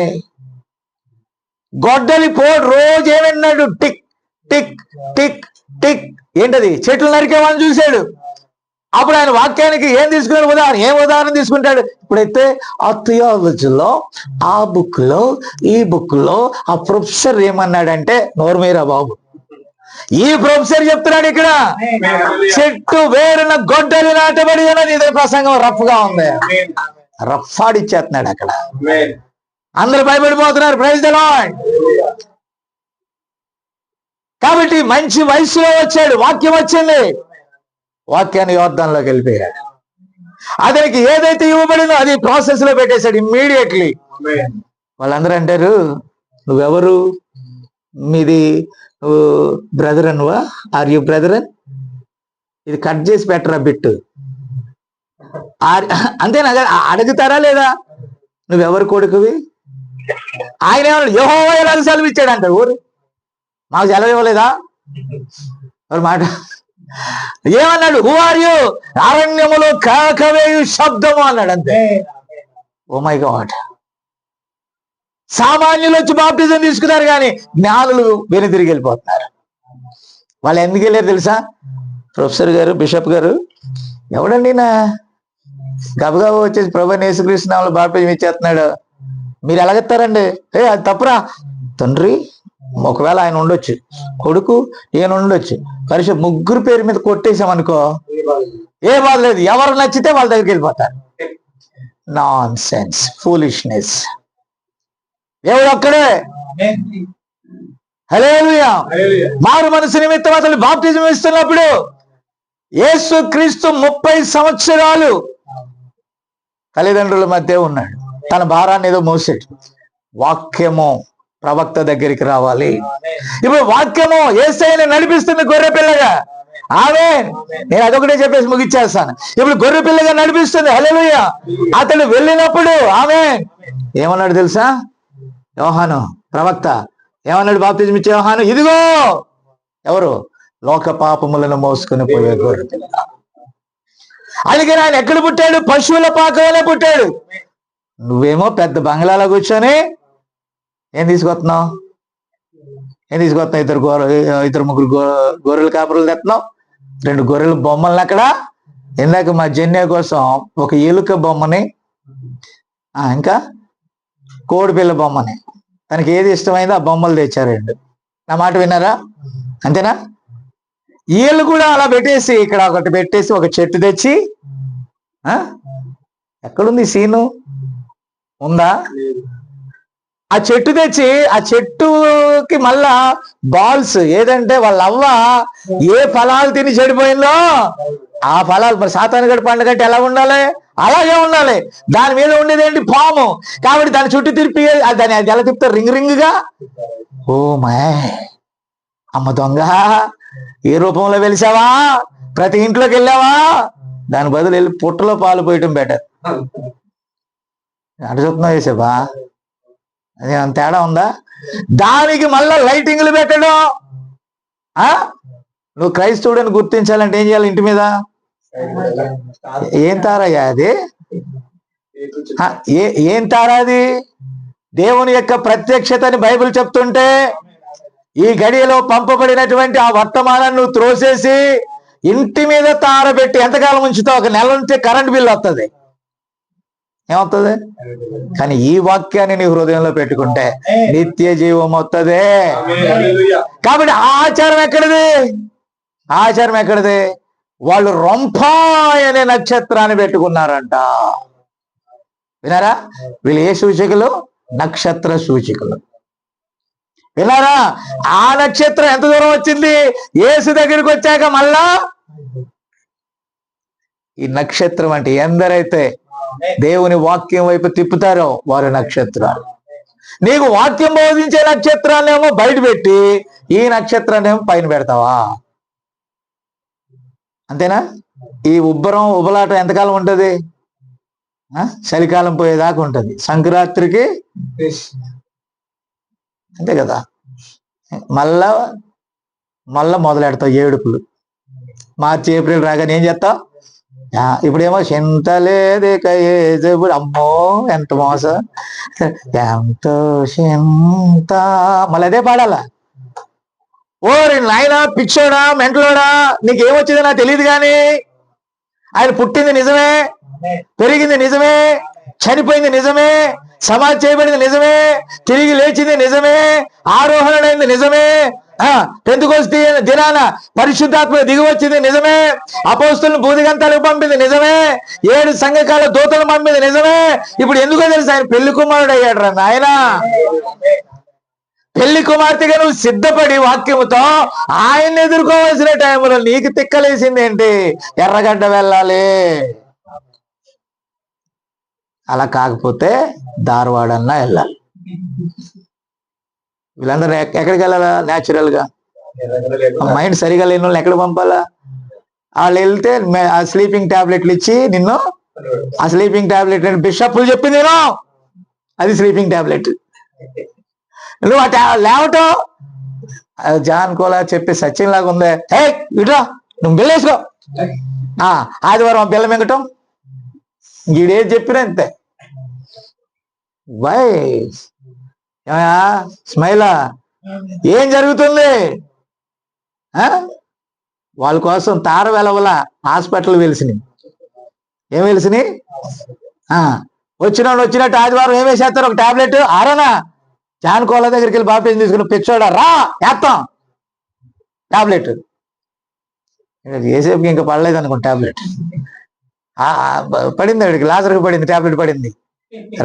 గొడ్డలి పోడు రోజు ఏమన్నాడు? Tick tick tick tick. ఏంటది? చెట్లు నరికేవాళ్ళని చూశాడు. అప్పుడు ఆయన వాక్యానికి ఏం తీసుకున్నాడు? ఉదాహరణ తీసుకుంటాడు. ఇప్పుడైతే ఆ థియాలజీలో, ఆ బుక్ లో, ఈ బుక్ లో ఆ ప్రొఫెసర్ ఏమన్నాడంటే, నోర్మీరా బాబు, ఈ ప్రొఫెసర్ చెప్తున్నాడు ఇక్కడ చెట్టు వేరున గొడ్డలి నాటబడి అన్నది. ఇదే ప్రసంగం రఫ్ గా ఉంది. రఫాడిచ్చేస్తున్నాడు అక్కడ. అందరూ భయపడిపోతున్నారు. Praise the lord. కాబట్టి మంచి వయసులో వచ్చాడు, వాక్యం వచ్చింది. వాక్యాన్ని యోర్దాన్లోకి వెళ్ళిపోయాడు. అతనికి ఏదైతే ఇవ్వబడిందో అది ప్రాసెస్ లో పెట్టేశాడు ఇమ్మీడియట్లీ. వాళ్ళందరూ అంటారు, నువ్వెవరు? మీది బ్రదర్ అనువా? Are you brethren? ఇది కట్ చేసి పెట్టరా బిట్టు. అంతేనా? అడుగుతారా లేదా? నువ్వెవరు కొడుకువి? ఆయన ఏమన్నాడు? యెహోవా ఎలా సెలవు ఇచ్చాడు అంటారు. ఊరు మాకు సెలవు ఇవ్వలేదా? ఎవరు మాట ఏమన్నాడు? Who are you? అరణ్యములో కాకవేయు శబ్దము అన్నాడు. అంతే. Oh my God. సామాన్యులు వచ్చి బాప్టిజం తీసుకున్నారు కానీ జ్ఞానులు వెనుతిరిగి వెళ్ళిపోతున్నారు. వాళ్ళు ఎందుకు వెళ్ళారు తెలుసా? ప్రొఫెసర్ గారు, బిషప్ గారు, ఎవడండి నా గబగబా వచ్చేసి ప్రభువైన యేసుక్రీస్తు నామములో బాప్టిజం ఇచ్చేస్తున్నాడు, మీరు ఎలాగెత్తారండి? అది తప్పురా. తండ్రి, ఒకవేళ ఆయన ఉండొచ్చు, కొడుకు ఈయన ఉండొచ్చు, పరిషత్ ముగ్గురు పేరు మీద కొట్టేసామనుకో ఏ బాధ లేదు. ఎవరు నచ్చితే వాళ్ళ దగ్గరికి వెళ్ళిపోతారు. Non sense, foolishness. దేవుడు ఒక్కడే. హల్లెలూయా. మారు మనసు నిమిత్తం అతను బాప్టిజం ఇస్తున్నప్పుడు యేసు క్రీస్తు 30 సంవత్సరాలు తల్లిదండ్రుల మధ్య ఉన్నాడు. తన భారాన్ని ఏదో మోసాడు. వాక్యము ప్రవక్త దగ్గరికి రావాలి. ఇప్పుడు వాక్యము యేసయ్యని నడిపిస్తుంది గొర్రె పిల్లగా. ఆమేన్. నేను అదొకటే చెప్పేసి ముగిచ్చేస్తాను. ఇప్పుడు గొర్రె పిల్లగా నడిపిస్తుంది. హల్లెలూయా. అతడు వెళ్ళినప్పుడు ఆమేన్ ఏమన్నాడు తెలుసా? యోహాను ప్రవక్త ఏమన్నాడు? బాప్తిజం ఇచ్చే యోహాను, ఇదిగో ఎవరు? లోక పాపములను మోసుకుని పోయే గొర్రె పిల్ల. అలాగే ఆయన ఎక్కడ పుట్టాడు? పశువుల పాకలోనే పుట్టాడు. నువ్వేమో పెద్ద బంగ్లాలో కూర్చొని ఏం తీసుకొస్తున్నావు? ఇద్దరు ముగ్గురు గొర్రెల కాపురలు తెస్తున్నావు. 2 గొర్రెల బొమ్మల్ని అక్కడ. ఇందాక మా జన్య కోసం ఒక ఎలుక బొమ్మని, ఇంకా కోడి పిల్ల బొమ్మని, తనకి ఏది ఇష్టమైందో ఆ బొమ్మలు తెచ్చారండి. నా మాట విన్నారా? అంతేనా? వీళ్ళు కూడా అలా పెట్టేసి ఇక్కడ ఒకటి పెట్టేసి ఒక చెట్టు తెచ్చి, ఎక్కడుంది సీను? ఉందా? ఆ చెట్టు తెచ్చి ఆ చెట్టుకి మళ్ళా బాల్స్, ఏదంటే వాళ్ళ అవ్వ ఏ ఫలాలు తిని చెడిపోయిందో ఆ ఫలాలు. మరి సాతానుగడి పండుగ అంటే ఎలా ఉండాలి? అలాగే ఉండాలి. దాని మీద ఉండేది ఏంటి? పాము. కాబట్టి దాని చుట్టూ తిరిపి దాన్ని ఎలా తిప్పుతారు? రింగ్ రింగ్గా. ఓ మై అమ్మ దొంగ, ఏ రూపంలో వెలిసావా? ప్రతి ఇంట్లోకి వెళ్ళావా? దాని బదులు వెళ్ళి పుట్టలో పాలు పోయటం బెటర్. అటు చూపుతున్నావు వేసేపా, అది అంత తేడా ఉందా? దానికి మళ్ళా లైటింగ్లు పెట్టడం. నువ్వు క్రైస్తవుడని గుర్తించాలంటే ఏం చేయాలి? ఇంటి మీద ఏం తారయ్యా అది? ఏం తారా అది? దేవుని యొక్క ప్రత్యక్షతని బైబిల్ చెప్తుంటే ఈ గడియలో పంపబడినటువంటి ఆ వర్తమానాన్ని నువ్వు త్రోసేసి ఇంటి మీద తార పెట్టి ఎంతకాలం ఉంచుతావు? ఒక నెల ఉంటే కరెంట్ బిల్లు వస్తుంది. ఏమవుతుంది? కానీ ఈ వాక్యాన్ని నీ హృదయంలో పెట్టుకుంటే నిత్య జీవం వస్తుంది. కాబట్టి ఆచారం ఎక్కడిది? ఆచారం ఎక్కడిది? వాళ్ళు రొంపాయ్ అనే నక్షత్రాన్ని పెట్టుకున్నారంట. వినారా? వీళ్ళు ఏ సూచికలు? నక్షత్ర సూచికలు. వినారా? ఆ నక్షత్రం ఎంత దూరం వచ్చింది? యేసు దగ్గరికి వచ్చాక మళ్ళా ఈ నక్షత్రం అంటే ఎందరైతే దేవుని వాక్యం వైపు తిప్పుతారో వారి నక్షత్రాలు. నీకు వాక్యం బోధించే నక్షత్రాన్నేమో బయట పెట్టి ఈ నక్షత్రాన్ని ఏమో పైన పెడతావా? అంతేనా? ఈ ఉబలాటం ఎంతకాలం ఉంటుంది? చలికాలం పోయేదాకా ఉంటుంది. సంక్రాంతికి అంతే కదా, మళ్ళా మొదలెడతావు ఏడుపులు. మార్చి ఏప్రిల్ రాగానే ఏం చేస్తావు? ఇప్పుడేమో చింతలేదిక ఏజబుడు. అమ్మో ఎంత మోసం, ఎంతో చింత. మళ్ళీ అదే పాడాలా? ఓరి నాయనా పిచ్చోడా మెంటలోడా, నీకేమొచ్చింది నాకు తెలియదు కానీ ఆయన పుట్టింది నిజమే, పెరిగింది నిజమే, చనిపోయింది నిజమే, సమాధి చేయబడింది నిజమే, తిరిగి లేచింది నిజమే, ఆరోహణమైంది నిజమే, పెంతెకొస్తు దినాన పరిశుద్ధాత్మ దిగి వచ్చింది నిజమే, అపోస్తులను బూదిగంతాలకు పంపింది నిజమే, 7 సంఘకాల దూతలు పంపింది నిజమే. ఇప్పుడు ఎందుకో తెలుసు, ఆయన పెళ్లి కుమారుడు అయ్యాడు రా నాయన. పెళ్లి కుమార్తెగా నువ్వు సిద్ధపడి వాక్యముతో ఆయన్ని ఎదుర్కోవాల్సిన టైంలో నీకు తిక్కలేసింది ఏంటి? ఎర్రగడ్డ వెళ్ళాలి. అలా కాకపోతే ధారవాడన్నా వెళ్ళాలి. వీళ్ళందరూ ఎక్కడికి వెళ్ళాలా? న్యాచురల్ గా మైండ్ సరిగా లేని వాళ్ళని ఎక్కడ పంపాలా? వాళ్ళు వెళ్తే ఆ స్లీపింగ్ టాబ్లెట్లు ఇచ్చి నిన్ను, ఆ స్లీపింగ్ టాబ్లెట్ బిషప్లు చెప్పింది నేను, అది స్లీపింగ్ టాబ్లెట్. నువ్వు లేవటం జాన్ కోలా చెప్పి సచిన్ లాగా ఉందే, హే ఇట్రా నువ్వు బిల్లేసుకో, ఆదివారం బిల్ల మింగటం, ఈడేది చెప్పినా అంతే. బై స్మైలా ఏం జరుగుతుంది? వాళ్ళ కోసం తార వెలవల హాస్పిటల్ వెలిసినాయి. ఏం వెలిసినాయి? వచ్చినట్టు ఆదివారం ఏం వేసేస్తారు? ఒక టాబ్లెట్. ఆరానా జాన్ కోలా దగ్గరికి వెళ్ళి బాప్టిజం తీసుకుని పిచ్చోడా రా వేస్తాం టాబ్లెట్. ఏసేపుకి ఇంకా పడలేదు అనుకోండి టాబ్లెట్. పడింది వాడికి, లాజర్కి పడింది, టాబ్లెట్ పడింది.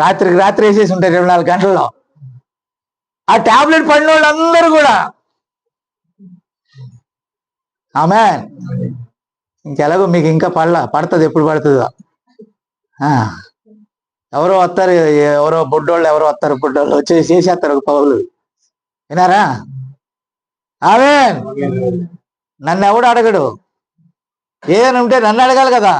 రాత్రి వేసేసి ఉంటాయి 24 గంటల్లో. ఆ టాబ్లెట్ పడిన వాళ్ళందరూ కూడా ఆమె ఇంకెలాగో మీకు ఇంకా పడుతుంది. ఎప్పుడు పడుతుందో? ఎవరో వస్తారు, ఎవరో బుడ్డోళ్ళు వచ్చేసి చేసేస్తారు ఒక పౌరులు. వినారా? ఆమె నన్ను ఎవడు అడగడు, ఏదైనా ఉంటే నన్ను అడగాలి కదా.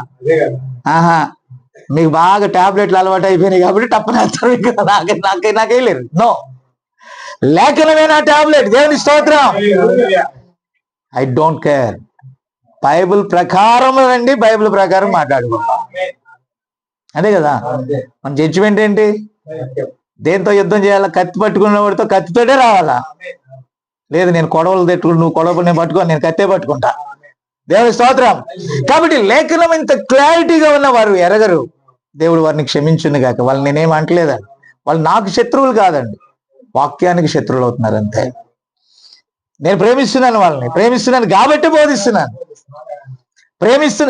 మీకు బాగా టాబ్లెట్లు అలవాటు అయిపోయినాయి కాబట్టి టప్పనేస్తారు. నాకేం లేదు. నో, లేఖనమే నా టాబ్లెట్. దేవుని స్తోత్రం. I don't care. బైబిల్ ప్రకారం రండి, బైబిల్ ప్రకారం మాట్లాడుకుంటాం. అదే కదా మన జడ్జిమెంట్. ఏంటి? దేంతో యుద్ధం చేయాలా? కత్తి పట్టుకున్న వాడితో కత్తితోటే రావాలా? లేదు నేను కొడవలు తెట్టుకుని, నువ్వు కొడవలు నేను పట్టుకోని, నేను కత్తే పట్టుకుంటా. దేవుని స్తోత్రం. కాబట్టి లేఖనం ఇంత క్లారిటీగా ఉన్న వారు ఎరగరు. దేవుడు వారిని క్షమించును గాక. వాళ్ళు నేనేం అంటలేదండి, వాళ్ళు నాకు శత్రువులు కాదండి, వాక్యానికి శత్రువులు అవుతున్నారు అంతే. నేను ప్రేమిస్తున్నాను, వాళ్ళని ప్రేమిస్తున్నాను కాబట్టి బోధిస్తున్నాను.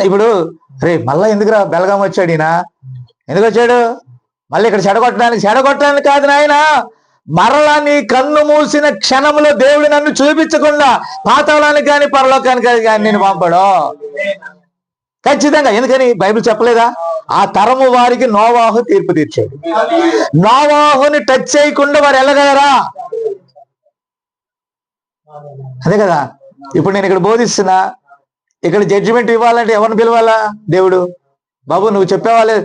ఇప్పుడు రే మళ్ళా ఎందుకురా బెలగాం వచ్చాడు ఈయన? ఎందుకు వచ్చాడు? మళ్ళీ ఇక్కడ చెడగొట్టడానికి కాదు నాయన. మరలా నీ కన్ను మూసిన క్షణంలో దేవుడు నన్ను చూపించకుండా పాతాళానికి కానీ పరలోకానికి కానీ నేను పంపడు ఖచ్చితంగా. ఎందుకని? బైబిల్ చెప్పలేదా? ఆ తరము వారికి నోవాహు తీర్పు తీర్చాడు. నోవాహుని టచ్ చేయకుండా వారు వెళ్ళగలరా? అదే కదా. ఇప్పుడు నేను ఇక్కడ బోధిస్తున్నా, ఇక్కడ జడ్జిమెంట్ ఇవ్వాలంటే ఎవరిని పిలవాలా? దేవుడు. బాబు నువ్వు చెప్పేవాళ్ళే,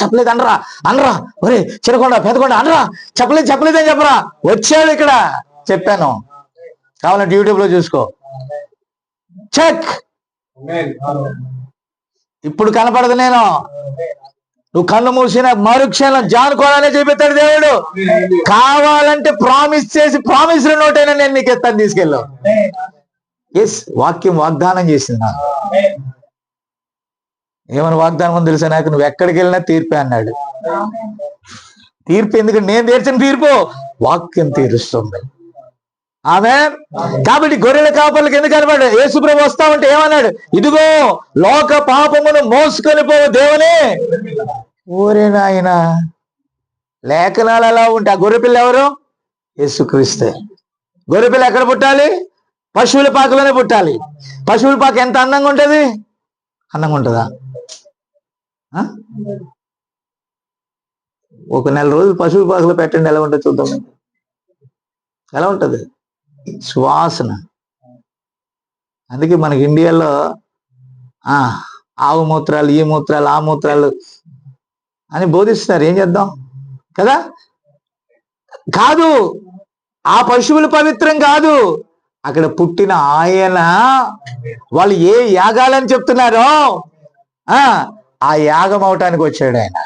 చెప్పలేదు అనరా ఒరే చిరకొండ పెదకొండ అనరా, చెప్పలేదని చెప్పరా. వచ్చాడు ఇక్కడ, చెప్పాను, కావాలంటే యూట్యూబ్ లో చూసుకో, చెక్. ఇప్పుడు కనపడదు నేను, నువ్వు కన్ను మూసిన మరుక్షణం జానుకోవాలనే చెప్పేస్తాడు దేవుడు. కావాలంటే ప్రామిస్ నోటైనా నేను నీకు ఎత్తాను తీసుకెళ్ళావు. ఎస్, వాక్యం వాగ్దానం చేసింది నాకు. ఏమని వాగ్దానం తెలుసా నాకు? నువ్వు ఎక్కడికి వెళ్ళినా తీర్పే అన్నాడు. తీర్పు ఎందుకంటే నేను తీర్చిన తీర్పు వాక్యం తీరుస్తుంది. ఆమేన్. కాబట్టి గొర్రెల కాపర్లకు ఎందుకు కనబడ్డాడు? యేసుప్రభు వస్తా ఉంటే ఏమన్నాడు? ఇదిగో లోక పాపమును మోసుకొని పోవు దేవుని. ఓరే నాయన, లేఖనాలు అలా ఉంటే ఆ గొర్రెపిల్ల ఎవరు? యేసుక్రీస్తే. గొర్రెపిల్ల ఎక్కడ పుట్టాలి? పశువుల పాకలోనే పుట్టాలి. పశువుల పాక ఎంత అందంగా ఉంటది? అందంగా ఉంటుందా? ఒక నెల రోజులు పశువుల పాకలో పెట్టండి, ఎలా ఉంటుంది చూద్దాం. ఎలా ఉంటది? సువాసన. అందుకే మనకి ఇండియాలో ఆవు మూత్రాలు, ఈ మూత్రాలు, ఆ మూత్రాలు అని బోధిస్తున్నారు. ఏం చేద్దాం కదా? కాదు, ఆ పశువులు పవిత్రం కాదు, అక్కడ పుట్టిన ఆయన. వాళ్ళు ఏ యాగాలని చెప్తున్నారో ఆ యాగం అవటానికి వచ్చాడు ఆయన.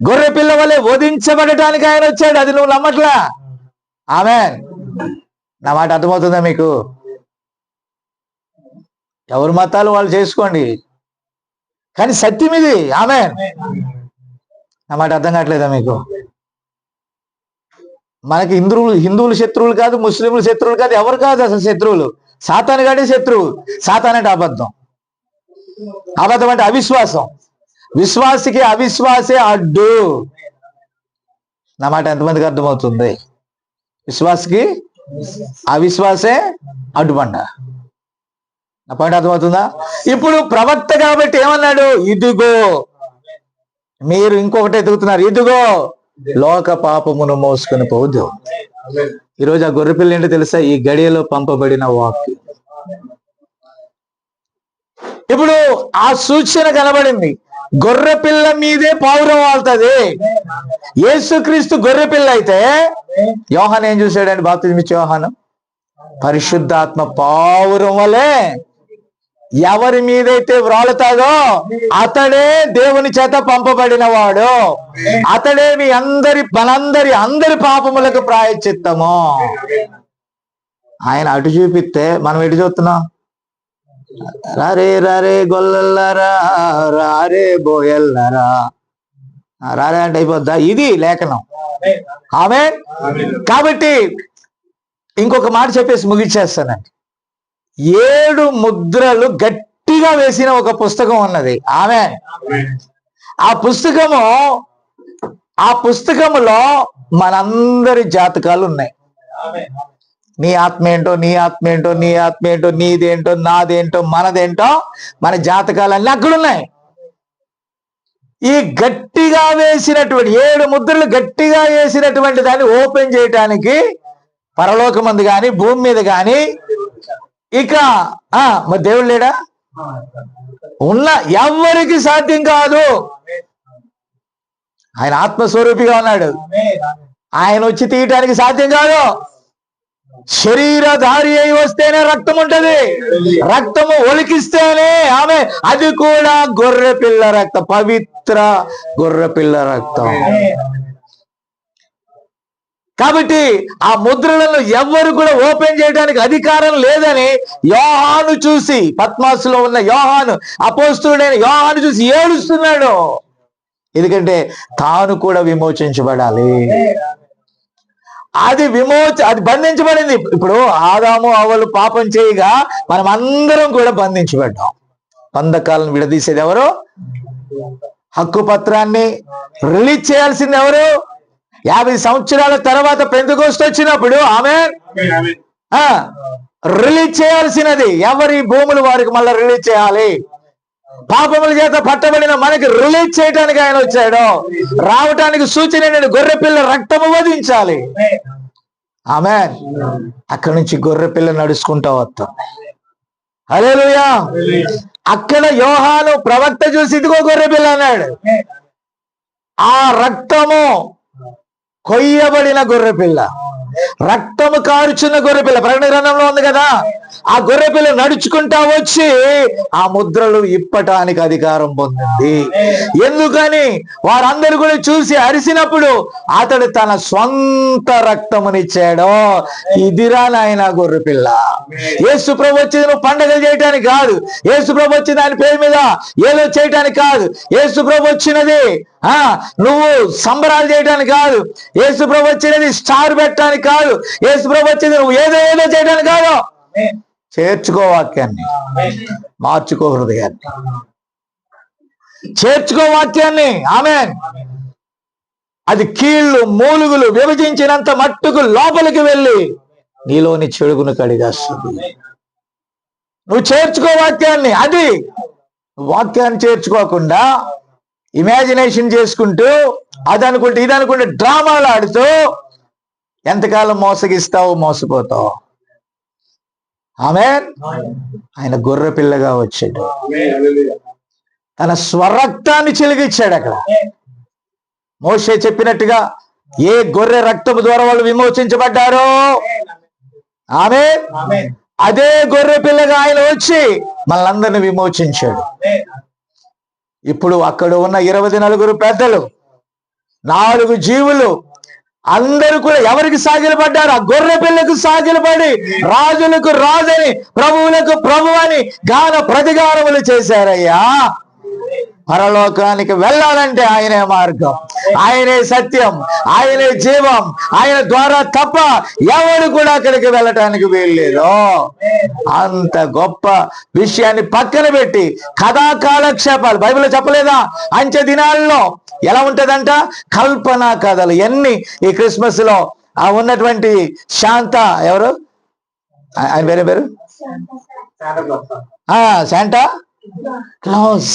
గొర్రె పిల్ల వలె వధించబడటానికి ఆయన వచ్చాడు. అది నువ్వు నమ్మట్లా? ఆమేన్. నా మాట అర్థమవుతుందా మీకు? ఎవరి మతాలు వాళ్ళు చేసుకోండి, కానీ సత్యం ఇది. ఆమేన్. నా మాట అర్థం కావట్లేదా మీకు? మనకి హిందువులు శత్రువులు కాదు, ముస్లింలు శత్రువులు కాదు, ఎవరు కాదు అసలు శత్రువులు. సాతాను గాడే శత్రువు. సాతాను అంటే అబద్ధం. అబద్ధం అంటే అవిశ్వాసం. విశ్వాసికి అవిశ్వాసే అడ్డు. నా మాట ఎంతమందికి అర్థమవుతుంది? విశ్వాసికి అవిశ్వాసే అడ్డుబండ. నా పాయింట్ అర్థమవుతుందా? ఇప్పుడు ప్రవక్త కాబట్టి ఏమన్నాడు? ఇదిగో, మీరు ఇంకొకటి ఎదుగుతున్నారు, ఇదిగో లోక పాపమును మోసుకొని పోదు. ఈరోజు ఆ గొర్రెపిల్ల ఏంటో తెలుసా? ఈ గడియలో పంపబడిన వాక్యం. ఇప్పుడు ఆ సూచన కనబడింది. గొర్రెపిల్ల మీదే పావురం వాళ్తుంది. యేసుక్రీస్తు గొర్రెపిల్ల అయితే యోహాను ఏం చూశాడండి? బాప్తిజం ఇచ్చే యోహాను పరిశుద్ధాత్మ పావురం వలె ఎవరి మీదైతే వ్రాలుతాడో అతడే దేవుని చేత పంపబడిన వాడు. అతడే మీ అందరి పాపములకు ప్రాయశ్చిత్తము. ఆయన అటు చూపిస్తే మనం ఎటు చూస్తున్నాం? రారే గొల్లరా, రారే బోయల్లరా, రారే అంటే అయిపోద్దా? ఇది లేఖనం. ఆమేన్. కాబట్టి ఇంకొక మాట చెప్పేసి ముగిచ్చేస్తానండి. 7 ముద్రలు గట్టిగా వేసిన ఒక పుస్తకం ఉన్నది. ఆమేన్. ఆ పుస్తకములో మనందరి జాతకాలు ఉన్నాయి. నీ ఆత్మ ఏంటో, నీదేంటో, నాదేంటో, మనదేంటో, మన జాతకాలన్నీ అక్కడున్నాయి. ఈ గట్టిగా వేసినటువంటి 7 ముద్రలు గట్టిగా వేసినటువంటి దాన్ని ఓపెన్ చేయటానికి పరలోకమందు గాని భూమి మీద గాని ఇక మరి దేవుడు లేడా? ఎవ్వరికి సాధ్యం కాదు. ఆయన ఆత్మస్వరూపిగా ఉన్నాడు. ఆయన వచ్చి తీయటానికి సాధ్యం కాదు. శరీరధారి అయి వస్తేనే రక్తం ఉంటది. రక్తము ఒలికిస్తేనే ఆమె, అది కూడా గొర్రె పిల్ల రక్తం, పవిత్ర గొర్రె పిల్ల రక్తం. కాబట్టి ఆ ముద్రలను ఎవ్వరు కూడా ఓపెన్ చేయడానికి అధికారం లేదని యోహాను చూసి, పద్మాసులో ఉన్న యోహాను, అపోస్తుడైన యోహాను చూసి ఏడుస్తున్నాడు. ఎందుకంటే తాను కూడా విమోచించబడాలి. అది బంధించబడింది. ఇప్పుడు ఆదాము అవ్వలు పాపం చేయగా మనం అందరం కూడా బంధించబడ్డాం. బంధకాలను విడదీసేది ఎవరు? హక్కు పత్రాన్ని రిలీజ్ చేయాల్సింది ఎవరు? 50 సంవత్సరాల తర్వాత పెంతెకోస్తు వచ్చినప్పుడు ఆమేన్ రిలీజ్ చేయాల్సినది ఎవరి భూములు వారికి మళ్ళీ రిలీజ్ చేయాలి. పాపముల చేత పట్టబడిన మనకి రిలీజ్ చేయడానికి ఆయన వచ్చాడు. రావటానికి సూచన ఏంటంటే గొర్రె పిల్ల రక్తము వధించాలి. ఆమేన్. అక్కడి నుంచి గొర్రె పిల్ల నడుచుకుంటూ వస్తుంది. హల్లెలూయా. అక్కడ యోహాను ప్రవక్త చూసి ఇదిగో గొర్రె పిల్ల అన్నాడు. ఆ రక్తము కొయ్యబడిన గొర్రె పిల్ల, రక్తము కారుచున్న గొర్రె పిల్ల ప్రకటన గ్రంథంలో ఉంది కదా. ఆ గొర్రె పిల్ల నడుచుకుంటా వచ్చి ఆ ముద్రలు ఇప్పటానికి అధికారం పొందింది. ఎందుకని వారందరూ కూడా చూసి అరిసినప్పుడు అతడు తన స్వంత రక్తమునిచ్చాడు. ఇదిరా నాయన గొర్రె పిల్ల. యేసు ప్రభు వచ్చింది నువ్వు పండగలు చేయటానికి కాదు, యేసు ప్రభు వచ్చింది ఆయన పేరు మీద ఏదో చేయటానికి కాదు, యేసు ప్రభు వచ్చినది నువ్వు సంబరాలు చేయడానికి కాదు, యేసు ప్రభు వచ్చినది స్టార్ పెట్టడానికి కాదు, యేసు ప్రభు వచ్చింది నువ్వు ఏదో చేయడానికి కాదు. చేర్చుకో వాక్యాన్ని, మార్చుకో హృదయాన్ని, చేర్చుకో వాక్యాన్ని. ఆమేన్. అది కీళ్లు మూలుగులు విభజించినంత మట్టుకు లోపలికి వెళ్ళి నీలోని చెడుగును కడిగేస్తుంది. నువ్వు చేర్చుకో వాక్యాన్ని. అది వాక్యాన్ని చేర్చుకోకుండా ఇమాజినేషన్ చేసుకుంటూ అదనుకుంటూ ఇదనుకుంటూ డ్రామాలు ఆడుతూ ఎంతకాలం మోసగిస్తావు, మోసపోతావు. ఆమేన్. ఆయన గొర్రె పిల్లగా వచ్చాడు, తన స్వరక్తాన్ని చిలికిచ్చాడు. అక్కడ మోషే చెప్పినట్టుగా ఏ గొర్రె రక్తము ద్వారా వాళ్ళు విమోచించబడ్డారో ఆమేన్, అదే గొర్రె పిల్లగా ఆయన వచ్చి మనల్ని విమోచించాడు. ఇప్పుడు అక్కడ ఉన్న 24 పెద్దలు, 4 జీవులు అందరూ కూడా ఎవరికి సాగిలపడ్డారు? ఆ గొర్రె పిల్లకు సాగిలపడి రాజులకు రాజని, ప్రభువులకు ప్రభు అని గాన ప్రతిగానములు చేశారయ్యా. పరలోకానికి వెళ్ళాలంటే ఆయనే మార్గం, ఆయనే సత్యం, ఆయనే జీవం, ఆయన ద్వారా తప్ప ఎవరు కూడా అక్కడికి వెళ్ళటానికి వీల్లేదు. అంత గొప్ప విషయాన్ని పక్కన పెట్టి కథా కాలక్షేపాలు బైబిల్లో చెప్పలేదా? అంచె దినాల్లో ఎలా ఉంటదంట? కల్పనా కథలు ఎన్ని. ఈ క్రిస్మస్ లో ఉన్నటువంటి శాంత ఎవరు ఆయన వేరే పేరు శాంటా క్లాస్.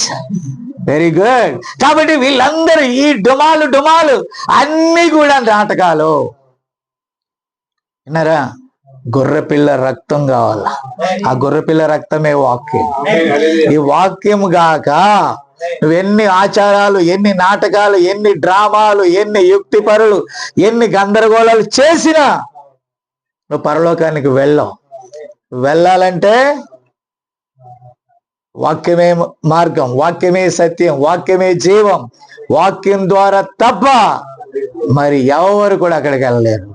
Very good. కాబట్టి వీళ్ళందరూ ఈ డుమాలు అన్ని కూడా నాటకాలు. విన్నారా? గొర్రెపిల్ల రక్తం కావాలా? ఆ గొర్రెపిల్ల రక్తమే వాక్యం. ఈ వాక్యం గాక నువ్వెన్ని ఆచారాలు, ఎన్ని నాటకాలు, ఎన్ని డ్రామాలు, ఎన్ని యుక్తి పరులు, ఎన్ని గందరగోళాలు చేసినా నువ్వు పరలోకానికి వెళ్ళాలంటే వాక్యమే మార్గం, వాక్యమే సత్యం, వాక్యమే జీవం. వాక్యం ద్వారా తప్ప మరి ఎవరు కూడా అక్కడికి వెళ్ళలేరు.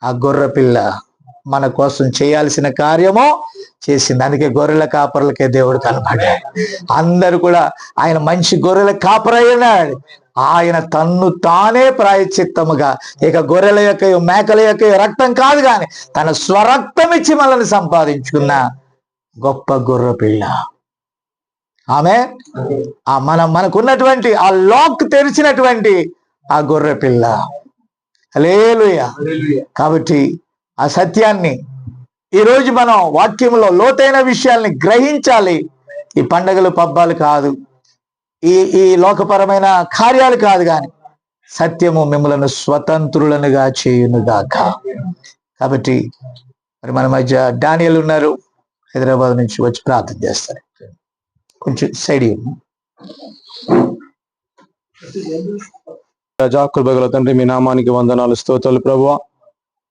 ఆ గొర్రె పిల్ల మన కోసం చేయాల్సిన కార్యము చేసింది. అందుకే గొర్రెల కాపరులకే దేవుడు కనపడ్డాడు. అందరూ కూడా ఆయన మంచి గొర్రెల కాపరయ్యాడు. ఆయన తన్ను తానే ప్రాయశ్చిత్తముగా, ఇక గొర్రెల యొక్క మేకల యొక్క రక్తం కాదు కానీ తన స్వరక్తం ఇచ్చి మనల్ని సంపాదించుకున్న గొప్ప గొర్రె పిల్ల. ఆమె మనకున్నటువంటి ఆ లాక్ తెరిచినటువంటి ఆ గొర్రె పిల్ల. హల్లెలూయా. కాబట్టి ఆ సత్యాన్ని ఈరోజు మనం వాక్యంలో లోతైన విషయాల్ని గ్రహించాలి. ఈ పండగలు పబ్బాలు కాదు, ఈ లోకపరమైన కార్యాలు కాదు, కానీ సత్యము మిమ్మలను స్వతంత్రులనుగా చేయునుగాక. కాబట్టి మరి మన మధ్య డానియల్ ఉన్నారు, హైదరాబాద్ నుంచి వచ్చి ప్రార్థన చేస్తారు. కొంచెం సైడ్ రాజా, కృపగల తండ్రి, మీ నామానికి వందనాలు, స్తోత్రాలు ప్రభువా.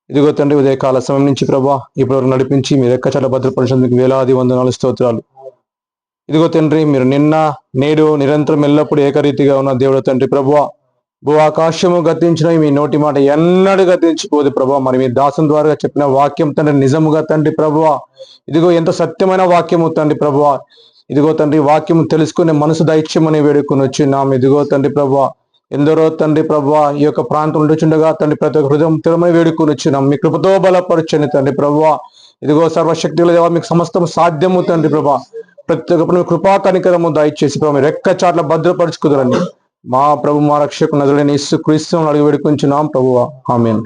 ఇదిగో తండ్రి, ఉదయకాల సమయం నుంచి ప్రభువా ఇప్పటివరకు నడిపించి మీ రెక్కచాట భద్రపరిచేందుకు వేలాది వందనాలు, స్తోత్రాలు. ఇదిగో తండ్రి, మీరు నిన్న నేడు నిరంతరం ఎల్లప్పుడూ ఏకరీతిగా ఉన్న దేవుడు తండ్రి ప్రభువా. భూ ఆకాశము గతించిన మీ నోటి మాట ఎన్నడూ గతించిపోదు ప్రభువా. మరి మీ దాసం ద్వారా చెప్పిన వాక్యం తండ్రి నిజముగా తండ్రి ప్రభువా. ఇదిగో ఎంత సత్యమైన వాక్యము తండ్రి ప్రభువా. ఇదిగో తండ్రి, వాక్యం తెలుసుకునే మనసు దైత్యమని వేడుకొని వచ్చినాం. ఇదిగో తండ్రి ప్రభువా, ఎందరో తండ్రి ప్రభువా ఈ యొక్క ప్రాంతం ఉండుచుండగా తండ్రి ప్రతి ఒక్క హృదయం తిరమని వేడుకొని వచ్చినాం. మీ కృపతో బలపరచండి తండ్రి ప్రభువా. ఇదిగో సర్వశక్తుల దేవా, మీకు సమస్తం సాధ్యము తండ్రి ప్రభా. ప్రతి ఒక్క కృపా కనికరము దయచేసి ప్రభు రెక్క చాట్ల భద్రపరుచుకుదరండి. మా ప్రభు, మా రక్షకు నజరేయుడైన యేసు క్రీస్తును అడిగి వేడుకొంచున్నాం ప్రభువా. ఆమేన్.